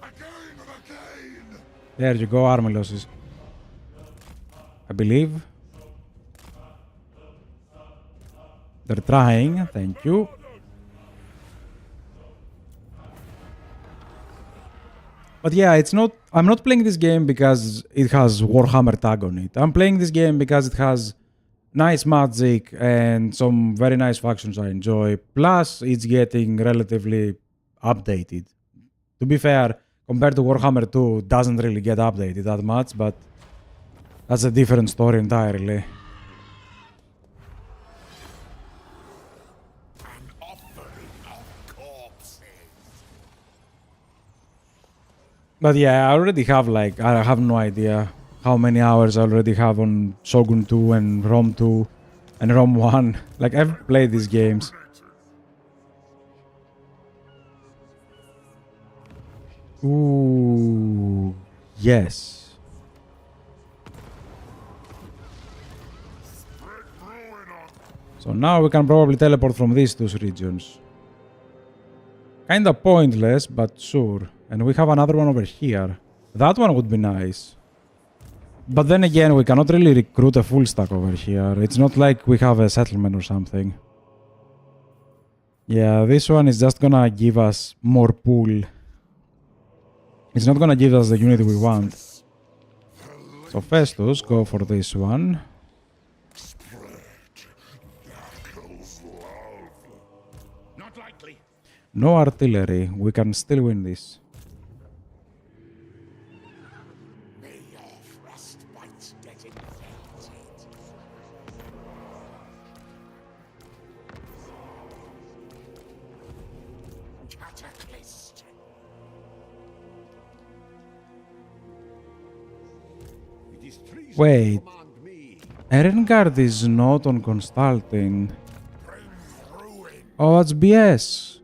Again and again! There you go, armor losses. I believe. They're trying, thank you. But yeah, it's not. I'm not playing this game because it has Warhammer tag on it. I'm playing this game because it has nice magic and some very nice factions I enjoy. Plus, it's getting relatively updated. To be fair, compared to Warhammer 2, it doesn't really get updated that much, but that's a different story entirely. An offering of corpses. But yeah, I already have I have no idea how many hours I already have on Shogun 2 and Rome 2 and Rome 1. Like, I've played these games. Ooh, yes. So now we can probably teleport from these two regions. Kinda pointless, but sure. And we have another one over here. That one would be nice. But then again, we cannot really recruit a full stack over here. It's not like we have a settlement or something. Yeah, this one is just gonna give us more pool. It's not gonna give us the unit we want. So Festus, go for this one. Not likely. No artillery. We can still win this. May your frostbites get infected. Cataclysm. It is treason Wait. to command me. Erengard is not on Constantine. Bring ruin. Oh, that's BS.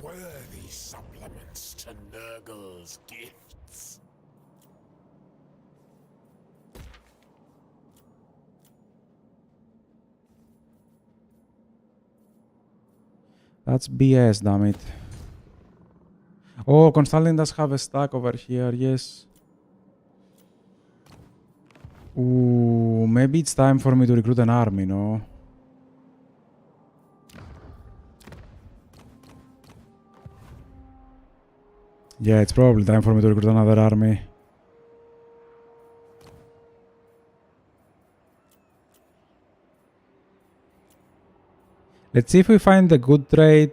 Worthy supplements to Nurgle's gifts. That's BS, damn it. Oh, Constantine does have a stack over here, yes. Ooh, maybe it's time for me to recruit an army, no? Yeah, it's probably time for me to recruit another army. Let's see if we find a good trade.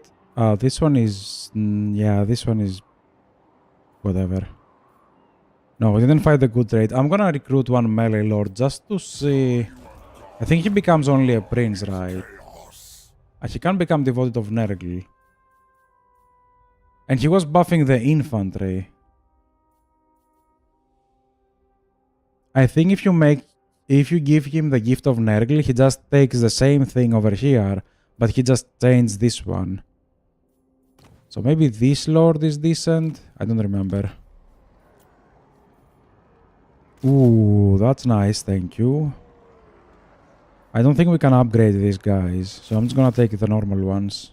This one is... yeah, this one is... whatever. No, we didn't find a good trade. I'm gonna recruit one melee lord just to see... I think he becomes only a prince, right? He can become devoted of Nergal. And he was buffing the infantry. I think if you give him the gift of Nergal, he just takes the same thing over here, but he just changed this one. So maybe this lord is decent? I don't remember. Ooh, that's nice, thank you. I don't think we can upgrade these guys, so I'm just gonna take the normal ones.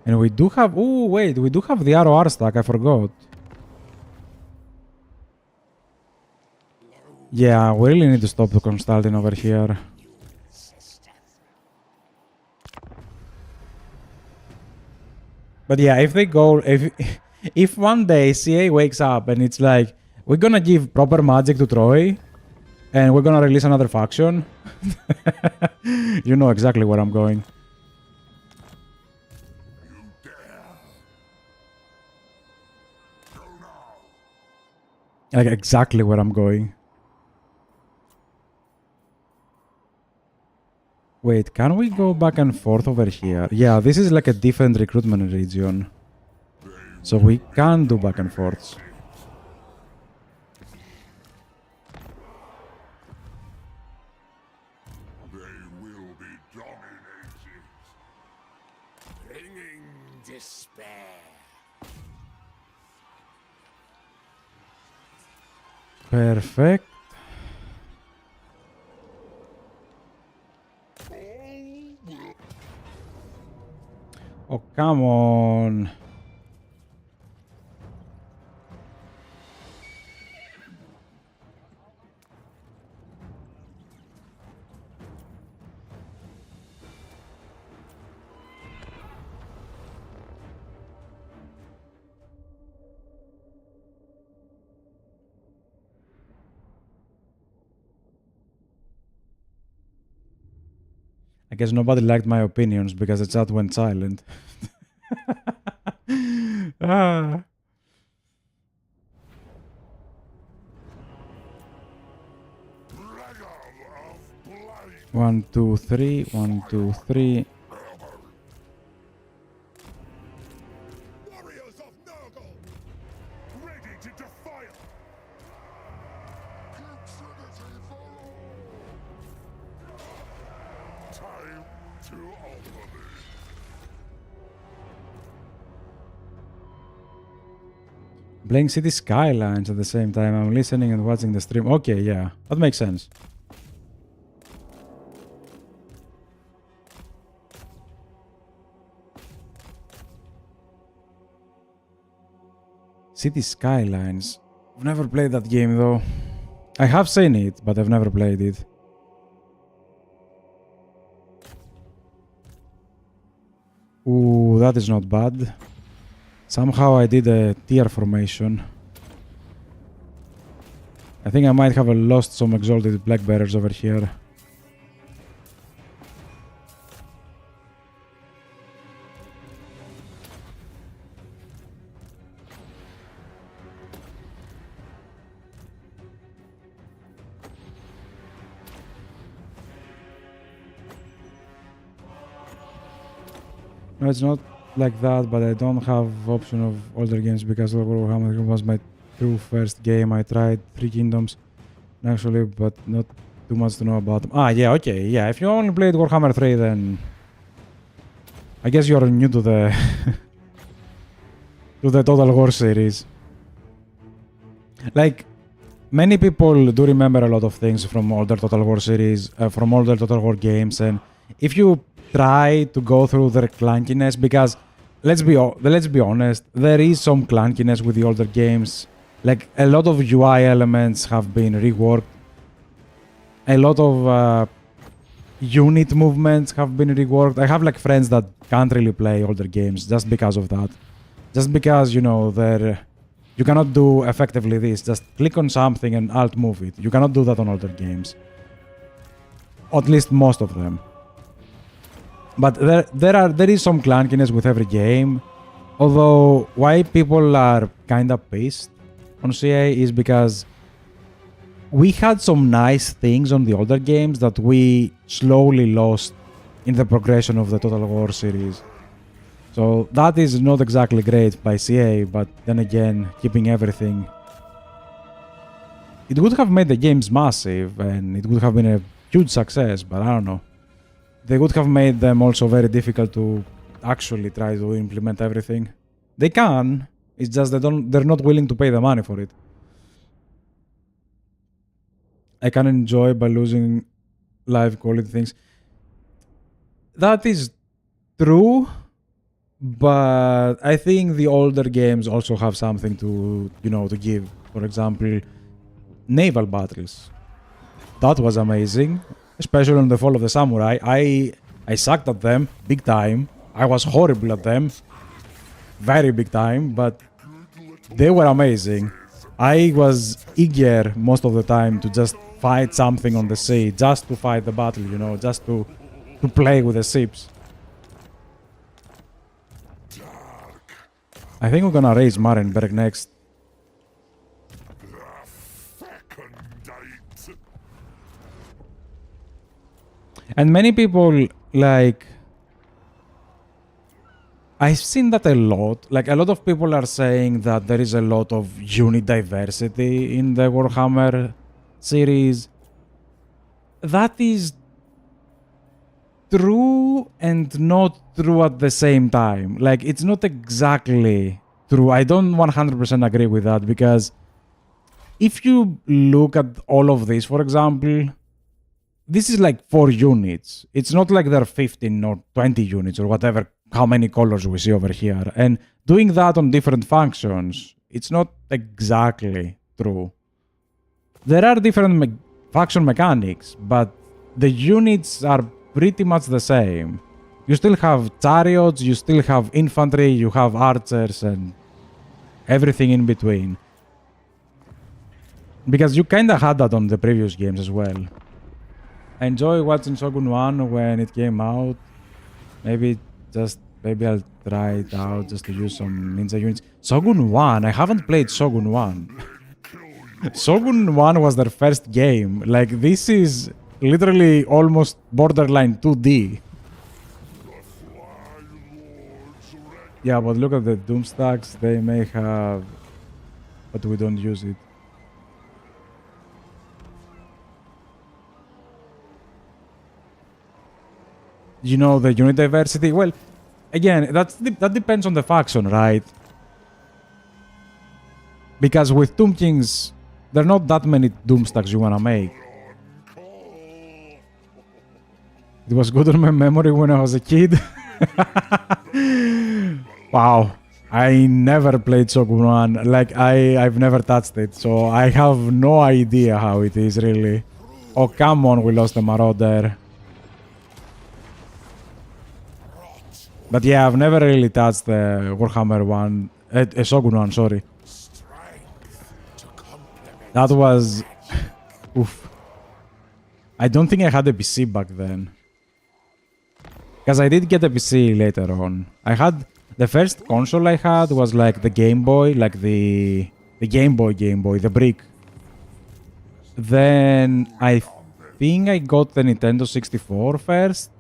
And we do have... ooh, wait, we do have the arrow R stack, I forgot. Yeah, we really need to stop the Constantine over here. But yeah, if they go... if one day CA wakes up and it's like, we're gonna give proper magic to Troy, and we're gonna release another faction, you know exactly where I'm going. Like, exactly where I'm going. Wait, can we go back and forth over here? Yeah, this is like a different recruitment region. So we can do back and forths. They will be dominated. Bringing despair. Perfect. Oh, come on. I guess nobody liked my opinions because the chat went silent. Ah. 1, 2, 3, 1, 2, 3. Warriors of Nurgle, ready to defile. Time to offer me. Playing City Skylines at the same time. I'm listening and watching the stream. Okay, yeah, that makes sense. City Skylines. I've never played that game though. I have seen it, but I've never played it. Ooh, that is not bad. Somehow I did a tier formation. I think I might have lost some exalted black bearers over here. No, it's not like that, but I don't have option of older games because Warhammer was my true first game. I tried 3 Kingdoms actually, but not too much to know about them. Ah, yeah, okay, yeah. If you only played Warhammer 3, then I guess you're new to the to the Total War series. Like, many people do remember a lot of things from older Total War series, from older Total War games, and if you try to go through their clunkiness, because let's be honest, there is some clunkiness with the older games. Like, a lot of UI elements have been reworked. A lot of unit movements have been reworked. I have like friends that can't really play older games just because of that. Just because, you know, you cannot do effectively this. Just click on something and alt move it. You cannot do that on older games. At least most of them. But there is some clunkiness with every game. Although why people are kinda pissed on CA is because we had some nice things on the older games that we slowly lost in the progression of the Total War series. So that is not exactly great by CA, but then again, keeping everything. It would have made the games massive and it would have been a huge success, but I don't know. They would have made them also very difficult to actually try to implement everything. They can, it's just they're not willing to pay the money for it. I can enjoy by losing live quality things. That is true, but I think the older games also have something to, you know, to give. For example, naval battles. That was amazing. Especially on the Fall of the Samurai. I sucked at them big time. I was horrible at them. Very big time, but they were amazing. I was eager most of the time to just fight something on the sea, just to fight the battle, you know, just to play with the ships. I think we're gonna raise Marienberg next. And many people, like, I've seen that a lot. Like, a lot of people are saying that there is a lot of unit diversity in the Warhammer series. That is true and not true at the same time. Like, it's not exactly true. I don't 100% agree with that, because if you look at all of this, for example, this is like 4 units. It's not like there are 15 or 20 units or whatever, how many colors we see over here. And doing that on different functions, it's not exactly true. There are different faction mechanics, but the units are pretty much the same. You still have chariots, you still have infantry, you have archers and everything in between. Because you kinda had that on the previous games as well. I enjoy watching Shogun 1 when it came out. Maybe I'll try it out just to use some ninja units. Shogun 1, I haven't played Shogun 1. Shogun 1 was their first game. Like, this is literally almost borderline 2D. Yeah, but look at the Doom stacks they may have, but we don't use it. You know, the unit diversity? Well, again, that depends on the faction, right? Because with Tomb Kings, there are not that many Doom stacks you wanna make. It was good on my memory when I was a kid. Wow. I never played Shogun 1. Like, I've never touched it, so I have no idea how it is, really. Oh, come on, we lost the Marauder. But yeah, I've never really touched the Warhammer 1, Shogun 1, sorry. That was... Oof. I don't think I had a PC back then. Because I did get a PC later on. I had... The first console I had was like the Game Boy, like the Game Boy, the brick. Then I think I got the Nintendo 64 first.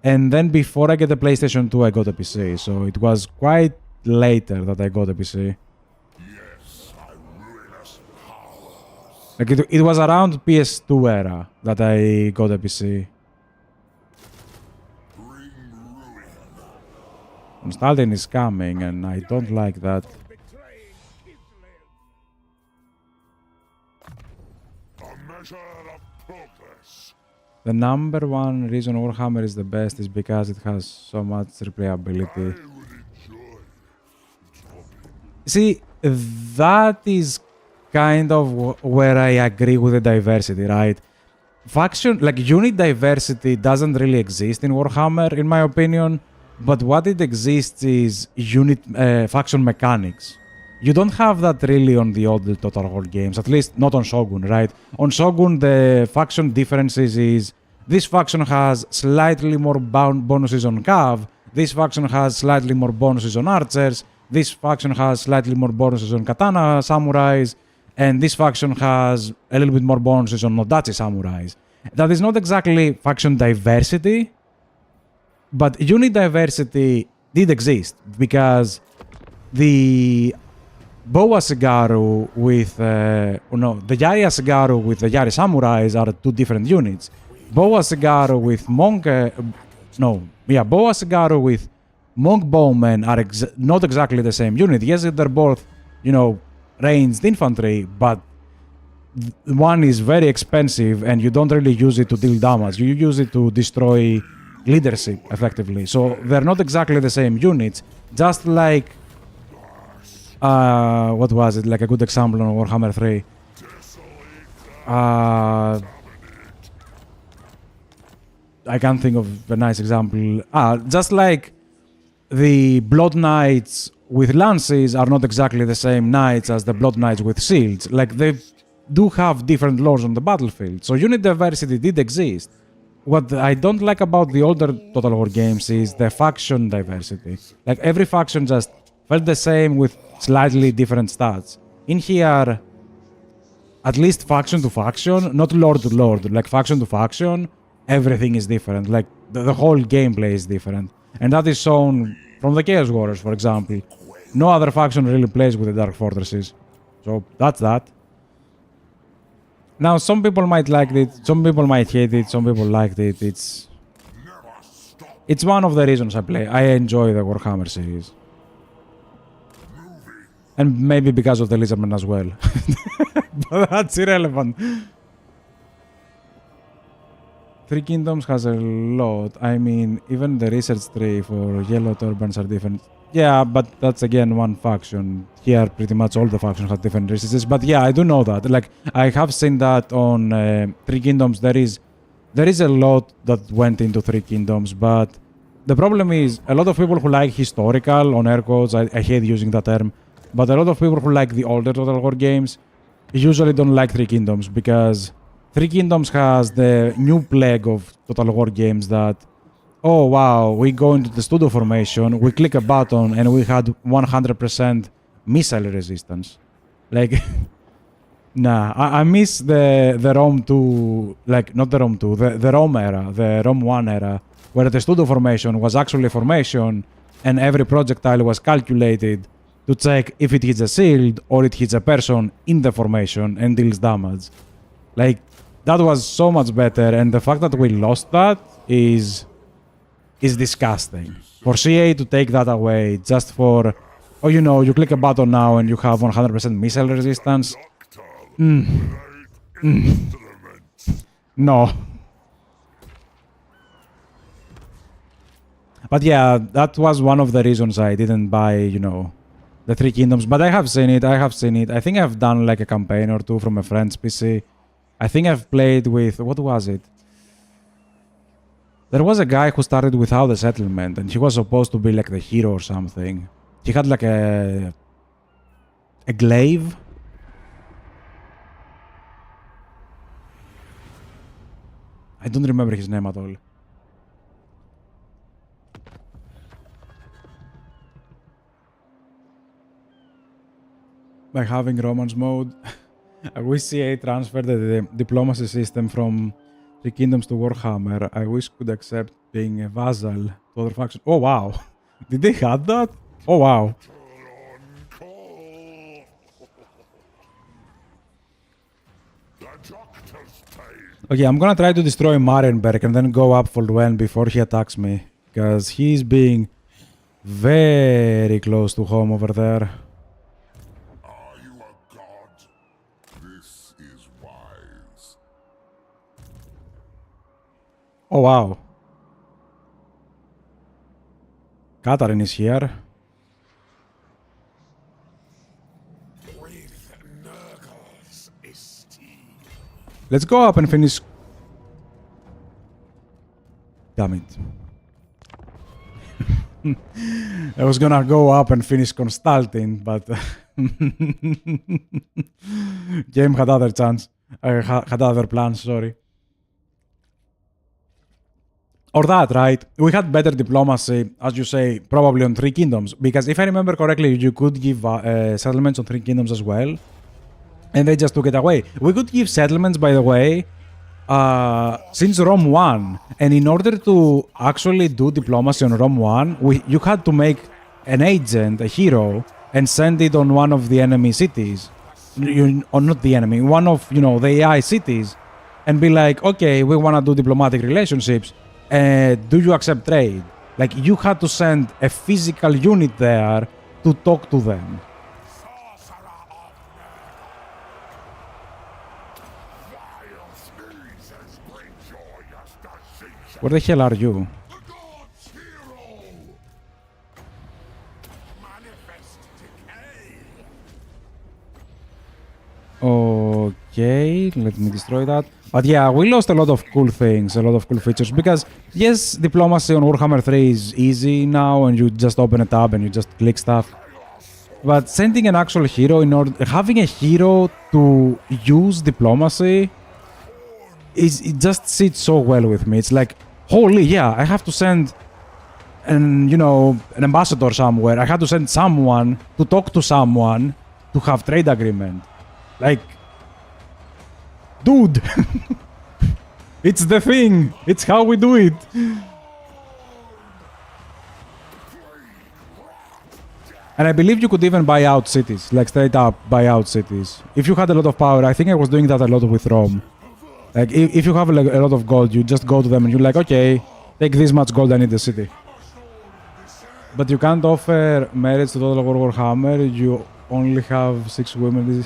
And then before I get the PlayStation 2, I got a PC. So it was quite later that I got a PC. Like it was around PS2 era that I got a PC. Stalin is coming and I don't like that. The number one reason Warhammer is the best is because it has so much replayability. See, that is kind of where I agree with the diversity, right? Faction, like unit diversity doesn't really exist in Warhammer, in my opinion. But what it exists is faction mechanics. You don't have that really on the old Total War games, at least not on Shogun, right? On Shogun, the faction differences is this faction has slightly more bonuses on Cav, this faction has slightly more bonuses on archers, this faction has slightly more bonuses on Katana samurais, and this faction has a little bit more bonuses on Nodachi samurais. That is not exactly faction diversity, but unit diversity did exist because the Boa Sigaru with the Yari Asigaru with the Yari Samurais are two different units. Boa Sigaru with Boa Sigaru with Monk Bowmen are not exactly the same unit. Yes, they're both, ranged infantry, but one is very expensive and you don't really use it to deal damage. You use it to destroy leadership, effectively. So they're not exactly the same units. Just like... what was it? Like a good example on Warhammer 3. I can't think of a nice example. Just like the Blood Knights with lances are not exactly the same knights as the Blood Knights with shields. Like, they do have different laws on the battlefield. So unit diversity did exist. What I don't like about the older Total War games is the faction diversity. Like, every faction just felt the same with slightly different stats. In here, at least faction to faction, not lord to lord, like faction to faction, everything is different. Like, the whole gameplay is different. And that is shown from the Chaos Warriors, for example. No other faction really plays with the Dark Fortresses. So, that's that. Now, some people might like it, some people might hate it, some people liked it. It's one of the reasons I play. I enjoy the Warhammer series. And maybe because of the Lizardmen as well. But that's irrelevant. Three Kingdoms has a lot. I mean, even the research tree for Yellow Turbans are different. Yeah, but that's again one faction. Here, pretty much all the factions have different researches. But yeah, I do know that. Like, I have seen that on Three Kingdoms. There is a lot that went into Three Kingdoms, but the problem is a lot of people who like historical, on air quotes, I hate using that term, but a lot of people who like the older Total War games usually don't like Three Kingdoms because Three Kingdoms has the new plague of Total War games that, oh wow, we go into the studio formation, we click a button, and we had 100% missile resistance. Like, nah, I miss the Rome 2, like, not the Rome 2, the Rome era, the Rome 1 era, where the studio formation was actually a formation, and every projectile was calculated to check if it hits a shield or it hits a person in the formation and deals damage. Like, that was so much better, and the fact that we lost that is disgusting. For CA to take that away just for, oh, you know, you click a button now and you have 100% missile resistance. No. But yeah, that was one of the reasons I didn't buy, you know, the Three Kingdoms. But I have seen it. I think I've done like a campaign or two from a friend's PC. I think I've played with, what was it? There was a guy who started without a settlement, and he was supposed to be like the hero or something. He had like a glaive. I don't remember his name at all. By having romance mode, I wish CA transferred the diplomacy system from Three Kingdoms to Warhammer. I wish could accept being a vassal to other factions. Oh wow, did they have that? Oh wow. Okay, I'm gonna try to destroy Marienberg and then go up for Luen before he attacks me, because he's being very close to home over there. Are you a god? This is wise. Oh wow. Katarine is here. With Nurgle's esteem. Let's go up and finish. Damn it. I was gonna go up and finish Constantine, but game had other chance. Had other plans, sorry. Or that, right? We had better diplomacy, as you say, probably on Three Kingdoms. Because if I remember correctly, you could give settlements on Three Kingdoms as well. And they just took it away. We could give settlements, by the way, since Rome 1. And in order to actually do diplomacy on Rome 1, you had to make an agent, a hero, and send it on one of the enemy cities. Or not the enemy, one of, you know, the AI cities. And be like, okay, we want to do diplomatic relationships. Do you accept trade? Like, you had to send a physical unit there to talk to them. Where the hell are you? Okay, let me destroy that. But yeah, we lost a lot of cool things, a lot of cool features, because yes, diplomacy on Warhammer 3 is easy now, and you just open a tab and you just click stuff. But sending an actual hero having a hero to use diplomacy it just sits so well with me. It's like, holy yeah, I have to send an ambassador somewhere. I had to send someone to talk to someone to have trade agreement. Like, dude, it's the thing. It's how we do it. And I believe you could even buy out cities, like straight up buy out cities. If you had a lot of power, I think I was doing that a lot with Rome. Like, if you have like, a lot of gold, you just go to them and you're like, okay, take this much gold, I need the city. But you can't offer marriage to Total War Warhammer, you only have 6 women.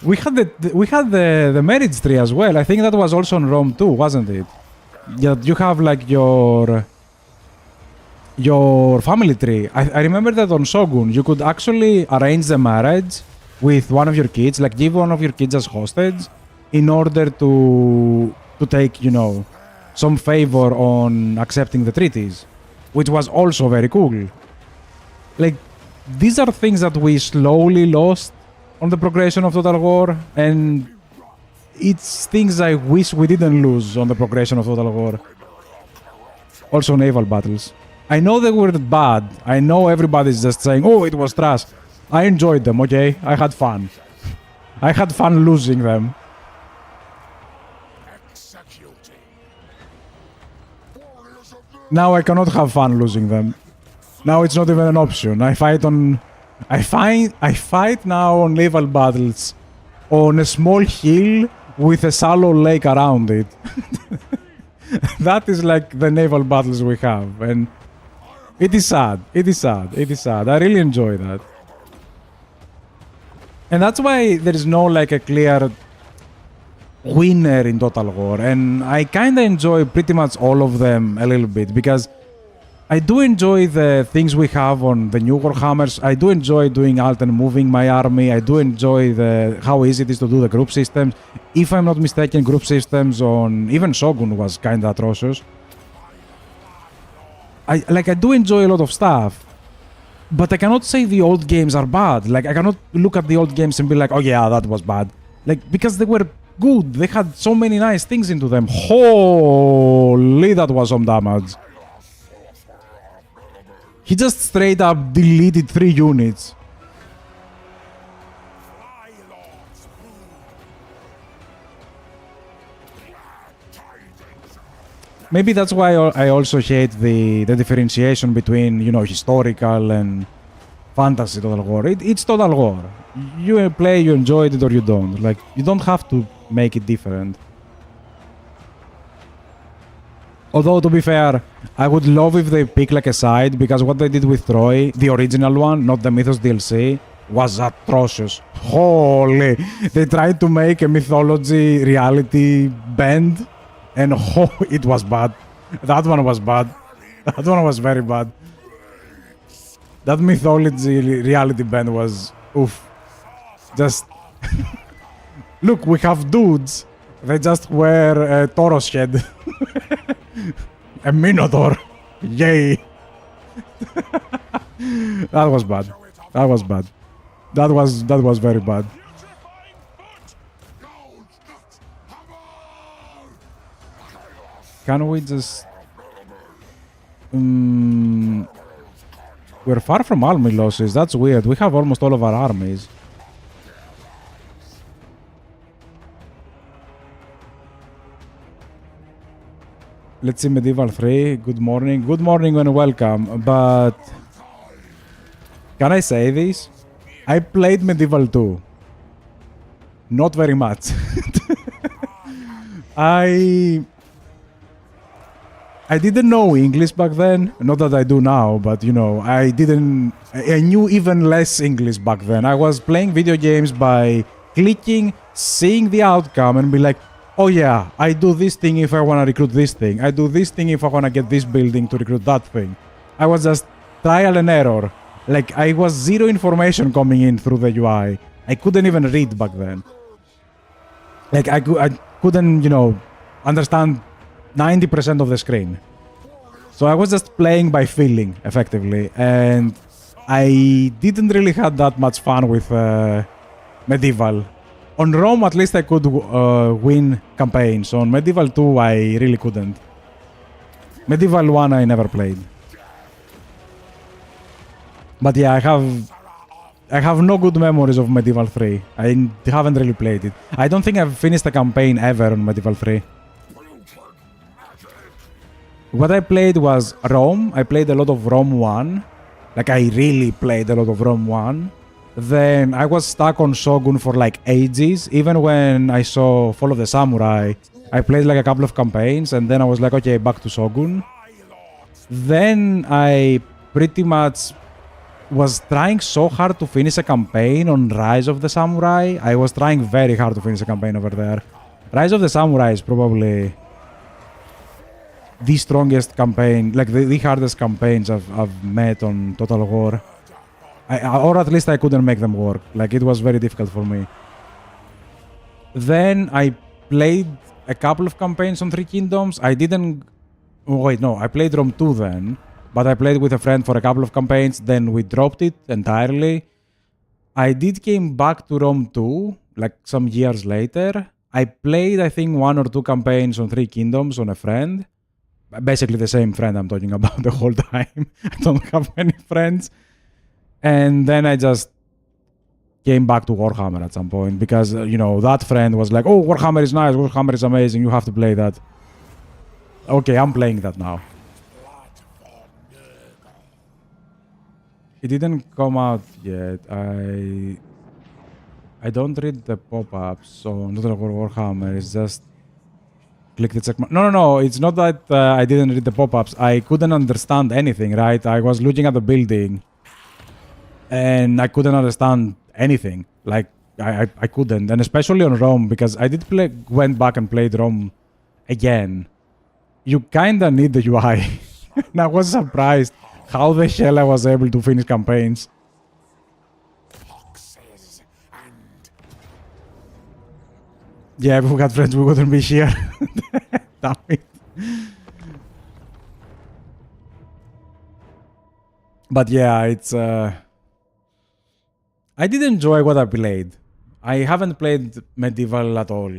We had the marriage tree as well. I think that was also on Rome too, wasn't it? Yeah, you have like your family tree. I remember that on Shogun, you could actually arrange the marriage with one of your kids, like give one of your kids as hostage, in order to take, some favor on accepting the treaties, which was also very cool. Like, these are things that we slowly lost on the progression of Total War, and it's things I wish we didn't lose on the progression of Total War. Also naval battles. I know they were bad. I know everybody's just saying, oh, it was trash. I enjoyed them, okay? I had fun. I had fun losing them. Now I cannot have fun losing them. Now it's not even an option. I fight now on naval battles on a small hill with a shallow lake around it. That is like the naval battles we have, and it is sad. It is sad. It is sad. I really enjoy that. And that's why there is no like a clear winner in Total War, and I kinda enjoy pretty much all of them a little bit, because I do enjoy the things we have on the new Warhammers. I do enjoy doing alt and moving my army. I do enjoy how easy it is to do the group systems. If I'm not mistaken, group systems on even Shogun was kinda atrocious. I do enjoy a lot of stuff, but I cannot say the old games are bad. Like, I cannot look at the old games and be like, oh yeah, that was bad. Like, because they were good. They had so many nice things into them. Holy, that was some damage. He just straight up deleted 3 units. Maybe that's why I also hate the differentiation between, you know, historical and fantasy Total War. It's Total War. You play, you enjoyed it, or you don't. Like, you don't have to make it different. Although, to be fair, I would love if they pick like a side, because what they did with Troy, the original one, not the Mythos DLC, was atrocious. Holy! They tried to make a mythology reality bend, and it was bad. That one was bad. That one was very bad. That mythology reality bend was oof. Just look, we have dudes. They just wear a Tauros head. A Minotaur. Yay. That was bad. That was bad. That was very bad. Can we just... We're far from army losses. That's weird. We have almost all of our armies. Let's see Medieval 3. Good morning. Good morning and welcome. But... Can I say this? I played Medieval 2. Not very much. I didn't know English back then. Not that I do now, but you know, I knew even less English back then. I was playing video games by clicking, seeing the outcome, and be like, oh yeah, I do this thing if I want to recruit this thing. I do this thing if I want to get this building to recruit that thing. I was just trial and error. Like, I was zero information coming in through the UI. I couldn't even read back then. Like, I couldn't, you know, understand 90% of the screen. So I was just playing by feeling, effectively. And I didn't really have that much fun with Medieval. On Rome, at least I could win campaigns. On Medieval 2, I really couldn't. Medieval 1, I never played. But yeah, I have no good memories of Medieval 3. I haven't really played it. I don't think I've finished a campaign ever on Medieval 3. What I played was Rome. I played a lot of Rome 1. Like, I really played a lot of Rome 1. Then I was stuck on Shogun for like ages. Even when I saw Fall of the Samurai, I played like a couple of campaigns, and then I was like, okay, back to Shogun. Then I pretty much was trying so hard to finish a campaign on Rise of the Samurai. I was trying very hard to finish a campaign over there. Rise of the Samurai is probably the strongest campaign, like the hardest campaigns I've met on Total War. Or at least I couldn't make them work. Like, it was very difficult for me. Then I played a couple of campaigns on Three Kingdoms. I didn't... Oh, wait, no. I played Rome 2 then. but I played with a friend for a couple of campaigns, then we dropped it entirely. I did came back to Rome 2, like some years later. I played, I think, 1 or 2 campaigns on 3 Kingdoms on a friend. Basically the same friend I'm talking about the whole time. I don't have many friends. And then I just came back to Warhammer at some point because, you know, that friend was like, oh, Warhammer is nice, Warhammer is amazing, you have to play that. Okay, I'm playing that now. It didn't come out yet. I don't read the pop-ups on Total War Warhammer. It's just click the check mark. No. It's not that I didn't read the pop-ups. I couldn't understand anything, right? I was looking at the building and I couldn't understand anything. Like I couldn't, and especially on Rome because I did went back and played Rome again. You kinda need the UI, and I was surprised how the hell I was able to finish campaigns. Yeah, if we had friends, we wouldn't be here. Damn it. But yeah, it's I did enjoy what I played. I haven't played Medieval at all.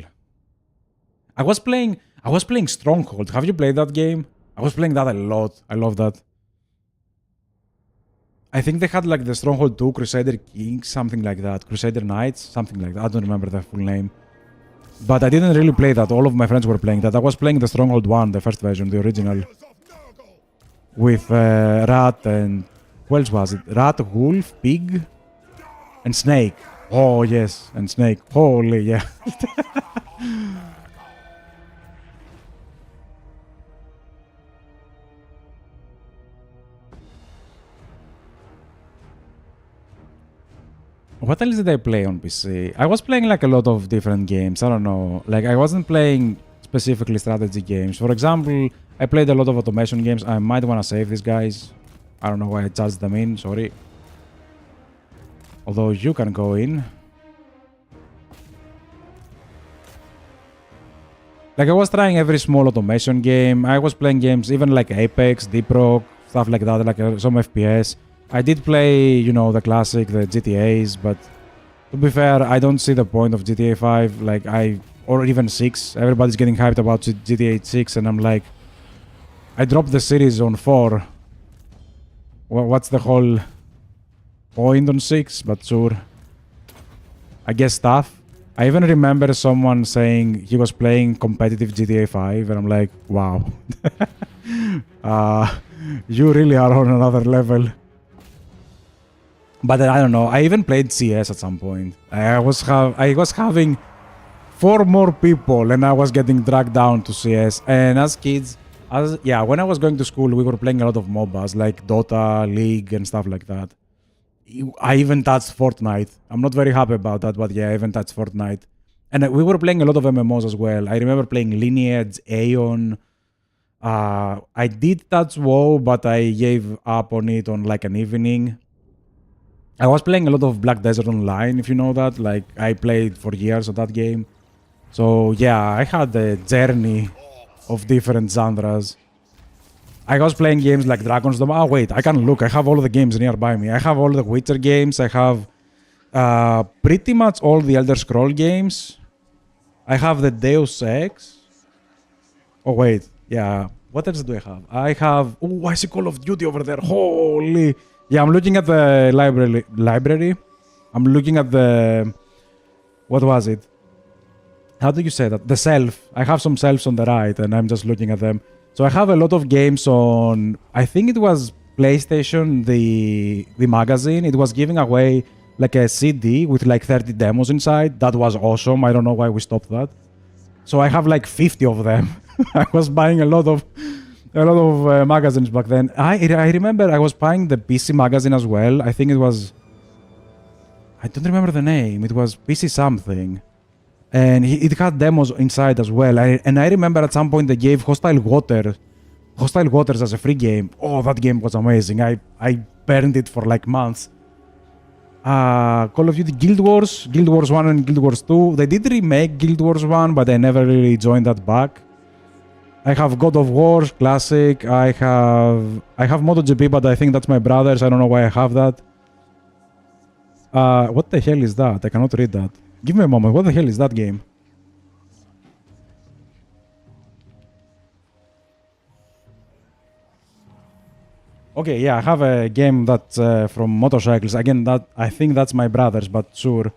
I was playing Stronghold. Have you played that game? I was playing that a lot. I love that. I think they had like the Stronghold 2, Crusader Kings, something like that. Crusader Knights, something like that. I don't remember the full name. But I didn't really play that. All of my friends were playing that. I was playing the Stronghold 1, the first version, the original. With Rat and... Who else was it? Rat, Wolf, Pig, and Snake. Oh, yes. And Snake. Holy, yeah. What else did I play on PC? I was playing like a lot of different games. I don't know. Like I wasn't playing specifically strategy games. For example, I played a lot of automation games. I might want to save these guys. I don't know why I charged them in. Sorry. Although you can go in. Like I was trying every small automation game. I was playing games even like Apex, Deep Rock, stuff like that, like some FPS. I did play, you know, the classic, the GTAs, but to be fair, I don't see the point of GTA 5, like or even 6. Everybody's getting hyped about GTA 6, and I'm like, I dropped the series on 4. What's the whole point on 6? But sure. I guess stuff. I even remember someone saying he was playing competitive GTA 5, and I'm like, wow. You really are on another level. But I don't know. I even played CS at some point. I was having 4 more people, and I was getting dragged down to CS. And as kids, when I was going to school, we were playing a lot of MOBAs like Dota, League, and stuff like that. I even touched Fortnite. I'm not very happy about that, but yeah, I even touched Fortnite. And we were playing a lot of MMOs as well. I remember playing Lineage, Aeon. I did touch WoW, but I gave up on it on like an evening. I was playing a lot of Black Desert Online, if you know that. Like, I played for years of that game. So, yeah, I had a journey of different genres. I was playing games like Dragon's Dogma. Oh, wait, I can look. I have all the games nearby me. I have all the Witcher games. I have pretty much all the Elder Scroll games. I have the Deus Ex. Oh, wait. Yeah. What else do I have? I have... Oh, I see Call of Duty over there. Holy... Yeah, I'm looking at the library. I'm looking at the... What was it? How do you say that? The shelf. I have some shelves on the right, and I'm just looking at them. So I have a lot of games on... I think it was PlayStation, the magazine. It was giving away like a CD with like 30 demos inside. That was awesome. I don't know why we stopped that. So I have like 50 of them. I was buying a lot of magazines back then. I remember I was buying the PC magazine as well. I think it was... I don't remember the name. It was PC something. And it had demos inside as well. And I remember at some point they gave Hostile Waters as a free game. Oh, that game was amazing. I burned it for like months. Call of Duty Guild Wars 1 and Guild Wars 2. They did remake Guild Wars 1, but I never really joined that back. I have God of War Classic. I have MotoGP, but I think that's my brother's. I don't know why I have that. What the hell is that? I cannot read that. Give me a moment. What the hell is that game? Okay, yeah, I have a game that's from motorcycles. Again, that I think that's my brother's, but sure.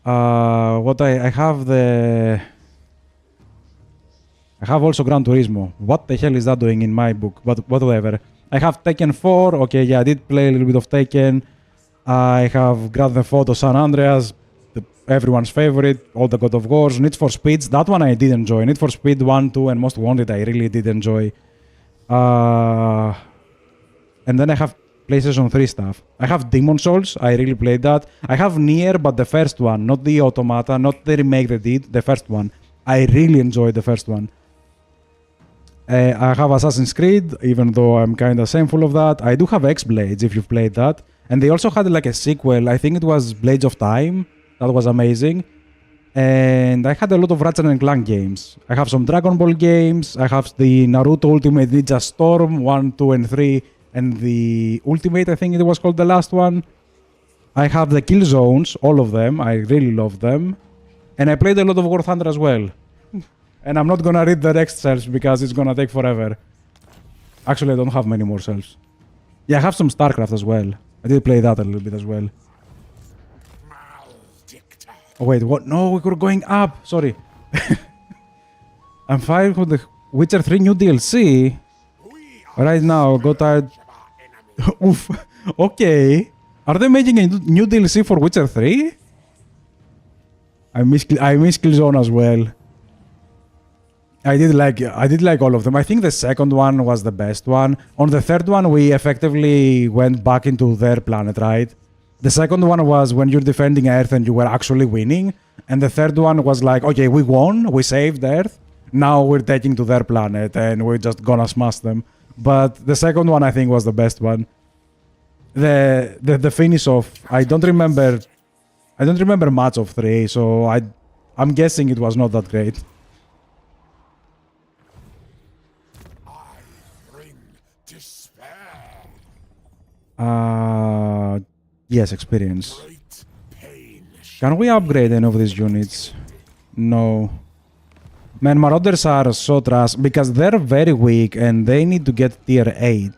What I have the... I have also Gran Turismo. What the hell is that doing in my book? But whatever. I have Tekken 4. Okay, yeah, I did play a little bit of Tekken. I have Grand Theft Auto San Andreas, everyone's favorite, all the God of Wars, Need for Speeds. That one I did enjoy. Need for Speed 1, 2, and Most Wanted I really did enjoy. And then I have PlayStation 3 stuff. I have Demon Souls. I really played that. I have Nier, but the first one, not the Automata, not the remake they did, the first one. I really enjoyed the first one. I have Assassin's Creed, even though I'm kind of shameful of that. I do have X-Blades, if you've played that. And they also had like a sequel. I think it was Blades of Time. That was amazing. And I had a lot of Ratchet and Clank games. I have some Dragon Ball games. I have the Naruto Ultimate Ninja Storm 1, 2, and 3. And the Ultimate, I think it was called the last one. I have the Kill Zones, all of them. I really love them. And I played a lot of War Thunder as well. And I'm not gonna read the next shelves because it's gonna take forever. Actually, I don't have many more shelves. Yeah, I have some StarCraft as well. I did play that a little bit as well. Oh wait, what? No, we were going up. Sorry. I'm fine with the Witcher 3 new DLC. Right now, got tired. Oof. Okay. Are they making a new DLC for Witcher 3? I miss Killzone as well. I did like all of them. I think the second one was the best one. On the third one, we effectively went back into their planet, right? The second one was when you're defending Earth and you were actually winning. And the third one was like, okay, we won, we saved Earth. Now we're taking to their planet and we're just gonna smash them. But the second one, I think, was the best one. The finish of... I don't remember much of 3, so I'm guessing it was not that great. Yes, experience. Can we upgrade any of these units? No. Man, Marauders are so trash because they're very weak and they need to get tier 8.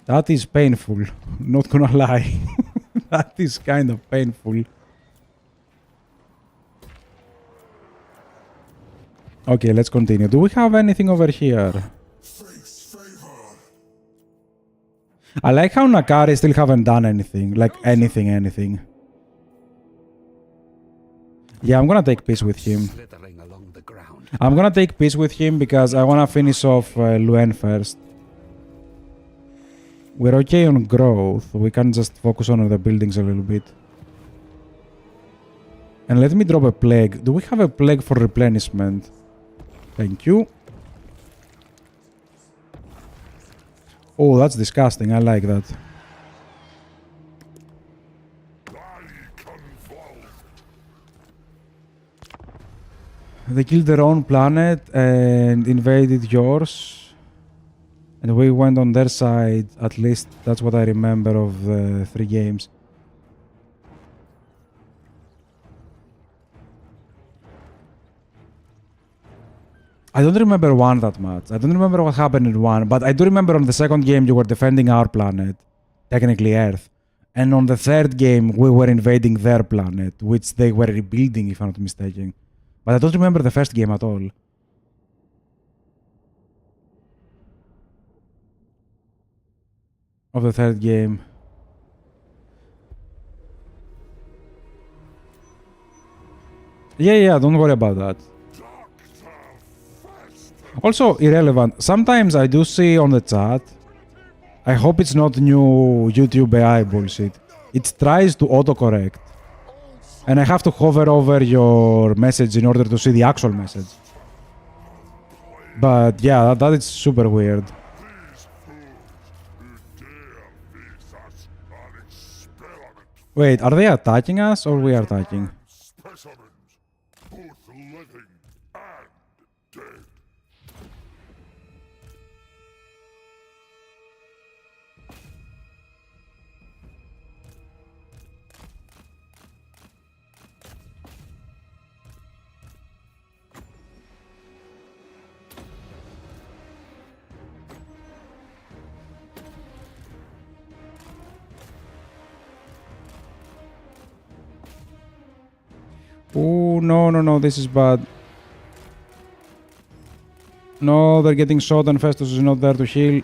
That is painful, not gonna lie. That is kind of painful. Okay, let's continue. Do we have anything over here? I like how Nakari still haven't done anything. Like anything. Yeah, I'm gonna take peace with him. I'm gonna take peace with him because I wanna finish off Luen first. We're okay on growth. We can just focus on the buildings a little bit. And let me drop a plague. Do we have a plague for replenishment? Thank you. Oh, that's disgusting. I like that. They killed their own planet and invaded yours. And we went on their side. At least that's what I remember of the 3 games. I don't remember 1 that much. I don't remember what happened in 1, but I do remember on the second game you were defending our planet, technically Earth. And on the third game we were invading their planet, which they were rebuilding if I'm not mistaken. But I don't remember the first game at all. Of the third game. Yeah, don't worry about that. Also, irrelevant. Sometimes I do see on the chat, I hope it's not new YouTube AI bullshit. It tries to autocorrect. And I have to hover over your message in order to see the actual message. But yeah, that is super weird. Wait, are they attacking us or we are attacking? Specimens, both living and dead. Oh, no, this is bad. No, they're getting shot and Festus is not there to heal.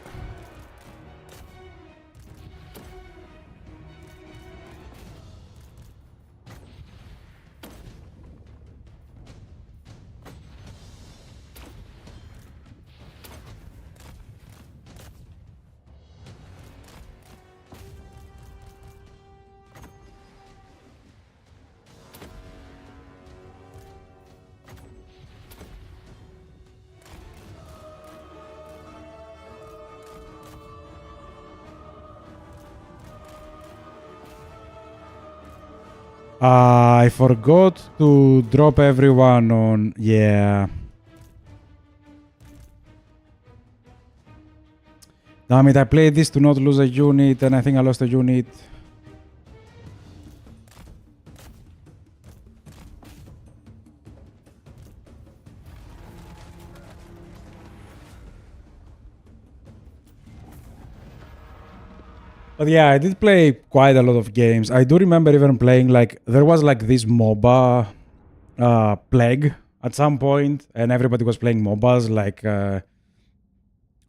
I forgot to drop everyone on... Yeah. Damn it, I played this to not lose a unit and I think I lost a unit. But yeah, I did play quite a lot of games. I do remember even playing like... There was like this MOBA plague at some point and everybody was playing MOBAs like...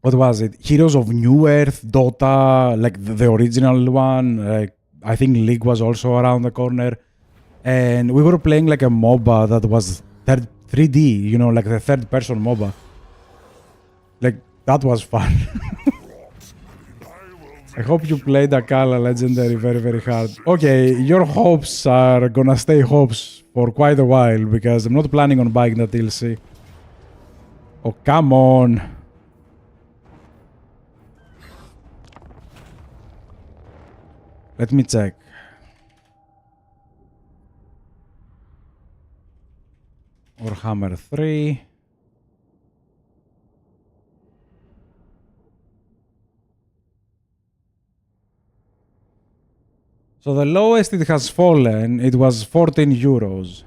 what was it? Heroes of New Earth, Dota, like the original one. Like, I think League was also around the corner. And we were playing like a MOBA that was 3D, you know, like the third person MOBA. Like, that was fun. I hope you played Akala Legendary very, very hard. Okay, your hopes are gonna stay hopes for quite a while because I'm not planning on buying the DLC. Oh, come on. Let me check. Warhammer 3. So the lowest it has fallen, it was 14 euros.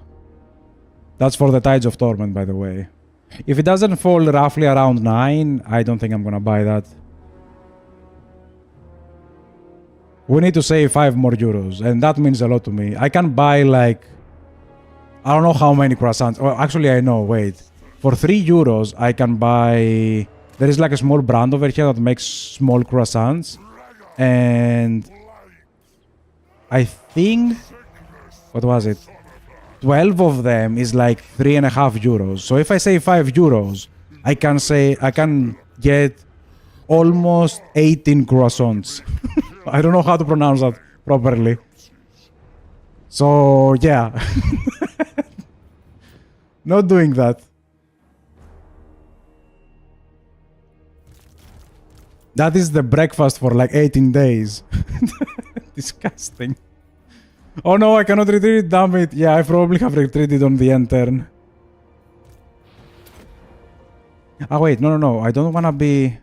That's for the Tides of Torment, by the way. If it doesn't fall roughly around 9, I don't think I'm gonna buy that. We need to save 5 more euros, and that means a lot to me. I can buy like... I don't know how many croissants. Well, actually, I know, wait. For 3 euros, I can buy... There is like a small brand over here that makes small croissants. And... I think... What was it? 12 of them is like 3.5 euros. So if I say 5 euros, I can get almost 18 croissants. I don't know how to pronounce that properly. So, yeah. Not doing that. That is the breakfast for like 18 days. Disgusting. Oh no, I cannot retreat, damn it. Yeah, I probably have retreated on the end turn. Ah, wait, no. I don't wanna be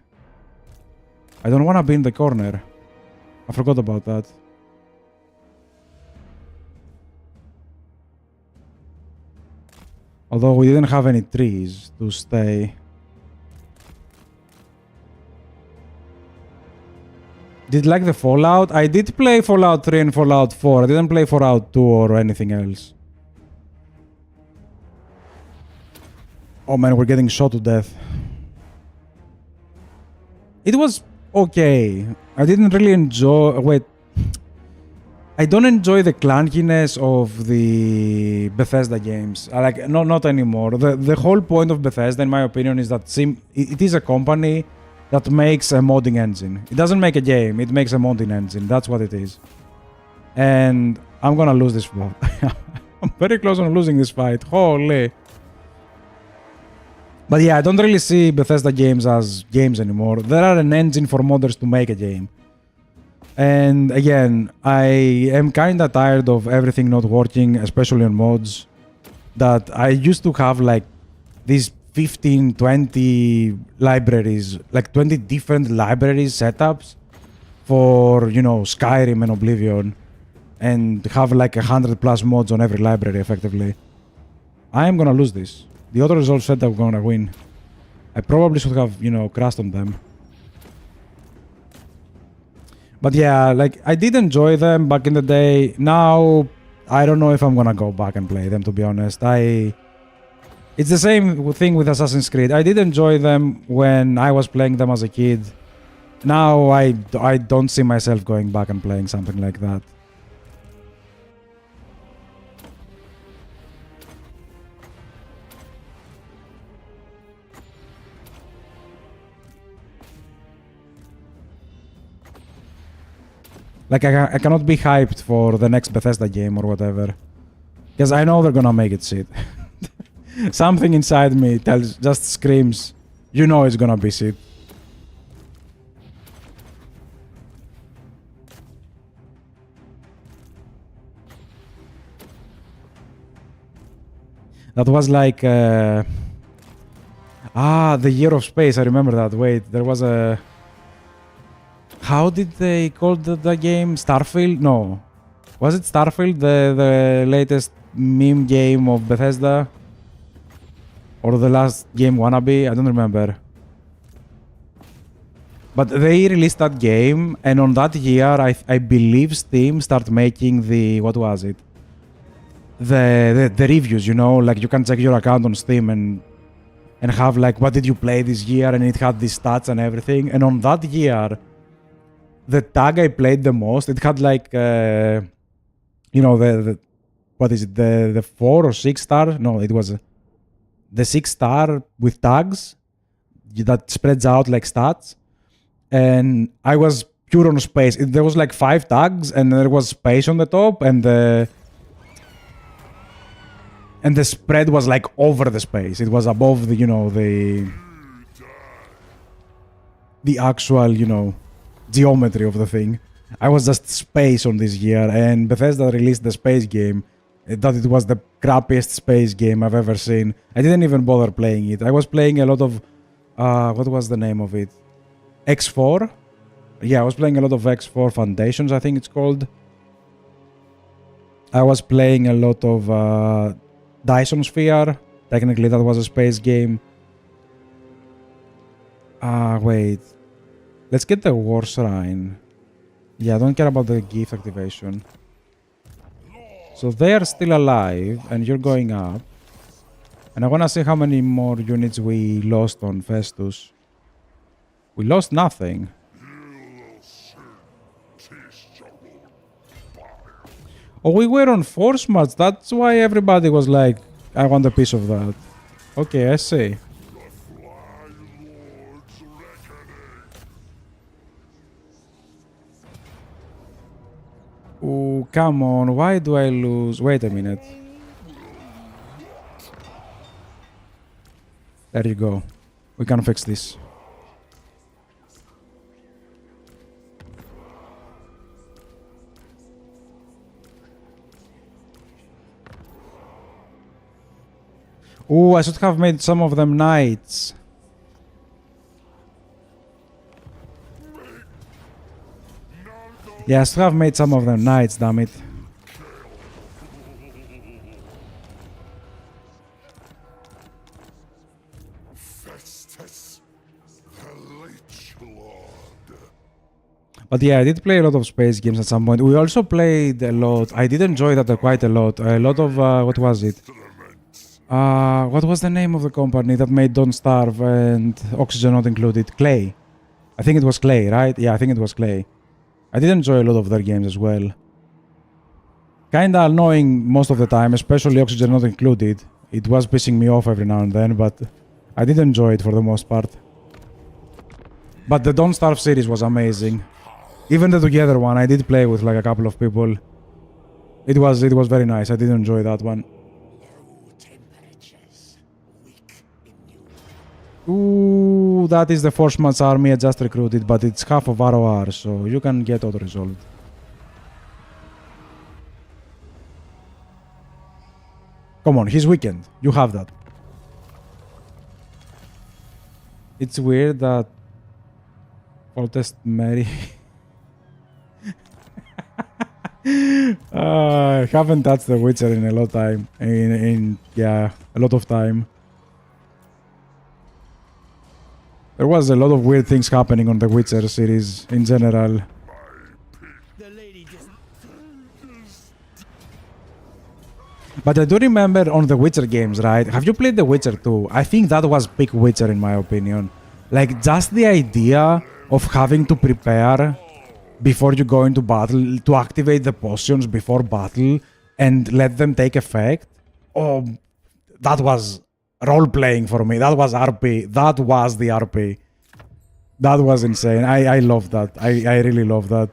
in the corner. I forgot about that. Although we didn't have any trees to stay. Did like the Fallout? I did play Fallout 3 and Fallout 4. I didn't play Fallout 2 or anything else. Oh man, we're getting shot to death. It was okay. I didn't really enjoy... Wait. I don't enjoy the clunkiness of the Bethesda games. Not anymore. The whole point of Bethesda, in my opinion, is that it is a company that makes a modding engine. It doesn't make a game, it makes a modding engine. That's what it is. And I'm gonna lose this fight. I'm very close on losing this fight. Holy. But yeah, I don't really see Bethesda games as games anymore. There are an engine for modders to make a game. And again, I am kinda tired of everything not working, especially on mods. That I used to have like these 15, 20 libraries, like 20 different libraries setups for, you know, Skyrim and Oblivion, and have like 100+ mods on every library effectively. I am gonna lose this. The other results said I'm gonna win. I probably should have, you know, crashed on them. But yeah, like I did enjoy them back in the day. Now I don't know if I'm gonna go back and play them, to be honest. It's the same thing with Assassin's Creed. I did enjoy them when I was playing them as a kid. Now I don't see myself going back and playing something like that. Like, I cannot be hyped for the next Bethesda game or whatever. Because I know they're gonna make it shit. Something inside me just screams, you know it's gonna be shit. That was like... the Year of Space, I remember that. Wait, there was a... How did they call the game? Starfield? No. Was it Starfield, the latest meme game of Bethesda? Or the last game wannabe? I don't remember. But they released that game, and on that year, I believe Steam started making the... What was it? The reviews, you know? Like, you can check your account on Steam and have, like, what did you play this year? And it had these stats and everything. And on that year... The tag I played the most, it had like, you know, the what is it, the 4 or 6 star? No, it was the 6 star with tags that spreads out like stats. And I was pure on space. There was like 5 tags and there was space on the top and the spread was like over the space. It was above the, you know, the actual, you know, geometry of the thing. I was just space on this year, and Bethesda released the space game. That it was the crappiest space game I've ever seen. I didn't even bother playing it. I was playing a lot of what was the name of it? X4? Yeah, I was playing a lot of X4 Foundations, I think it's called. I was playing a lot of Dyson Sphere. Technically that was a space game. Wait. Let's get the War Shrine. Yeah, I don't care about the gift activation. So they are still alive, and you're going up. And I wanna see how many more units we lost on Festus. We lost nothing. Oh, we were on force match. That's why everybody was like, I want a piece of that. Okay, I see. Oh, come on. Why do I lose? Wait a minute. There you go. We can fix this. Oh, I should have made some of them knights. Yeah, I should have made some of them knights, damn it. Festus the Leechlord. But yeah, I did play a lot of space games at some point. We also played a lot. I did enjoy that quite a lot. A lot of, what was it? What was the name of the company that made Don't Starve and Oxygen Not Included? Clay. I think it was Clay, right? Yeah, I think it was Clay. I did enjoy a lot of their games as well. Kinda annoying most of the time, especially Oxygen Not Included. It was pissing me off every now and then, but I did enjoy it for the most part. But the Don't Starve series was amazing. Even the Together one, I did play with like a couple of people. It was very nice. I did enjoy that one. Ooh, that is the Forceman's army I just recruited, but it's half of ROR, so you can get auto-resolved. Come on, he's weakened. You have that. It's weird that Oldest Mary... I haven't touched The Witcher in a lot of time. Yeah, a lot of time. There was a lot of weird things happening on the Witcher series in general. The lady just... But I do remember on the Witcher games, right? Have you played The Witcher 2? I think that was peak Witcher in my opinion. Like, just the idea of having to prepare before you go into battle, to activate the potions before battle and let them take effect. Oh, that was role-playing for me. That was RP. That was the RP. That was insane. I love that. I really love that.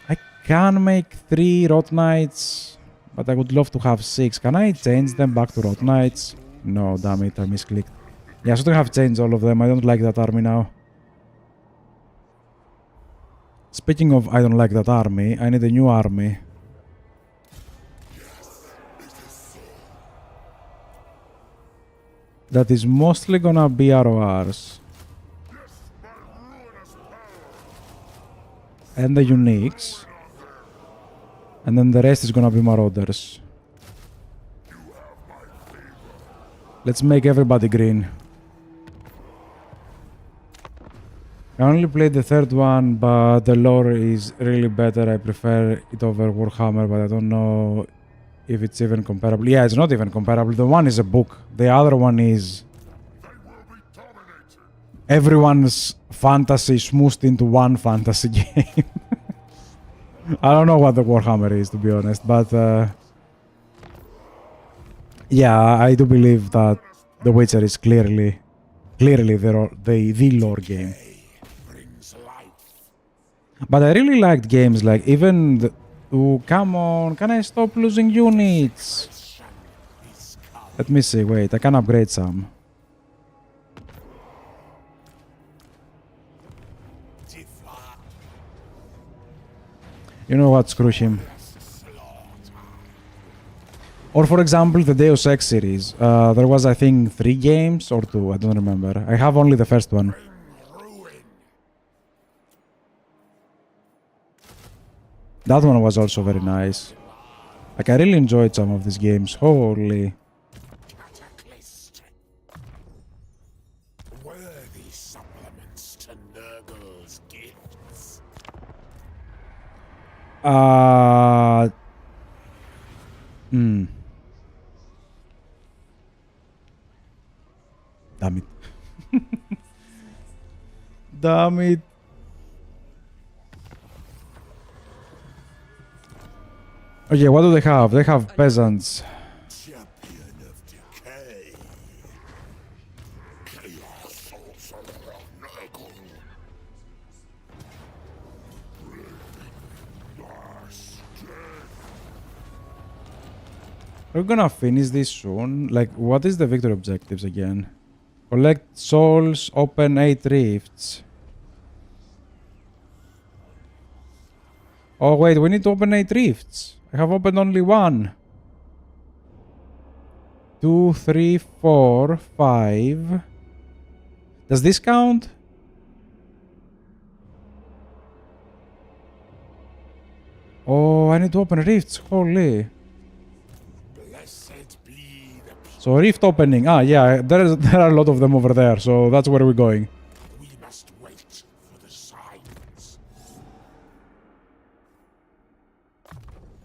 I can make 3 Rot Knights, but I would love to have 6. Can I change them back to Rot Knights? No, damn it, I misclicked. Yeah, I shouldn't have changed all of them. I don't like that army now. Speaking of I don't like that army, I need a new army. That is mostly gonna be RORs. And the uniques. And then the rest is gonna be marauders. Let's make everybody green. I only played the third one, but the lore is really better. I prefer it over Warhammer, but I don't know if it's even comparable. Yeah, it's not even comparable. The one is a book. The other one is everyone's fantasy smooshed into one fantasy game. I don't know what the Warhammer is, to be honest, but yeah, I do believe that The Witcher is clearly the lore game. But I really liked games like even the... Oh, come on, can I stop losing units? Let me see, wait, I can upgrade some. You know what, screw him. Or for example, the Deus Ex series. There was, I think, 3 games or 2, I don't remember. I have only the first one. That one was also very nice. Like, I really enjoyed some of these games. Holy. Worthy supplements to Nurgle's gifts. Damn it. Damn it. Okay, what do they have? They have peasants. Champion of decay. Chaos sorcerer of Nurgle. We're gonna finish this soon. Like, what is the victory objectives again? Collect souls, open 8 rifts. Oh wait, we need to open 8 rifts. I have opened only 1. 2, 3, 4, 5. Does this count? Oh, I need to open rifts. Holy. Blessed be the people. So rift opening. Ah, yeah, there are a lot of them over there. So that's where we're going. We must wait for the signs.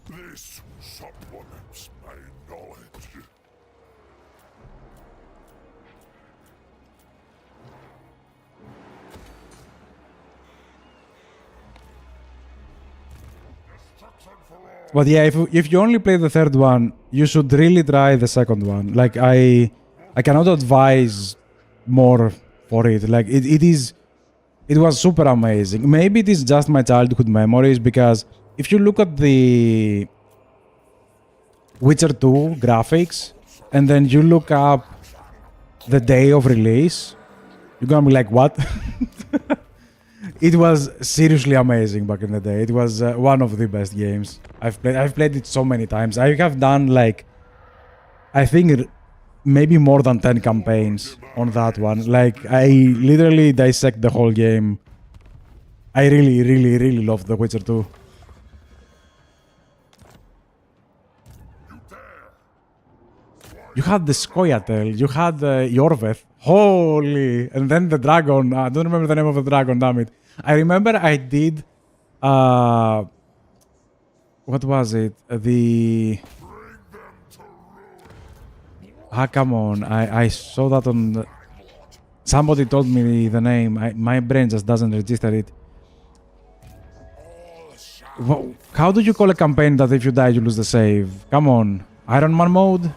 This supplements my knowledge. But yeah, if you only play the third one, you should really try the second one. Like, I cannot advise more for it. Like, it was super amazing. Maybe it is just my childhood memories, because if you look at the Witcher 2 graphics and then you look up the day of release, you're gonna be like, what? It was seriously amazing back in the day. It was one of the best games I've played it so many times. I have done, like, I think maybe more than 10 campaigns on that one. Like, I literally dissect the whole game. I really, really, really love The Witcher 2. You had the Scoia'tael, you had Yorveth. Holy! And then the dragon. I don't remember the name of the dragon, damn it. I remember I did... what What was it? Come on. I saw that on... Somebody told me the name. My brain just doesn't register it. How do you call a campaign that if you die you lose the save? Come on. Iron Man mode?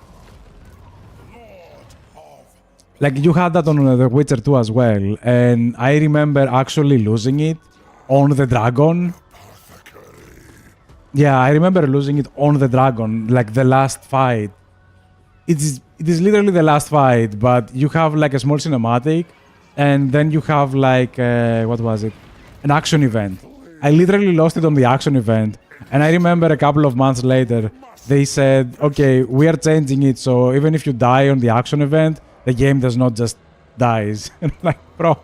Like, you had that on The Witcher 2 as well, and I remember actually losing it on the dragon. Yeah, I remember losing it on the dragon, like the last fight. It is literally the last fight, but you have like a small cinematic, and then you have like, what was it? An action event. I literally lost it on the action event, and I remember a couple of months later, they said, okay, we are changing it, so even if you die on the action event, the game does not just dies. And I'm like, bro,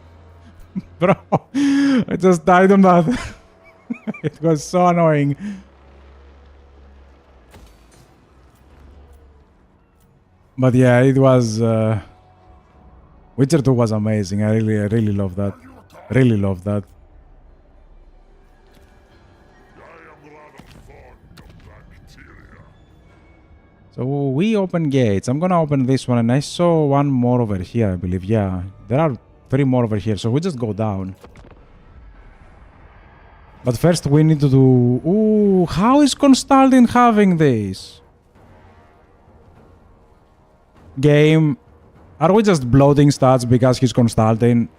I just died on that. It was so annoying. But yeah, it was... Witcher 2 was amazing. I really love that. Really love that. So we open gates. I'm gonna open this one, and I saw one more over here, I believe. Yeah, there are 3 more over here, so we just go down. But first we need to do... Ooh, how is Constantine having this? Game, are we just bloating stats because he's Constantine?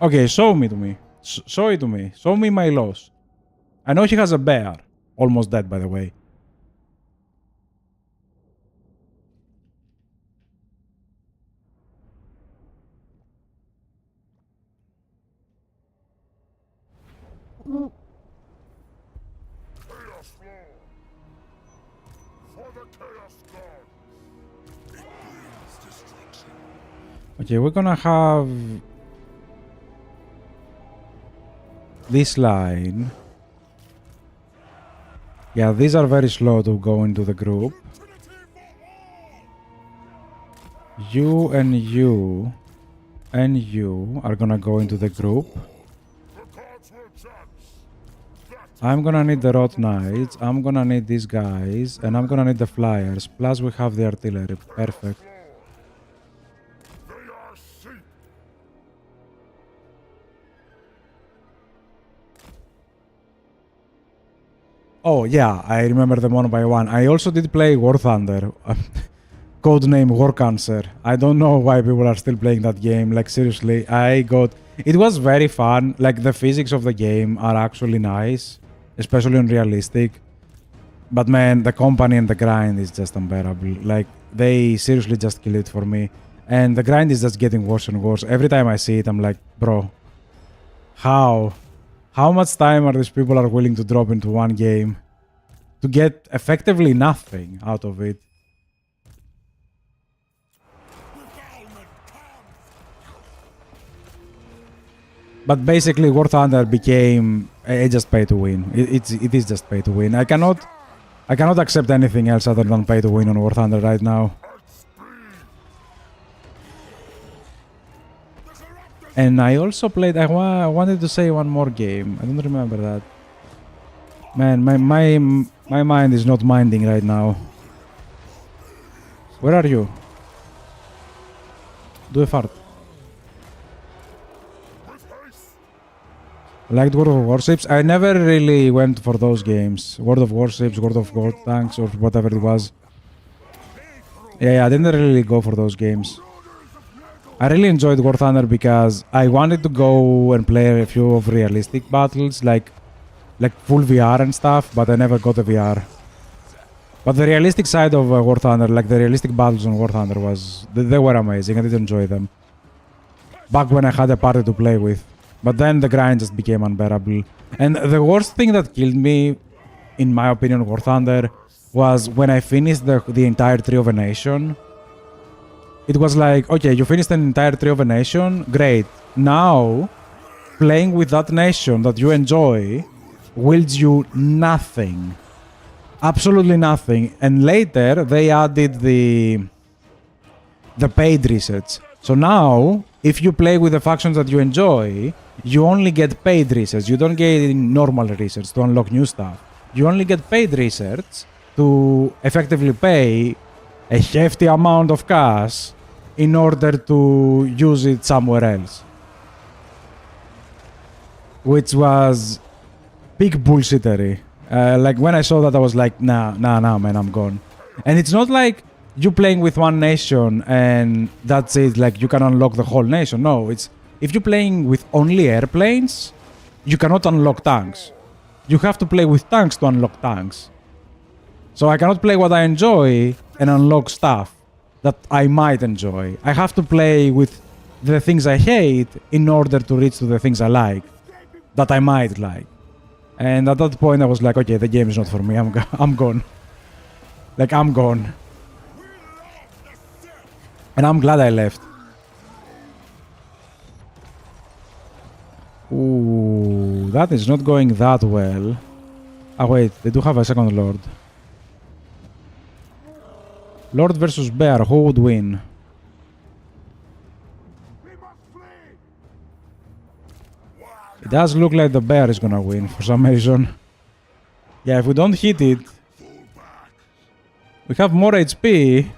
Okay, show me to me. Show it to me. Show me my loss. I know he has a bear. Almost dead, by the way. Okay, we're gonna have this line. Yeah, these are very slow to go into the group. You and you and you are gonna go into the group. I'm gonna need the Rot Knights, I'm gonna need these guys, and I'm gonna need the Flyers, plus we have the artillery. Perfect. Oh yeah, I remember them one by one. I also did play War Thunder, codename War Cancer. I don't know why people are still playing that game. Like seriously, it was very fun. Like the physics of the game are actually nice, especially on realistic. But man, the company and the grind is just unbearable. Like they seriously just kill it for me. And the grind is just getting worse and worse. Every time I see it, I'm like, bro, how much time are these people are willing to drop into one game to get effectively nothing out of it? But basically, War Thunder became just pay to win. It is just pay to win. I cannot accept anything else other than pay to win on War Thunder right now. And I also played... I wanted to say one more game. I don't remember that. Man, my mind is not minding right now. Where are you? Do a fart. Liked World of Warships. I never really went for those games. World of Warships, World of War Tanks, or whatever it was. Yeah, I didn't really go for those games. I really enjoyed War Thunder because I wanted to go and play a few of realistic battles, like full VR and stuff, but I never got the VR. But the realistic side of War Thunder, like the realistic battles on War Thunder, they were amazing. I did enjoy them. Back when I had a party to play with. But then the grind just became unbearable. And the worst thing that killed me, in my opinion, War Thunder, was when I finished the entire Tree of a Nation. It was like, okay, you finished an entire Tree of a Nation, great. Now, playing with that nation that you enjoy wields you nothing. Absolutely nothing. And later, they added the paid resets. So now, if you play with the factions that you enjoy, you only get paid research. You don't get normal research to unlock new stuff. You only get paid research to effectively pay a hefty amount of cash in order to use it somewhere else. Which was big bullshittery. Like when I saw that, I was like, nah, man, I'm gone. And it's not like you playing with one nation and that's it, like you can unlock the whole nation. No, it's if you're playing with only airplanes, you cannot unlock tanks. You have to play with tanks to unlock tanks. So I cannot play what I enjoy and unlock stuff that I might enjoy. I have to play with the things I hate in order to reach to the things I like, that I might like. And at that point I was like, okay, the game is not for me, I'm gone. Like, I'm gone. And I'm glad I left. Ooh, that is not going that well. Ah, wait, they do have a second Lord. Lord versus Bear, who would win? It does look like the Bear is gonna win for some reason. Yeah, if we don't hit it, we have more HP.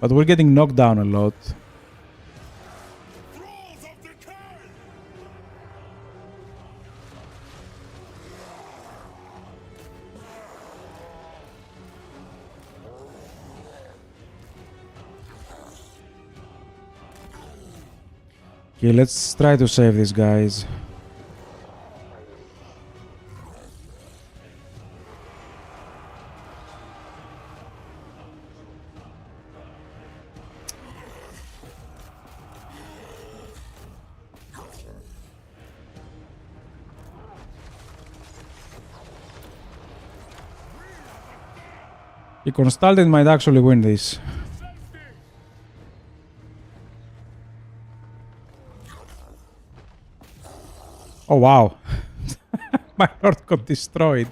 But we're getting knocked down a lot. Okay, let's try to save these guys. Consultant might actually win this. Oh wow. My lord got destroyed.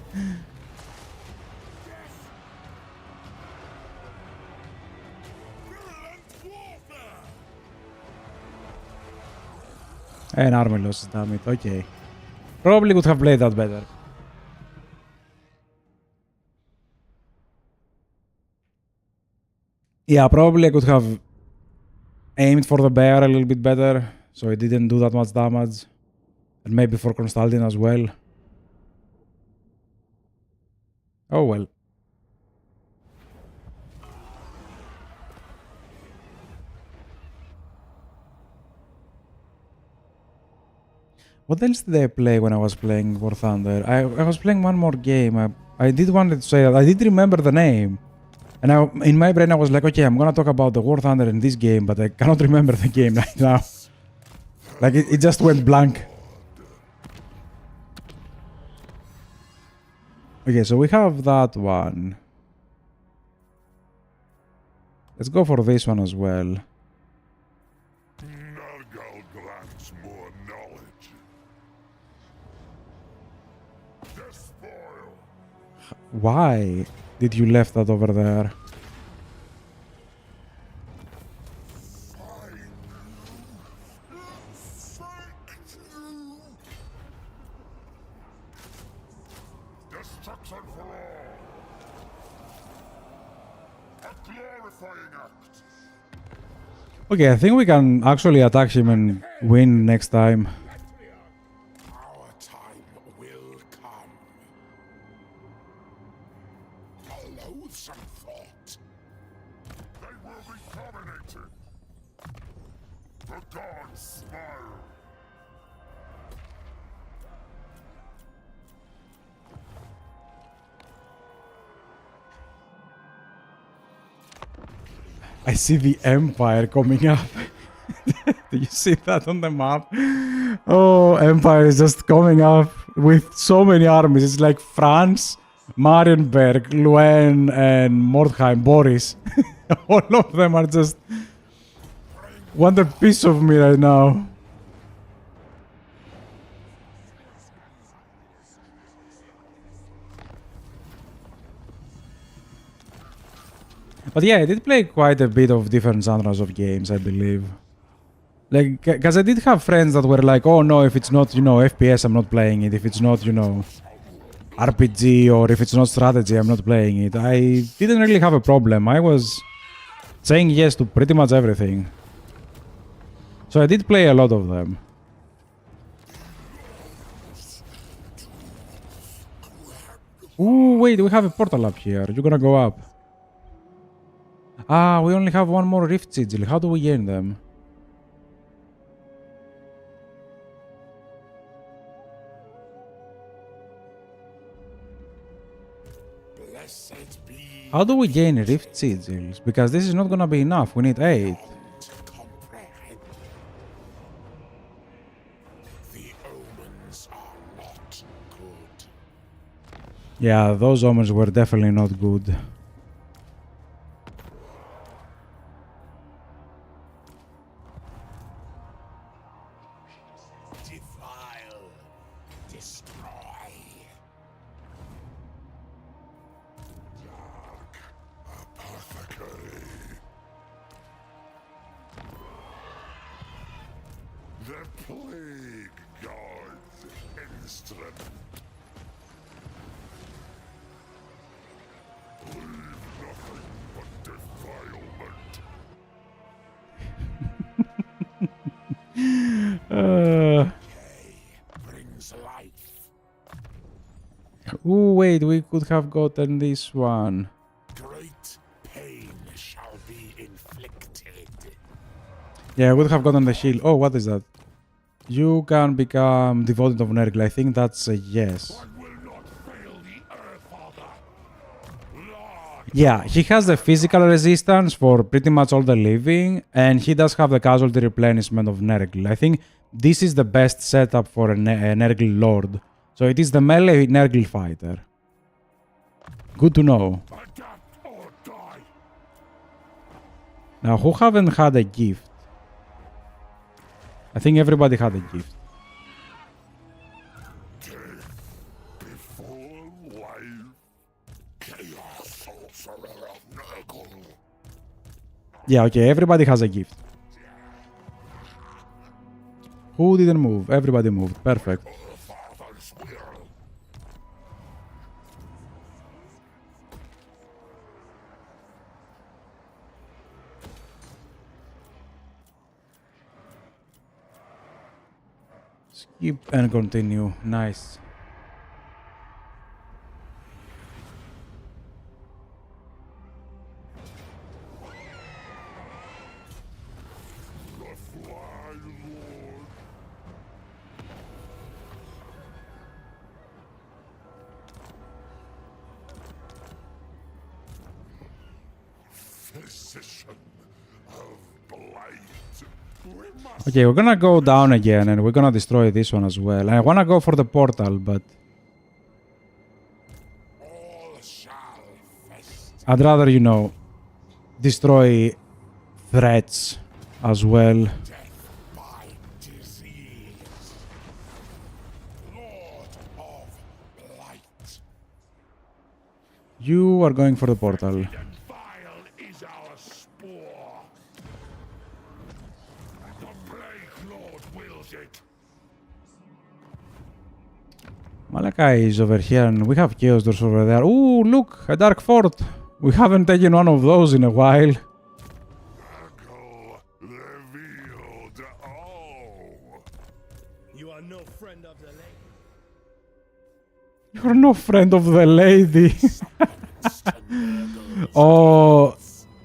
And armor loss, damn it. Okay. Probably would have played that better. Yeah, probably I could have aimed for the bear a little bit better, so it didn't do that much damage. And maybe for Constantine as well. Oh well. What else did I play when I was playing War Thunder? I was playing one more game. I did want to say that. I did remember the name. And in my brain I was like, okay, I'm gonna talk about the War Thunder in this game, but I cannot remember the game right now. Like, it just went blank. Okay, so we have that one. Let's go for this one as well. Nargal grants more knowledge. Despoil. Why did you left that over there? Destruction for all. A glorifying act. Okay, I think we can actually attack him and win next time. Our time will come. A loathsome thought. They will be dominated. The gods smile. I see the Empire coming up. Do you see that on the map? Oh, Empire is just coming up with so many armies. It's like France, Marienberg, Luen, and Mordheim, Boris. All of them are just want a piece of me right now. But yeah, I did play quite a bit of different genres of games, I believe. Like, because I did have friends that were like, oh no, if it's not, you know, FPS, I'm not playing it. If it's not, you know, RPG or if it's not strategy, I'm not playing it. I didn't really have a problem. I was saying yes to pretty much everything. So I did play a lot of them. Ooh, wait, we have a portal up here. You're gonna go up. Ah, we only have one more Rift Sigil. How do we gain them? Blessed be How do we gain Rift Sigils? Because this is not gonna be enough. We need 8. to comprehend. The omens are not good. Yeah, those omens were definitely not good. Defile, destroy. Apothecary. The plague god's instrument. Leave nothing but defilement. Brings life. Ooh, wait, we could have gotten this one. Great pain shall be inflicted. Yeah, I would have gotten the shield. Oh, what is that? You can become devoted of Nergal. I think that's a yes. I will not fail the Earth Father. Lord, Yeah, he has the physical resistance for pretty much all the living, and he does have the casualty replenishment of Nergal. I think this is the best setup for a Nergal Lord. So it is the melee Nergal fighter. Good to know. adapt or die. Now, who haven't had a gift? I think everybody had a gift. Death before life. Chaos sorcerer of Nurgle. Yeah, okay, everybody has a gift. Who didn't move? Everybody moved. Perfect. Father's will. Skip and continue. Nice. The Fly Lord. Physician of blight. We must Okay, we're gonna go down again and we're gonna destroy this one as well. I wanna go for the portal, but All shall fest. I'd rather, you know, destroy threats as well. Death by disease. Lord of blight. You are going for the portal. and vile is our spore. The Plague Lord wills it. Malachi is over here and we have Chaos Doors over there. Ooh, look, a Dark Fort. We haven't taken one of those in a while. Nurgle revealed all. You are no friend of the lake. You're no friend of the lady. Oh,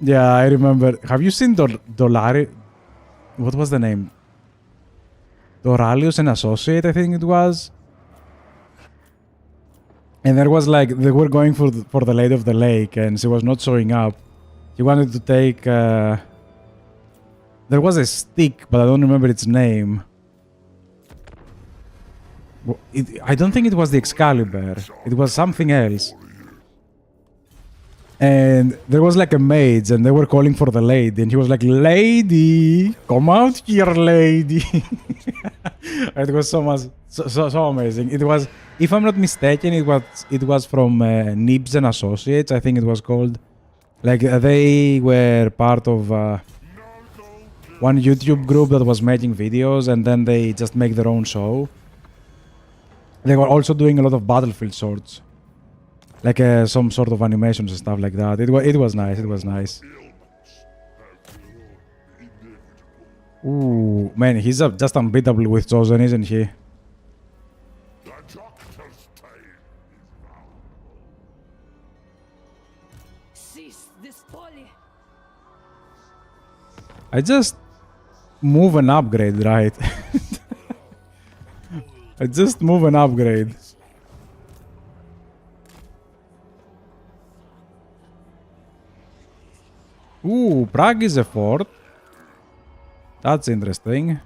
yeah, I remember. Have you seen Dolari? What was the name? Doralius and Associate, I think it was. And there was like, they were going for the Lady of the Lake and she was not showing up. He wanted to take... there was a stick, but I don't remember its name. I don't think it was the Excalibur. It was something else. And there was like a mage and they were calling for the lady. And he was like, lady, come out here, lady. It was so amazing. It was, if I'm not mistaken, it was from Nibs and Associates, I think it was called. Like they were part of one YouTube group that was making videos, and then they just make their own show. They were also doing a lot of Battlefield shorts, like some sort of animations and stuff like that. It was nice. It was nice. Ooh, man, he's just unbeatable with Chosen, isn't he? The doctor's time is now. Cease this folly. I just move and upgrade, right? I just move and upgrade. Ooh, Prague is a fort. That's interesting.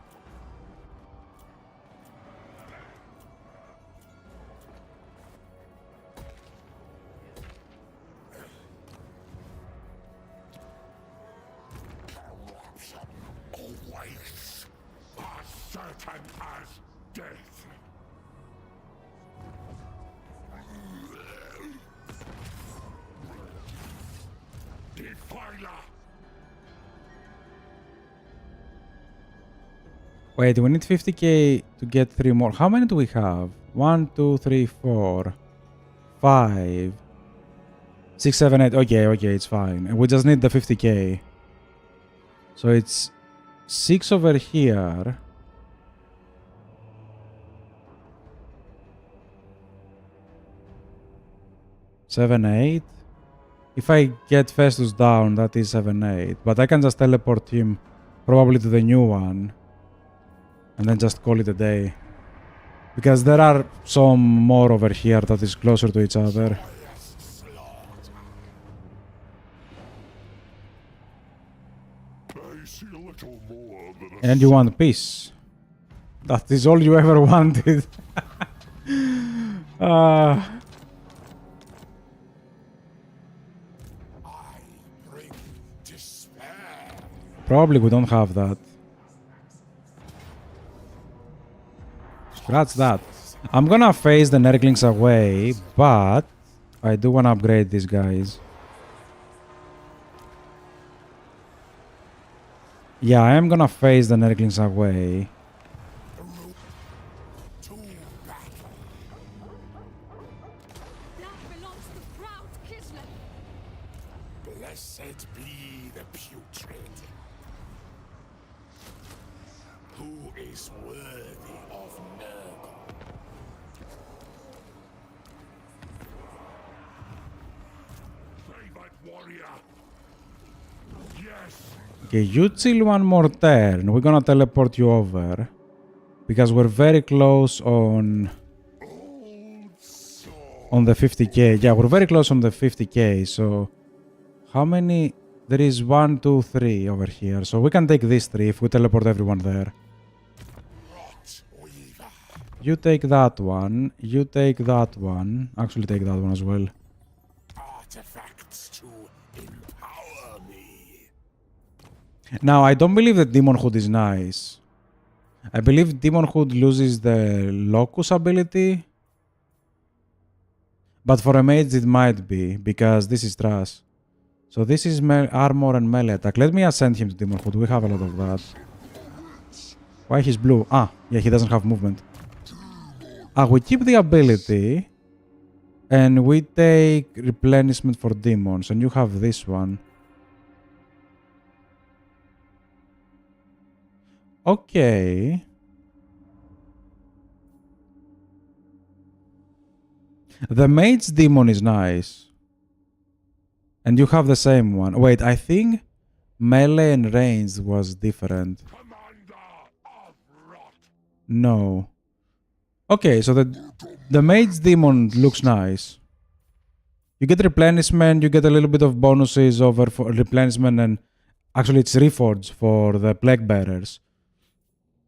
Always as certain as death. Defiler! Wait, we need 50k to get 3 more. How many do we have? 1, 2, 3, 4, 5, 6, 7, 8. Okay, it's fine. And we just need the 50k. So it's 6 over here. Seven, 8. If I get Festus down, that is 7, 8. But I can just teleport him probably to the new one. And then just call it a day. Because there are some more over here that is closer to each other. I see a little more than a And you want peace. That is all you ever wanted. bring despair. Probably we don't have that. Scratch that. I'm gonna phase the Nerglings away, but I do wanna upgrade these guys. Yeah, I am gonna phase the Nerglings away. That belongs to proud Kislev. Blessed be the putrid. Who is worthy of Nurgle? Favored warrior. Yes. Okay, you chill one more turn. We're gonna teleport you over. Because we're very close on the 50k. Yeah, we're very close on the 50k, so how many? There is 1, 2, 3 over here, so we can take these 3 if we teleport everyone there. You take that one, you take that one, actually take that one as well. Artifacts to empower me. Now, I don't believe that Demonhood is nice. I believe Demonhood loses the Locus ability. But for a mage it might be, because this is trash. So this is armor and melee attack. Let me ascend him to Demonhood. We have a lot of that. Why he's blue? Ah, yeah, he doesn't have movement. Ah, we keep the ability. And we take replenishment for demons. And you have this one. Okay. The mage demon is nice. And you have the same one. Wait, I think melee and range was different. Commander of Rot. No. Okay, so the mage demon looks nice. You get replenishment, you get a little bit of bonuses over for replenishment, and actually it's reforged for the plague bearers.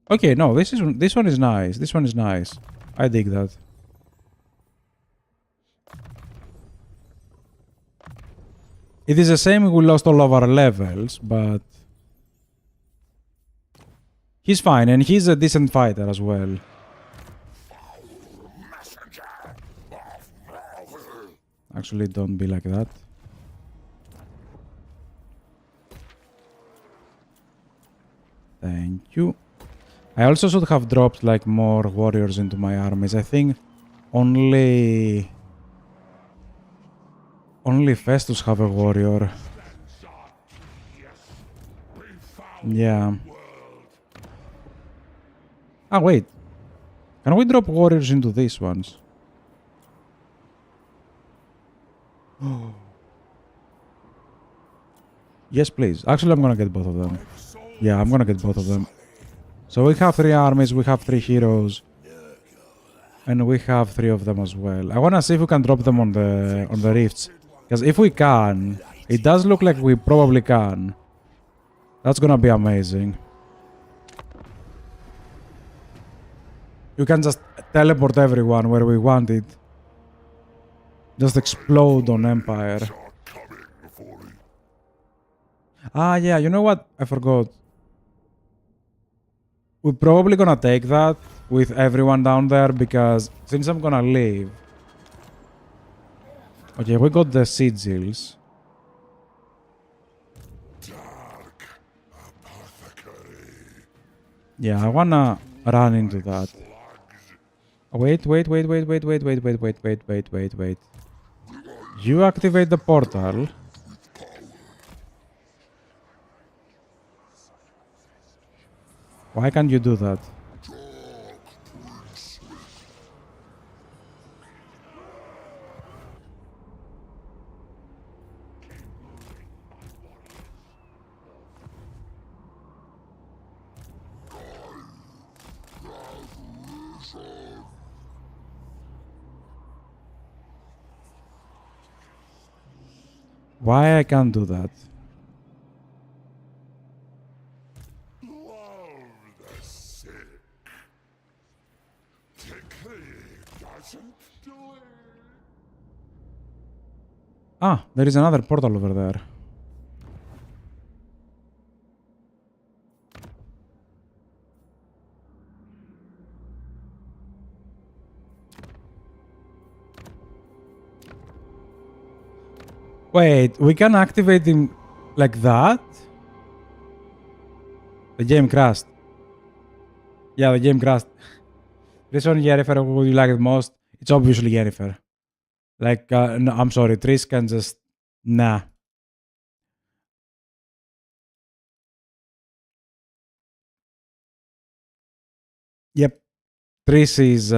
Okay, no, this one is nice. This one is nice. I dig that. It is the same we lost all of our levels, but he's fine, and he's a decent fighter as well. Actually, don't be like that. Thank you. I also should have dropped like more warriors into my armies. I think only Festus have a warrior. Yeah. Ah, wait. Can we drop warriors into these ones? Yes, please. Actually, I'm gonna get both of them. Yeah, I'm gonna get both of them. So we have 3 armies, we have 3 heroes. And we have 3 of them as well. I wanna see if we can drop them on the rifts. Because if we can, it does look like we probably can. That's gonna be amazing. You can just teleport everyone where we want it. Just explode on Empire. Ah, yeah, you know what? I forgot. We're probably gonna take that with everyone down there because since I'm gonna leave... Okay, we got the sigils. Yeah, I wanna run into that. Wait. You activate the portal. Why can't you do that? Why I can't do that? Ah, there is another portal over there. Wait, we can activate him like that? The game crashed. Yeah, the game crashed. This one, Yennefer, who would you like it most? It's obviously Yennefer. Like, no, I'm sorry, Triss can just... Nah. Yep. Triss is...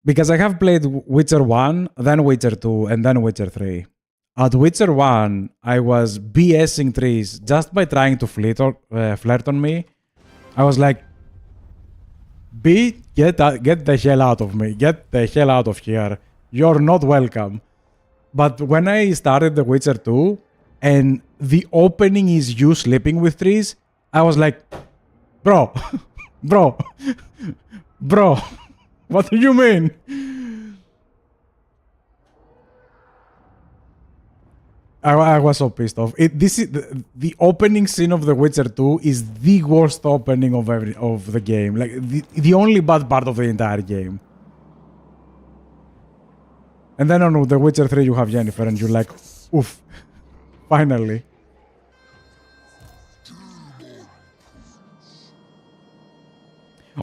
Because I have played Witcher 1, then Witcher 2, and then Witcher 3. At Witcher 1, I was BSing Triss just by trying to flirt on me. I was like, get the hell out of me. Get the hell out of here. You're not welcome. But when I started The Witcher 2, and the opening is you sleeping with Triss, I was like, bro, bro, what do you mean? I was so pissed off. This is the opening scene of The Witcher 2 is the worst opening of the game. Like the only bad part of the entire game. And then on The Witcher 3 you have Yennefer and you're like, oof, finally.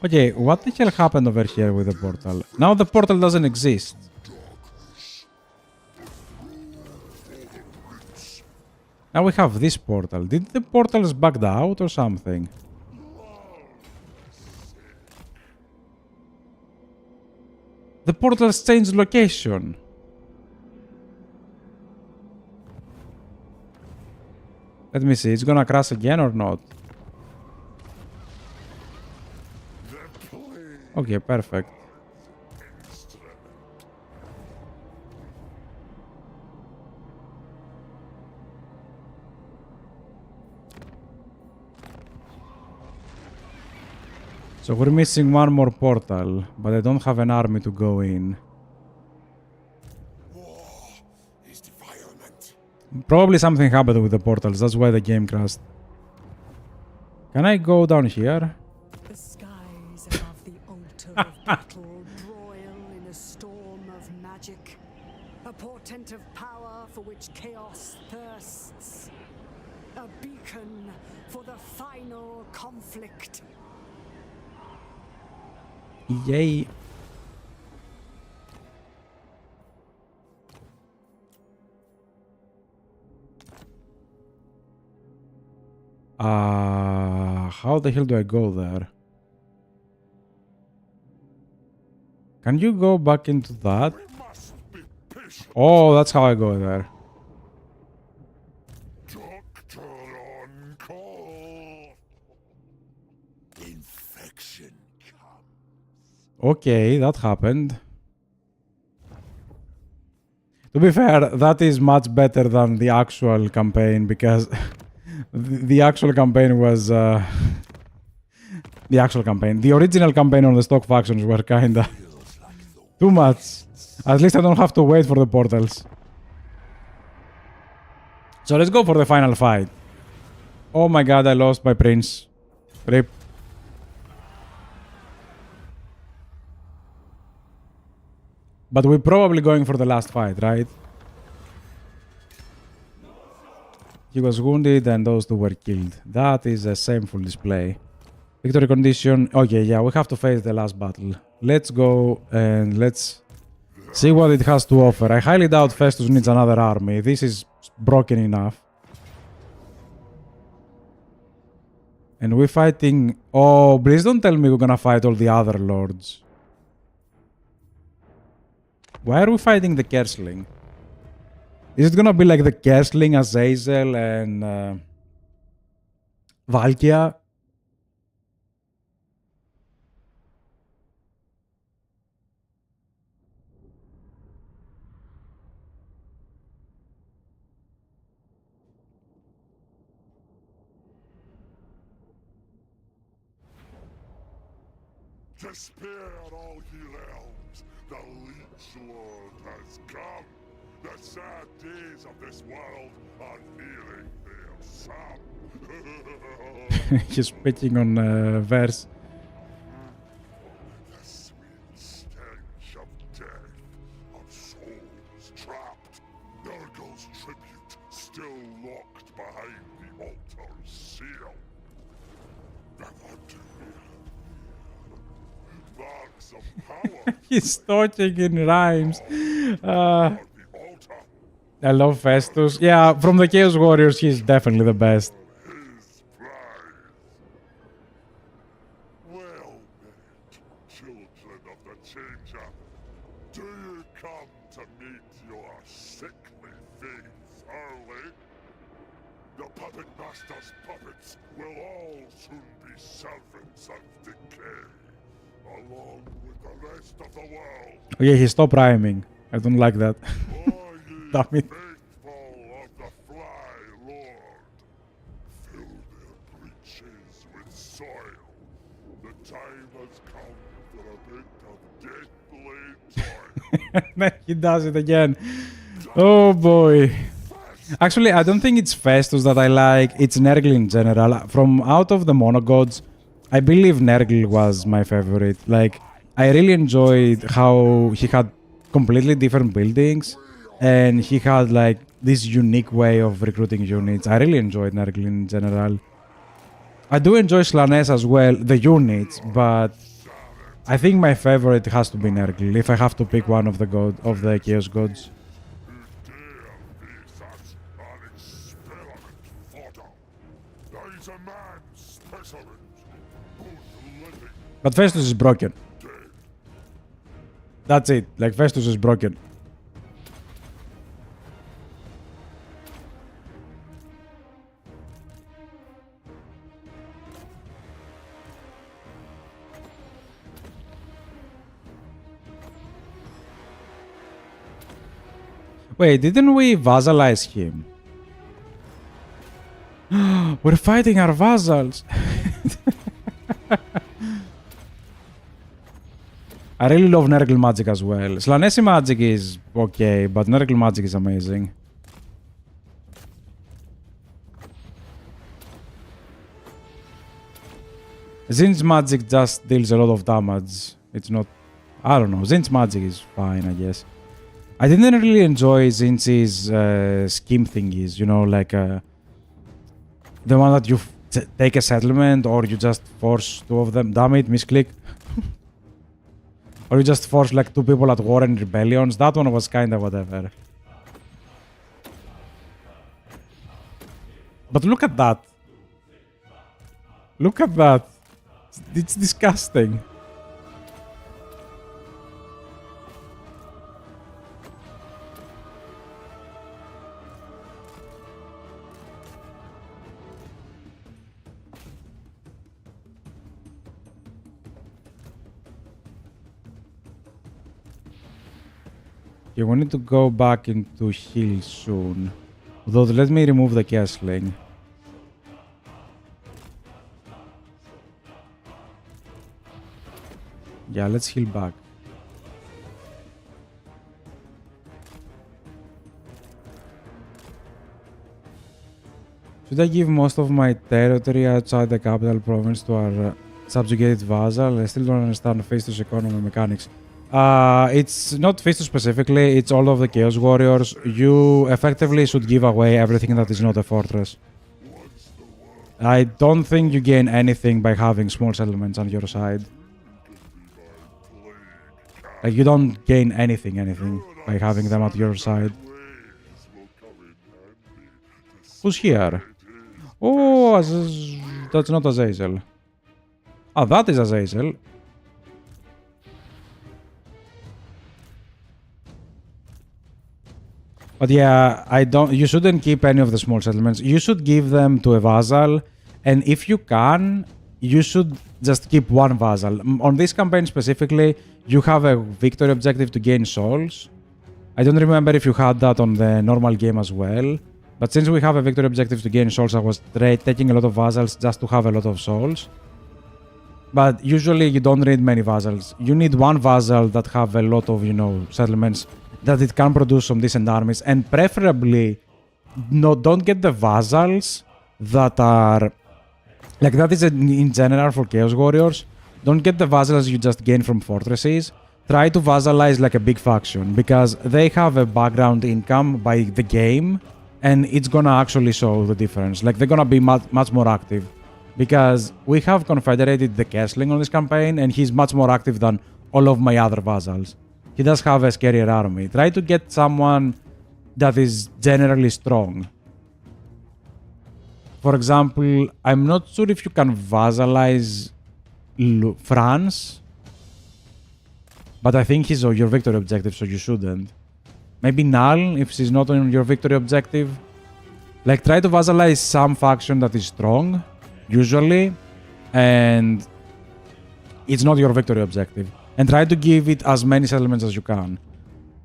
Okay, what the hell happened over here with the portal? Now the portal doesn't exist. Now we have this portal. Did the portals bugged out or something? The portals changed location. Let me see, it's gonna crash again or not? Okay, perfect. So we're missing one more portal, but I don't have an army to go in. Probably something happened with the portals, that's why the game crashed. Can I go down here? The skies above the altar of battle broil in a storm of magic, a portent of power for which chaos thirsts. A beacon for the final conflict. Yay. How the hell do I go there? Can you go back into that? We must be patient. Oh, that's how I go there. Doctor on call. Infection comes. Okay, that happened. To be fair, that is much better than the actual campaign because the actual campaign was the actual campaign. The original campaign on the stock factions were kinda too much. At least I don't have to wait for the portals. So let's go for the final fight. Oh my god, I lost my prince. Rip. But we're probably going for the last fight, right? He was wounded and those two were killed. That is a shameful display. Victory condition. Okay, yeah, we have to face the last battle. Let's go and let's see what it has to offer. I highly doubt Festus needs another army. This is broken enough. And we're fighting... Oh, please don't tell me we're gonna fight all the other lords. Why are we fighting the Kersling? Is it gonna be like the Kersling, Azazel, and Valkia? Despair, all ye realms. The Leechlord has come. The sad days of this world are nearing their sum. He's speaking on verse. The sweet stench of death, of souls trapped. Nurgle's tribute still locked behind the altar's seal. Marks of power. He's talking in rhymes. On the altar. I love Festus. Yeah, from the Chaos Warriors, he's definitely the best. His prize. Well met, children of the Changer. Do you come to meet your sickly fates early? The puppet master's puppets will all soon be servants of decay, along with the rest of the world. Okay, he stopped rhyming. I don't like that. Are ye Damn it. faithful of the Fly Lord? Fill their breeches with soil. The time has come for a bit of deathly toil. He does it again. Oh boy. Actually, I don't think it's Festus that I like. It's Nergal in general. From out of the monogods, I believe Nergal was my favorite. Like, I really enjoyed how he had completely different buildings and he had like this unique way of recruiting units. I really enjoyed Nergal in general. I do enjoy Slanesh as well, the units, but I think my favorite has to be Nergal if I have to pick one of the Chaos Gods. Who dare face us an experiment fodder? There's a man's specimen, both living But Festus is broken. dead. That's it. Like, Festus is broken. Wait, didn't we vassalize him? We're fighting our vassals. I really love Nurgle magic as well. Slaneshi magic is okay, but Nurgle magic is amazing. Zin's magic just deals a lot of damage. It's not... I don't know. Zin's magic is fine, I guess. I didn't really enjoy Zin's scheme thingies, you know, like... The one that you take a settlement, or you just force two of them. Damn it, misclick. Or you just force like two people at war and rebellions. That one was kinda whatever. But look at that. Look at that. It's disgusting. Okay, we need to go back into heal soon. Although, let me remove the castling. Yeah, let's heal back. Should I give most of my territory outside the capital province to our subjugated vassal? I still don't understand Festus' economy mechanics. It's not Festus specifically, it's all of the Chaos Warriors. You effectively should give away everything that is not a fortress. I don't think you gain anything by having small settlements on your side. Like, you don't gain anything by having them at your side. Who's here? Oh, that's not Azazel. Ah, that is Azazel. But yeah, you shouldn't keep any of the small settlements. You should give them to a vassal, and if you can, you should just keep one vassal. On this campaign specifically, you have a victory objective to gain souls. I don't remember if you had that on the normal game as well. But since we have a victory objective to gain souls, I was taking a lot of vassals just to have a lot of souls. But usually you don't need many vassals. You need one vassal that have a lot of, settlements that it can produce some decent armies. And preferably, don't get the vassals that are... Like, that is in general for Chaos Warriors. Don't get the vassals you just gain from fortresses. Try to vassalize like a big faction, because they have a background income by the game, and it's gonna actually show the difference. Like, they're gonna be much more active. Because we have confederated the Kessling on this campaign, and he's much more active than all of my other vassals. He does have a scarier army. Try to get someone that is generally strong. For example, I'm not sure if you can vassalize France, but I think he's on your victory objective, so you shouldn't. Maybe Null, if she's not on your victory objective. Like, try to vassalize some faction that is strong, usually, and it's not your victory objective. And try to give it as many settlements as you can.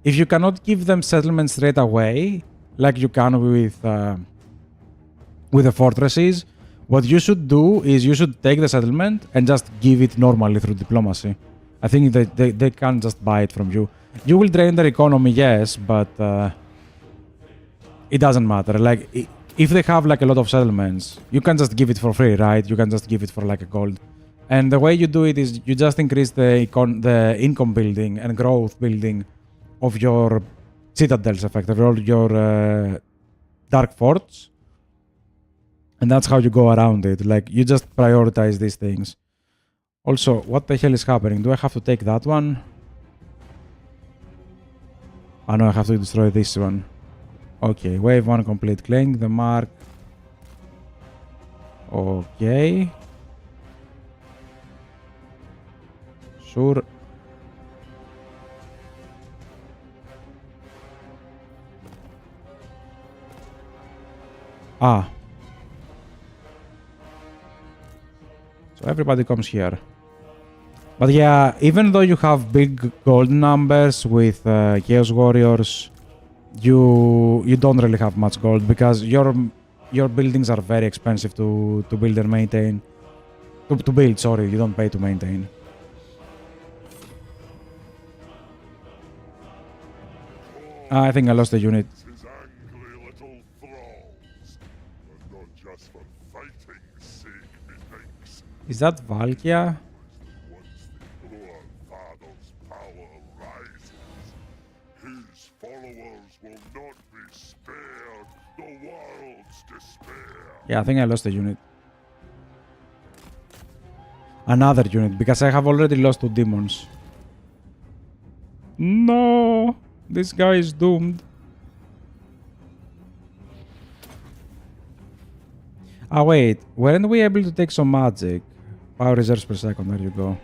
If you cannot give them settlements straight away, like you can with the fortresses, what you should do is you should take the settlement and just give it normally through diplomacy. I think they can't just buy it from you. You will drain their economy, yes, but it doesn't matter. Like, if they have like a lot of settlements, you can just give it for free, right? You can just give it for like a gold. And the way you do it is you just increase the income building and growth building of your citadels, effectively, or your dark forts. And that's how you go around it. Like, you just prioritize these things. Also, what the hell is happening? Do I have to take that one? Oh no, I have to destroy this one. Okay, wave 1 complete. Claim the mark. Okay. Sure. Ah. So everybody comes here. But yeah, even though you have big gold numbers with Chaos Warriors, you don't really have much gold, because your buildings are very expensive to build and maintain. To build, sorry, you don't pay to maintain. I think I lost a unit. His angry little thralls, and not just for fighting's sake, methinks. Is that Valkia? Once the poor father's power rises, his followers will not be spared. The world's despair. Yeah, I think I lost a unit. Another unit, because I have already lost 2 demons. No! This guy is doomed. Ah, wait. Weren't we able to take some magic? Power reserves per second, there you go.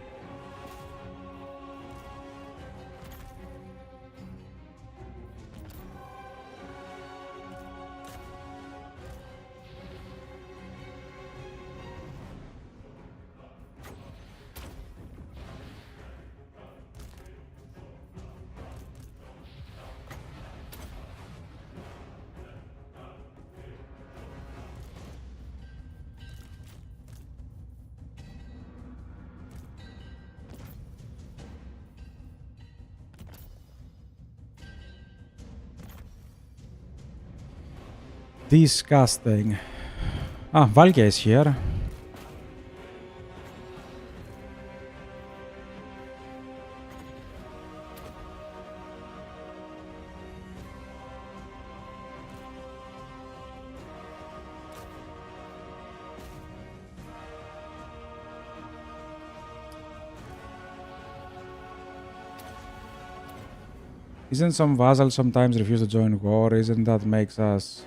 Disgusting. Ah, Valkia is here. Isn't some vassals sometimes refuse to join war? Isn't that makes us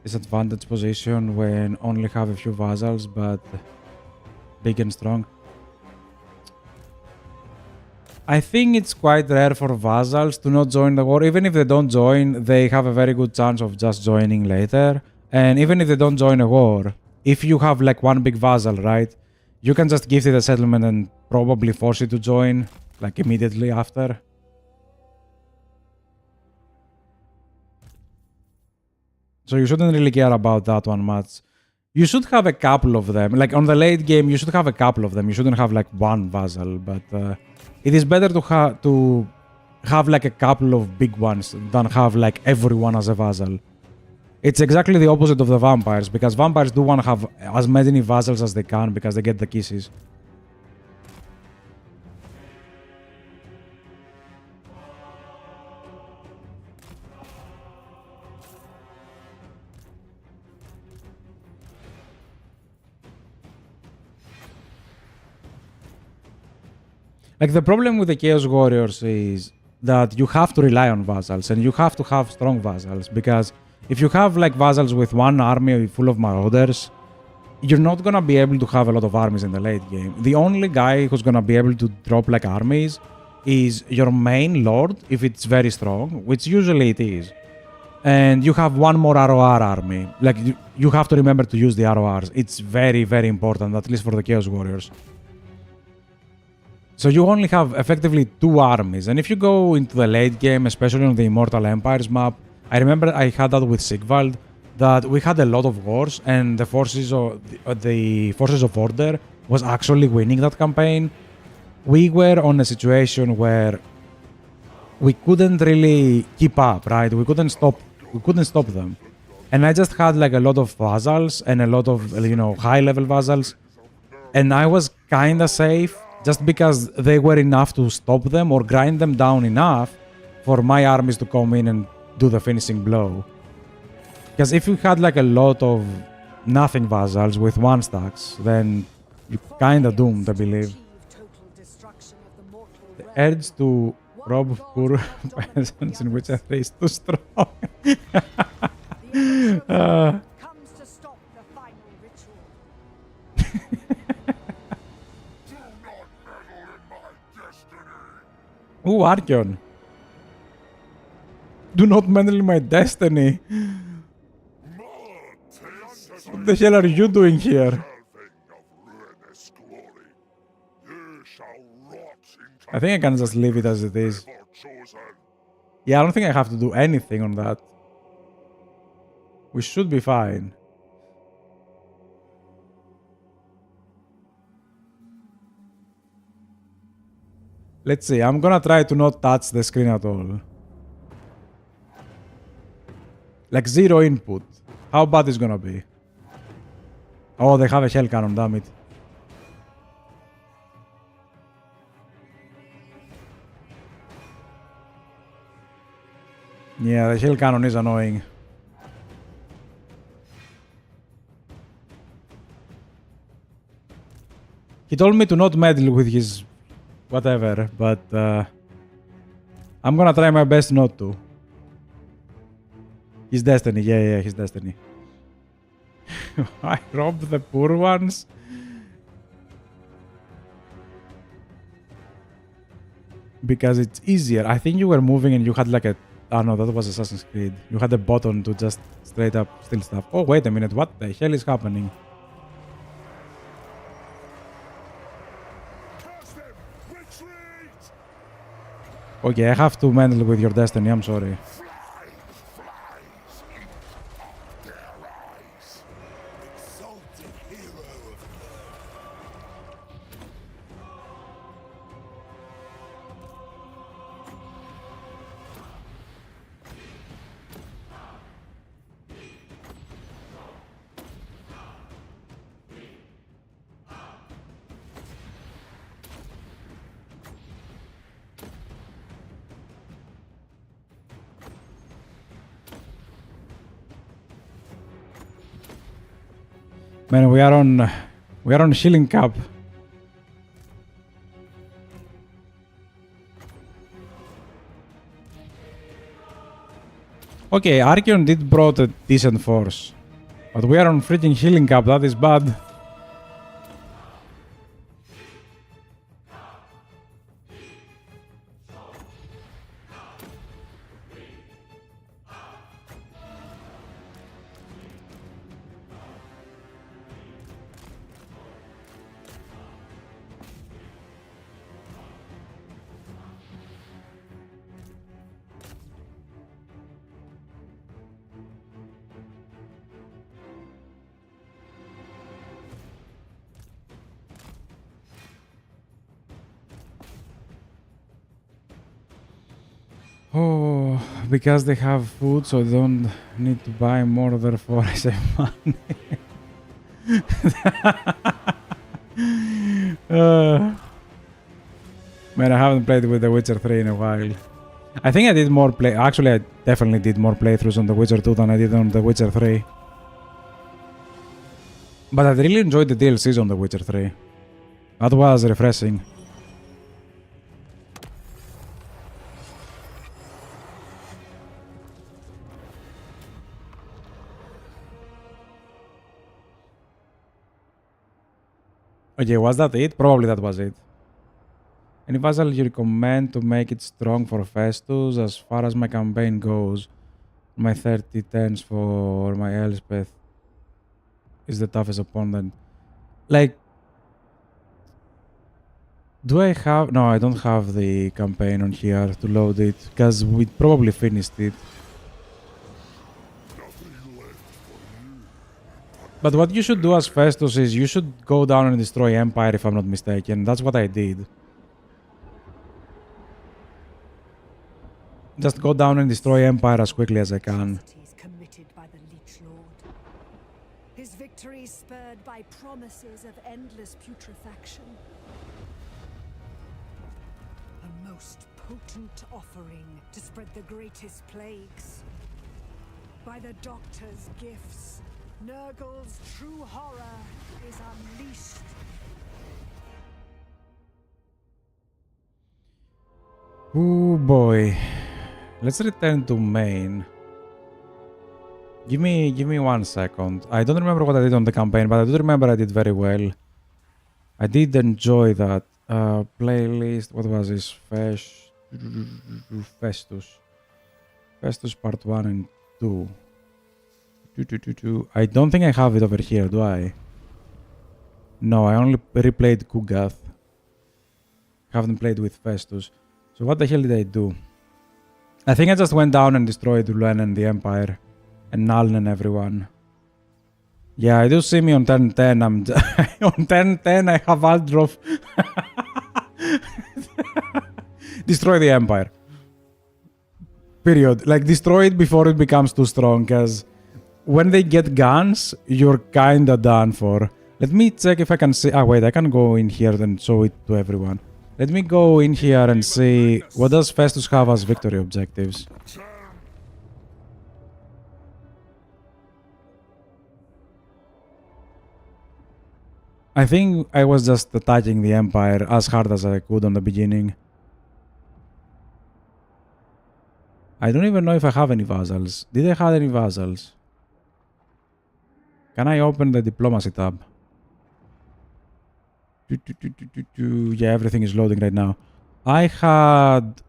disadvantaged position when only have a few vassals but big and strong? I think it's quite rare for vassals to not join the war. Even if they don't join, they have a very good chance of just joining later. And even if they don't join a war, if you have like one big vassal, right, you can just give it a settlement and probably force it to join like immediately after. So you shouldn't really care about that one much. You should have a couple of them. Like on the late game, you should have a couple of them. You shouldn't have like one vassal, but it is better to have like a couple of big ones than have like everyone as a vassal. It's exactly the opposite of the vampires, because vampires do want to have as many vassals as they can because they get the kisses. Like the problem with the Chaos Warriors is that you have to rely on vassals and you have to have strong vassals, because if you have like vassals with one army full of marauders, you're not gonna be able to have a lot of armies in the late game. The only guy who's gonna be able to drop like armies is your main lord if it's very strong, which usually it is. And you have one more ROR army. Like you have to remember to use the RORs. It's very, very important, at least for the Chaos Warriors. So you only have effectively 2 armies, and if you go into the late game, especially on the Immortal Empires map, I remember I had that with Sigvald, that we had a lot of wars, and the forces of Order was actually winning that campaign. We were on a situation where we couldn't really keep up, right? We couldn't stop them. And I just had like a lot of vassals and a lot of, high-level vassals, and I was kinda safe, just because they were enough to stop them or grind them down enough for my armies to come in and do the finishing blow. Because if you had like a lot of nothing vassals with 1 stacks, then you're kinda doomed, I believe. The urge to rob poor peasants in which I is too strong. Comes to stop the final ritual. Ooh, Archeon. Do not meddle in my destiny. What the hell are you doing here? I think I can just leave it as it is. Yeah, I don't think I have to do anything on that. We should be fine. Let's see, I'm gonna try to not touch the screen at all. Like 0 input. How bad is gonna be? Oh, they have a hell cannon, damn it. Yeah, the hell cannon is annoying. He told me to not meddle with his whatever, but I'm gonna try my best not to. His destiny, yeah, his destiny. I robbed the poor ones. Because it's easier. I think you were moving and you had like a... Oh no, that was Assassin's Creed. You had a button to just straight up steal stuff. Oh, wait a minute. What the hell is happening? Okay, I have to meddle with your destiny. I'm sorry. Man, we are on healing cap. Okay, Archeon did brought a decent force, but we are on freaking healing cap. That is bad. Oh, because they have food, so they don't need to buy more, therefore I save money. Man, I haven't played with The Witcher 3 in a while. I think I did more Actually, I definitely did more playthroughs on The Witcher 2 than I did on The Witcher 3. But I really enjoyed the DLCs on The Witcher 3. That was refreshing. Okay, was that it? Probably that was it. Any vassal you recommend to make it strong for Festus? As far as my campaign goes, my 30 10s for my Elspeth is the toughest opponent. Like, do I have... No, I don't have the campaign on here to load it, because we probably finished it. But what you should do as Festus is you should go down and destroy Empire, if I'm not mistaken. That's what I did. Just go down and destroy Empire as quickly as I can. Committed by the Leechlord. His victories spurred by promises of endless putrefaction. A most potent offering to spread the greatest plagues. By the Doctor's gifts, Nurgle's true horror is unleashed. Oh boy. Let's return to main. Give me 1 second. I don't remember what I did on the campaign, but I do remember I did very well. I did enjoy that. Playlist, what was this? Festus. Festus part 1 and 2. I don't think I have it over here, do I? No, I only replayed Kugath. Haven't played with Festus. So what the hell did I do? I think I just went down and destroyed Ulen and the Empire. And Naln and everyone. Yeah, I do see me on turn 10. I'm on turn 10 I have Aldrof. Destroy the Empire. Period. Like, destroy it before it becomes too strong, because when they get guns, you're kinda done for. Let me check if I can see... Ah, wait, I can go in here and show it to everyone. Let me go in here and see what does Festus have as victory objectives. I think I was just attacking the Empire as hard as I could on the beginning. I don't even know if I have any vassals. Did I have any vassals? Can I open the diplomacy tab? Yeah, everything is loading right now. I had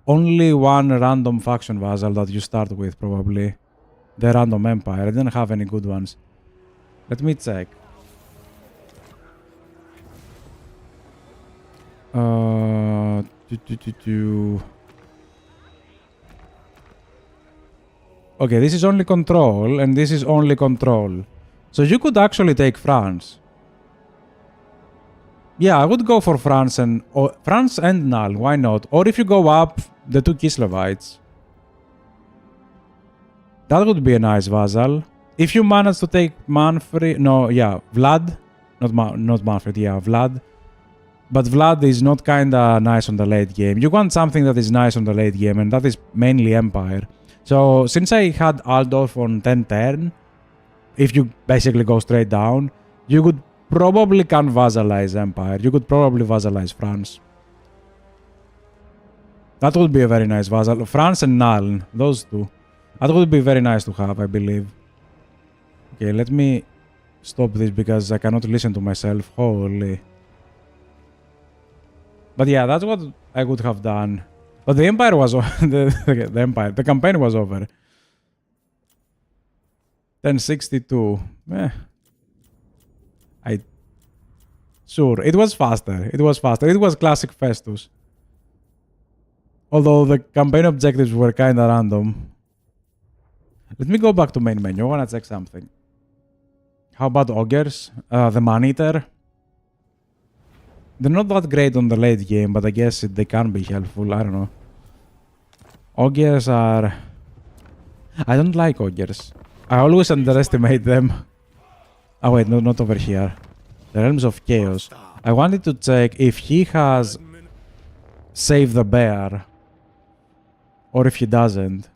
only one random faction vassal that you start with, probably. The random empire. I didn't have any good ones. Let me check. Okay, this is only control, and this is only control. So you could actually take France. Yeah, I would go for France and Null. Why not? Or if you go up, the two Kislevites. That would be a nice vassal. If you manage to take Manfred, Vlad, not Manfred, yeah, Vlad. But Vlad is not kinda nice on the late game. You want something that is nice on the late game, and that is mainly Empire. So since I had Aldorf on 10 turn, if you basically go straight down, you could probably can vassalize Empire. You could probably vassalize France. That would be a very nice vassal. France and Nuln, those two. That would be very nice to have, I believe. Okay, let me stop this because I cannot listen to myself. Holy. But yeah, that's what I would have done. But the Empire was the campaign was over. 1062. Sure, it was faster. It was faster. It was classic Festus. Although the campaign objectives were kinda random. Let me go back to main menu. I wanna check something. How about Ogres? The Man-Eater? They're not that great on the late game, but I guess they can be helpful. I don't know. Ogres are... I don't like Ogres. I always underestimate them. Oh wait, no, not over here. The Realms of Chaos. I wanted to check if he has Save the Bear. Or if he doesn't.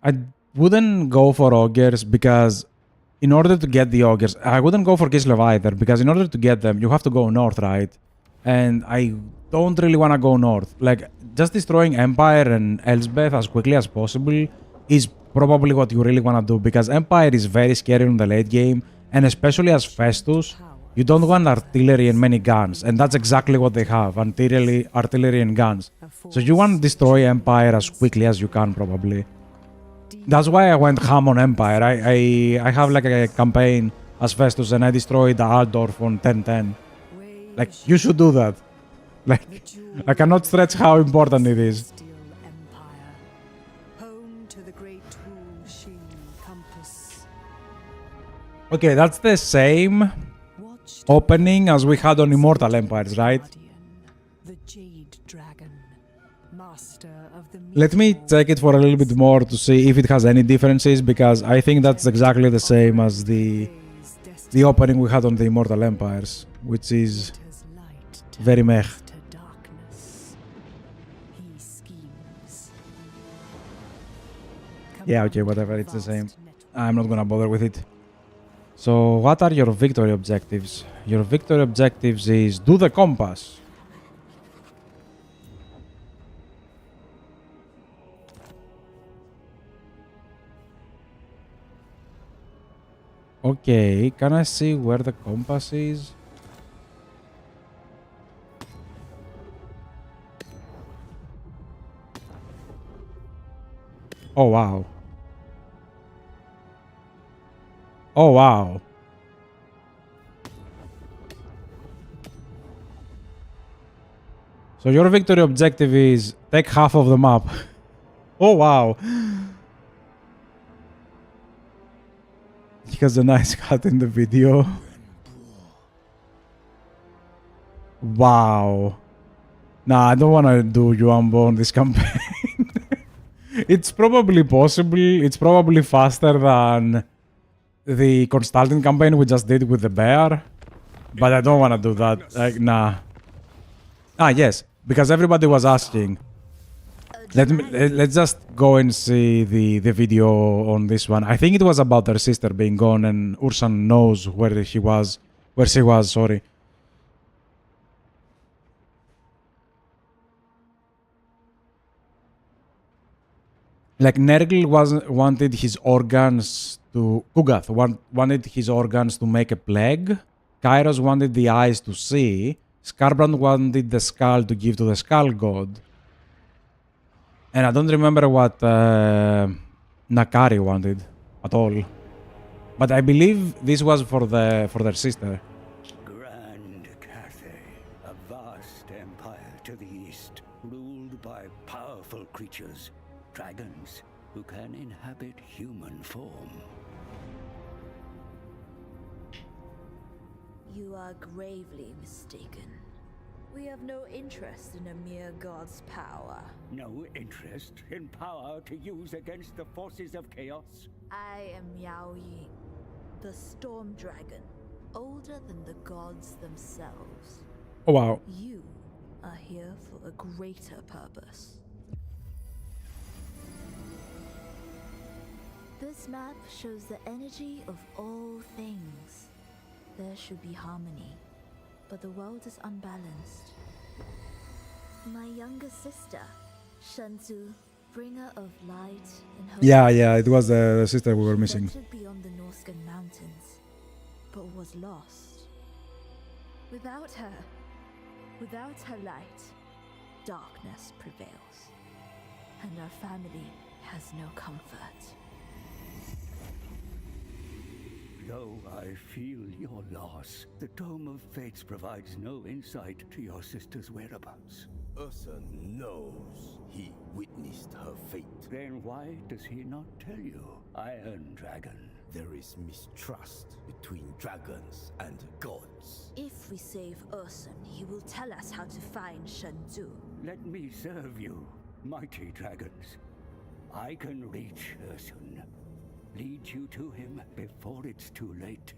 I wouldn't go for Ogres because in order to get the Ogres, I wouldn't go for Kislev either because in order to get them, you have to go north, right? And I don't really want to go north. Like, just destroying Empire and Elsbeth as quickly as possible is probably what you really want to do because Empire is very scary in the late game, and especially as Festus, you don't want artillery and many guns, and that's exactly what they have, artillery and guns. So you want to destroy Empire as quickly as you can, probably. That's why I went ham on Empire. I have like a campaign as Festus and I destroyed the Aldorf on 1010. Like, you should do that. Like, I cannot stretch how important it is. Okay, that's the same opening as we had on Immortal Empires, right? Let me check it for a little bit more to see if it has any differences, because I think that's exactly the same as the opening we had on the Immortal Empires, which is very meh. Yeah, okay, whatever, it's the same. I'm not gonna bother with it. So, what are your victory objectives? Your victory objectives is do the compass. Okay, can I see where the compass is? Oh, wow. Oh, wow. So your victory objective is take half of the map. Oh, wow. He has a nice cut in the video. Wow. Nah, I don't want to do Yuambo on this campaign. It's probably possible. It's probably faster than the Constantine campaign we just did with the bear. But I don't want to do that. Like, nah. Ah, yes. Because everybody was asking. Let's just go and see the video on this one. I think it was about their sister being gone, and Ursan knows where she was. Sorry. Like Nergal wanted his organs to Kugath wanted his organs to make a plague. Kairos wanted the eyes to see. Skarbrand wanted the skull to give to the skull god. And I don't remember what Nakari wanted at all. But I believe this was for their sister. Grand Cathay, a vast empire to the east, ruled by powerful creatures, dragons who can inhabit human form. You are gravely mistaken. We have no interest in a mere god's power. No interest in power to use against the forces of chaos? I am Yao Ying, the storm dragon, older than the gods themselves. Oh wow. You are here for a greater purpose. This map shows the energy of all things. There should be harmony, but the world is unbalanced. My younger sister, Shenzu, bringer of light and hope. Yeah, it was the sister we were missing. Ventured beyond the Norscan mountains, but was lost. Without her light, darkness prevails, and our family has no comfort. Though I feel your loss, the Dome of Fates provides no insight to your sister's whereabouts. Ursa knows he witnessed her fate. Then why does he not tell you, Iron Dragon? There is mistrust between dragons and gods. If we save Ursun, he will tell us how to find Shenzu. Let me serve you, mighty dragons. I can reach Ursun. Lead you to him before it's too late.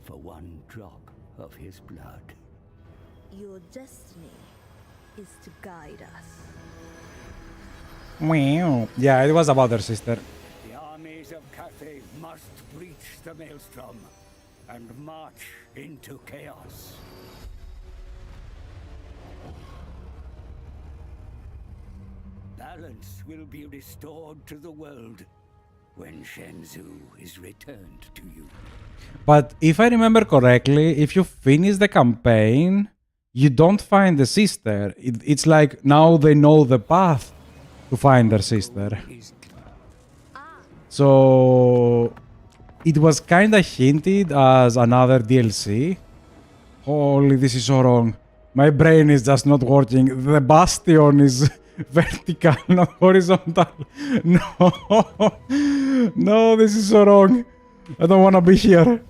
For one drop of his blood. Your destiny is to guide us. Wow. Yeah, it was about their sister. The armies of Cathay must breach the maelstrom and march into chaos. Balance will be restored to the world when Shenzu is returned to you. But if I remember correctly, if you finish the campaign, you don't find the sister. It's like now they know the path to find their sister. So it was kind of hinted as another DLC. Holy, this is so wrong. My brain is just not working. The bastion is vertical, not horizontal. No. No, this is so wrong. I don't want to be here.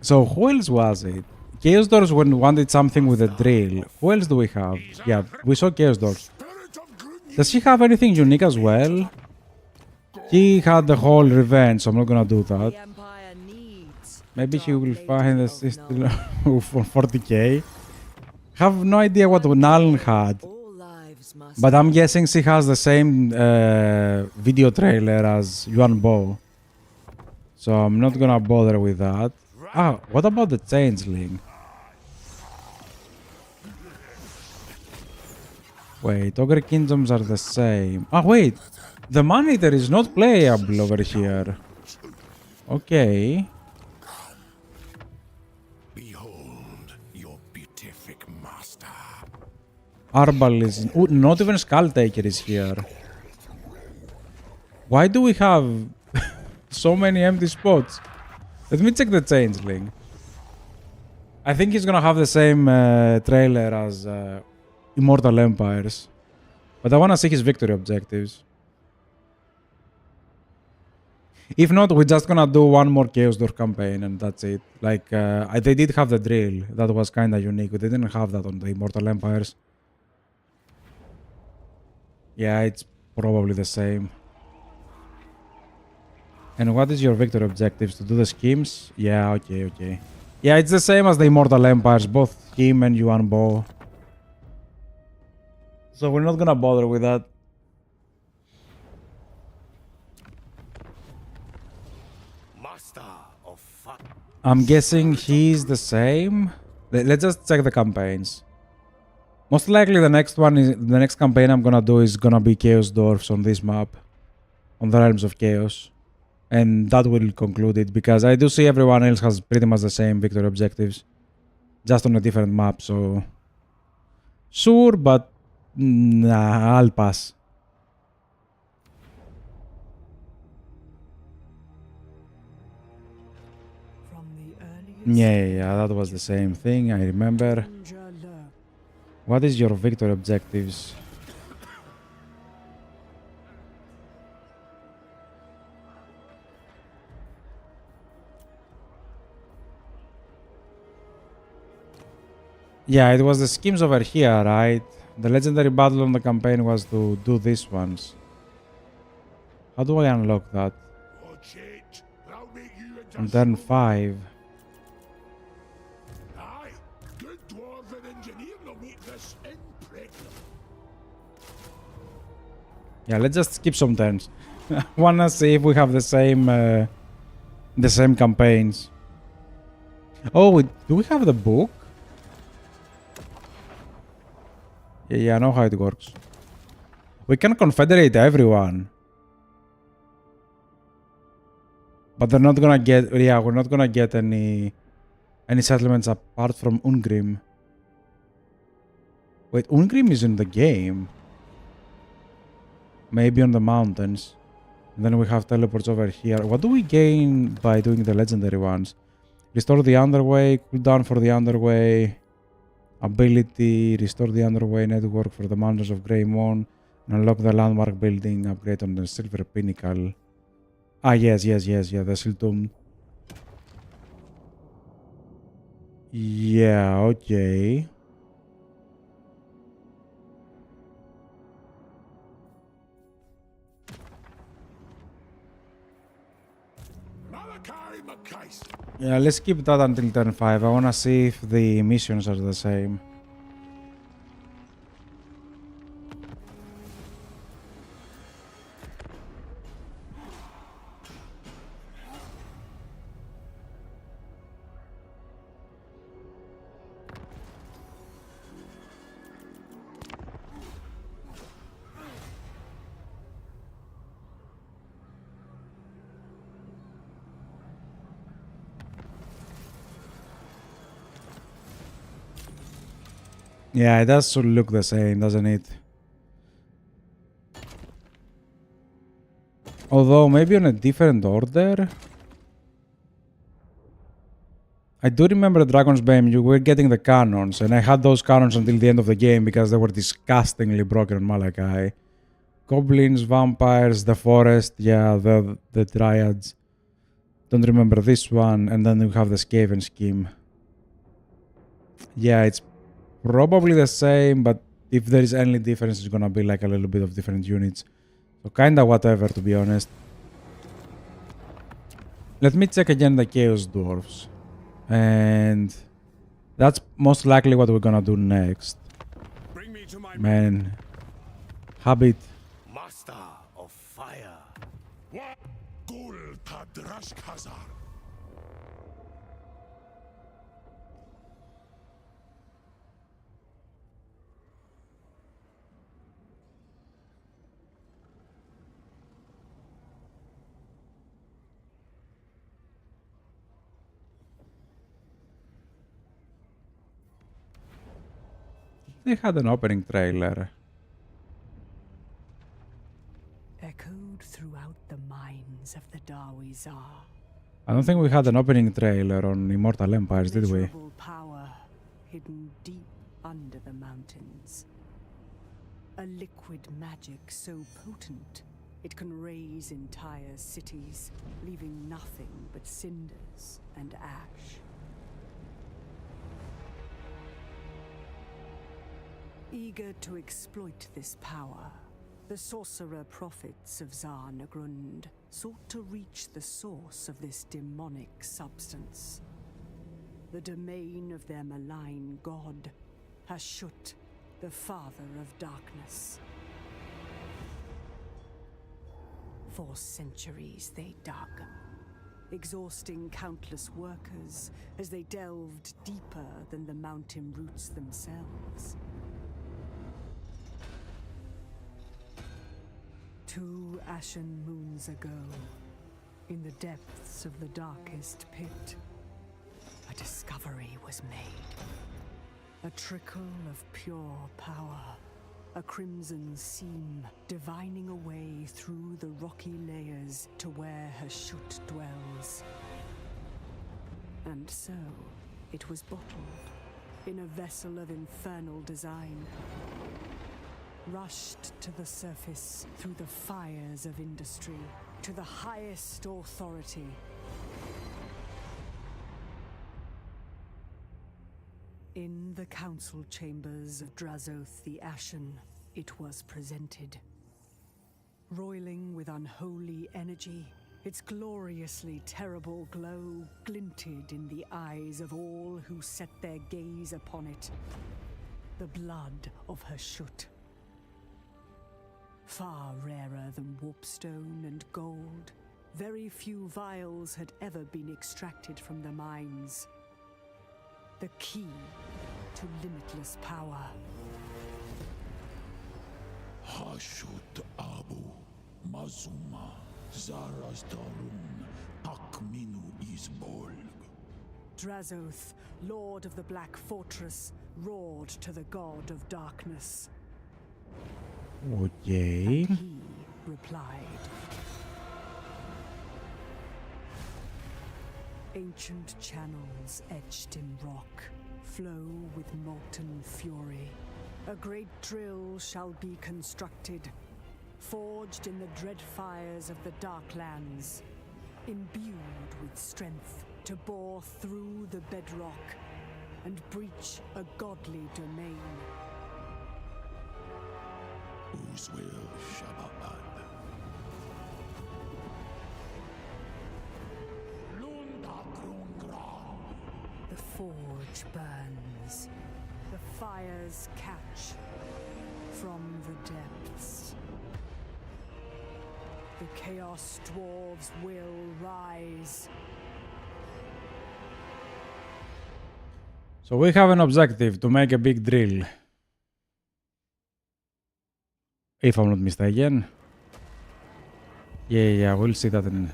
So who else was it? Chaos Doors wanted something with a drill. Who else do we have? Yeah, we saw Chaos Doors. Does he have anything unique as well? He had the whole revenge, so I'm not gonna do that. Maybe he will find the system for 40k. Have no idea what Nalan had. But I'm guessing she has the same video trailer as Yuan Bo. So I'm not gonna bother with that. Ah, what about the Changeling? Wait, Ogre Kingdoms are the same. Ah, wait! The Maneater is not playable over here. Okay. Behold your beatific master. Arbal is... Ooh, not even Skulltaker is here. Why do we have so many empty spots? Let me check the Changeling. I think he's gonna have the same trailer as Immortal Empires. But I wanna see his victory objectives. If not, we're just gonna do one more Chaos Door campaign and that's it. Like, they did have the drill. That was kinda unique. They didn't have that on the Immortal Empires. Yeah, it's probably the same. And what is your victory objectives? To do the schemes? Yeah, okay. Yeah, it's the same as the Immortal Empires, both him and Yuan Bo. So we're not gonna bother with that. Master of fire. I'm guessing he's the same. Let's just check the campaigns. Most likely the next one is the next campaign I'm gonna do is gonna be Chaos Dwarfs on this map. On the Realms of Chaos. And that will conclude it because I do see everyone else has pretty much the same victory objectives. Just on a different map, so sure, but nah, I'll pass. From the earliest Yeah, that was the same thing, I remember. danger lurks. What is your victory objectives? Yeah, it was the schemes over here, right? The legendary battle on the campaign was to do these ones. How do I unlock that? Watch it. I'll make you into On turn stone. 5. Aye, good dwarven engineer will make this impregnable. Yeah, let's just skip some turns. Wanna see if we have the same campaigns. Oh, do we have the book? Yeah, I know how it works. We can confederate everyone. But they're not gonna get, yeah, we're not gonna get any settlements apart from Ungrim. Wait, Ungrim is in the game. Maybe on the mountains. And then we have teleports over here. What do we gain by doing the legendary ones? Restore the underway, cooldown for the underway, ability, restore the underway network for the Mountains of Greymon, and unlock the landmark building upgrade on the Silver Pinnacle. Ah, yes, the Siltum. Yeah, okay. Malachi McKice. Yeah, let's keep that until turn 5. I wanna see if the missions are the same. Yeah, it does look the same, doesn't it? Although, maybe on a different order? I do remember Dragon's Bane, you were getting the cannons, and I had those cannons until the end of the game because they were disgustingly broken on Malachi. Goblins, vampires, the forest, yeah, the dryads. Don't remember this one, and then we have the Skaven scheme. Yeah, it's probably the same, but if there is any difference, it's gonna be like a little bit of different units. So kinda whatever, to be honest. Let me check again the Chaos Dwarfs. And that's most likely what we're gonna do next. Bring me to my Man. Habit. master of fire. What? Gul Tadrashkazar. They had an opening trailer. Echoed throughout the minds of the Darwizar. I don't think we had an opening trailer on Immortal Empires, did we? Immeasurable power hidden deep under the mountains. A liquid magic so potent it can raise entire cities, leaving nothing but cinders and ash. Eager to exploit this power, the sorcerer prophets of Zarnagrund sought to reach the source of this demonic substance. the domain of their malign god, Hashut, the father of darkness. For centuries they dug, exhausting countless workers as they delved deeper than the mountain roots themselves. 2 ashen moons ago, in the depths of the darkest pit, a discovery was made. A trickle of pure power, a crimson seam divining a way through the rocky layers to where Hashut dwells. And so, it was bottled in a vessel of infernal design, rushed to the surface through the fires of industry, to the highest authority. In the council chambers of Drazoth the Ashen, it was presented. Roiling with unholy energy, its gloriously terrible glow glinted in the eyes of all who set their gaze upon it. The blood of Hashut. Far rarer than warpstone and gold, very few vials had ever been extracted from the mines. The key to limitless power. Hashut Abu Mazuma Zarazdarun Akminu Isbolg. Drazoth, Lord of the Black Fortress, roared to the god of darkness. Okay. And he replied. Ancient channels etched in rock flow with molten fury. A great drill shall be constructed, forged in the dread fires of the Darklands, imbued with strength to bore through the bedrock and breach a godly domain. Uzwil Shababad. The forge burns. The fires catch from the depths. The Chaos Dwarves will rise. So we have an objective to make a big drill. If I'm not mistaken. Yeah, we'll see that in...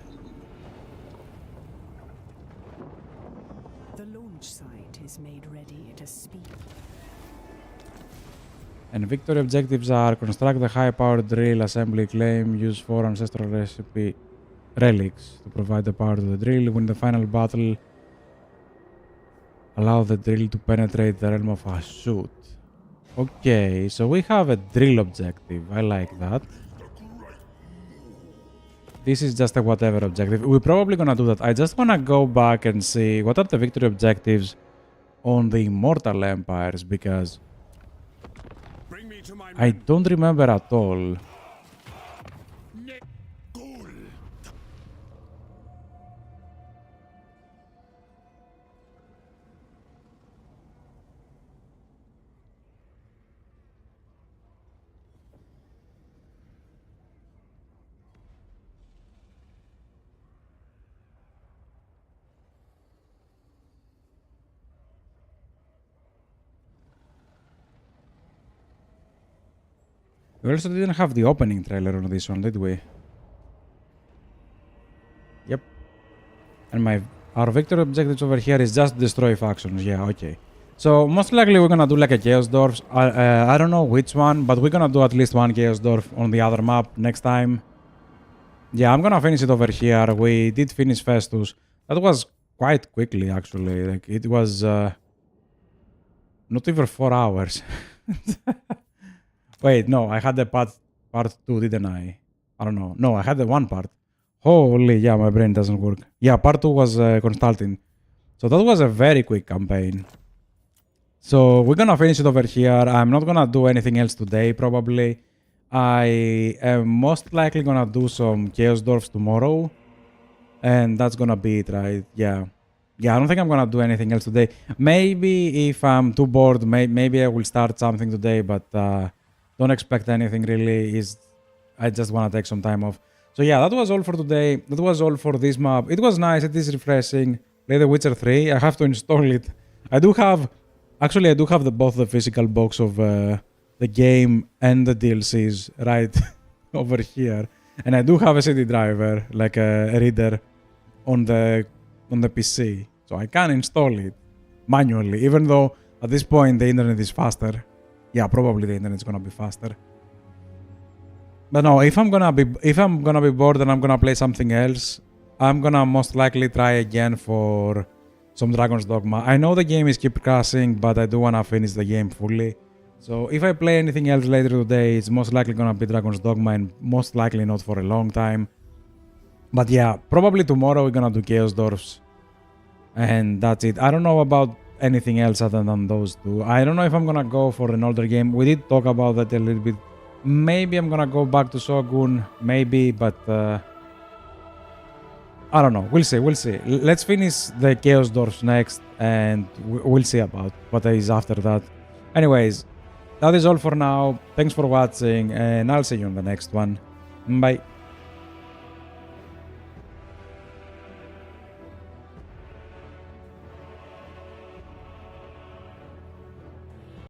The launch site is made ready to speak. And victory objectives are construct the high-powered drill assembly, claim, use 4 ancestral recipe relics to provide the power to the drill, win the final battle, allow the drill to penetrate the realm of Hashut. Okay, so we have a drill objective. I like that. This is just a whatever objective. We're probably gonna do that. I just wanna go back and see what are the victory objectives on the Immortal Empires, because I don't remember at all. We also didn't have the opening trailer on this one, did we? Yep. And our victory objectives over here is just destroy factions. Yeah, okay. So most likely we're gonna do like a Chaos Dwarf. I don't know which one, but we're gonna do at least one Chaos Dwarf on the other map next time. Yeah, I'm gonna finish it over here. We did finish Festus. That was quite quickly, actually. Like it was not even 4 hours. Wait, no, I had the part 2, didn't I? I don't know. No, I had the one part. Holy, yeah, my brain doesn't work. Yeah, part 2 was Constantine. So that was a very quick campaign. So we're gonna finish it over here. I'm not gonna do anything else today, probably. I am most likely gonna do some Chaos Dwarfs tomorrow. And that's gonna be it, right? Yeah. yeah, I don't think I'm gonna do anything else today. Maybe if I'm too bored, maybe I will start something today, but don't expect anything really. I just wanna take some time off. So yeah, that was all for today. That was all for this map. It was nice. It is refreshing. Play The Witcher 3. I have to install it. I do have both the physical box of the game and the DLCs right over here, and I do have a CD driver, like a reader, on the PC, so I can install it manually. Even though at this point the internet is faster. Yeah, probably the internet's gonna be faster. But no, if I'm gonna be bored and I'm gonna play something else, I'm gonna most likely try again for some Dragon's Dogma. I know the game is keep crashing, but I do wanna finish the game fully. So if I play anything else later today, it's most likely gonna be Dragon's Dogma and most likely not for a long time. But yeah, probably tomorrow we're gonna do Chaos Dwarfs. And that's it. I don't know about anything else other than those two. I don't know if I'm gonna go for an older game. We did talk about that a little bit. Maybe I'm gonna go back to Shogun, maybe, but I don't know. We'll see. Let's finish the Chaos Dwarfs next, and we'll see about what is after that. Anyways, that is all for now. Thanks for watching, and I'll see you on the next one. Bye.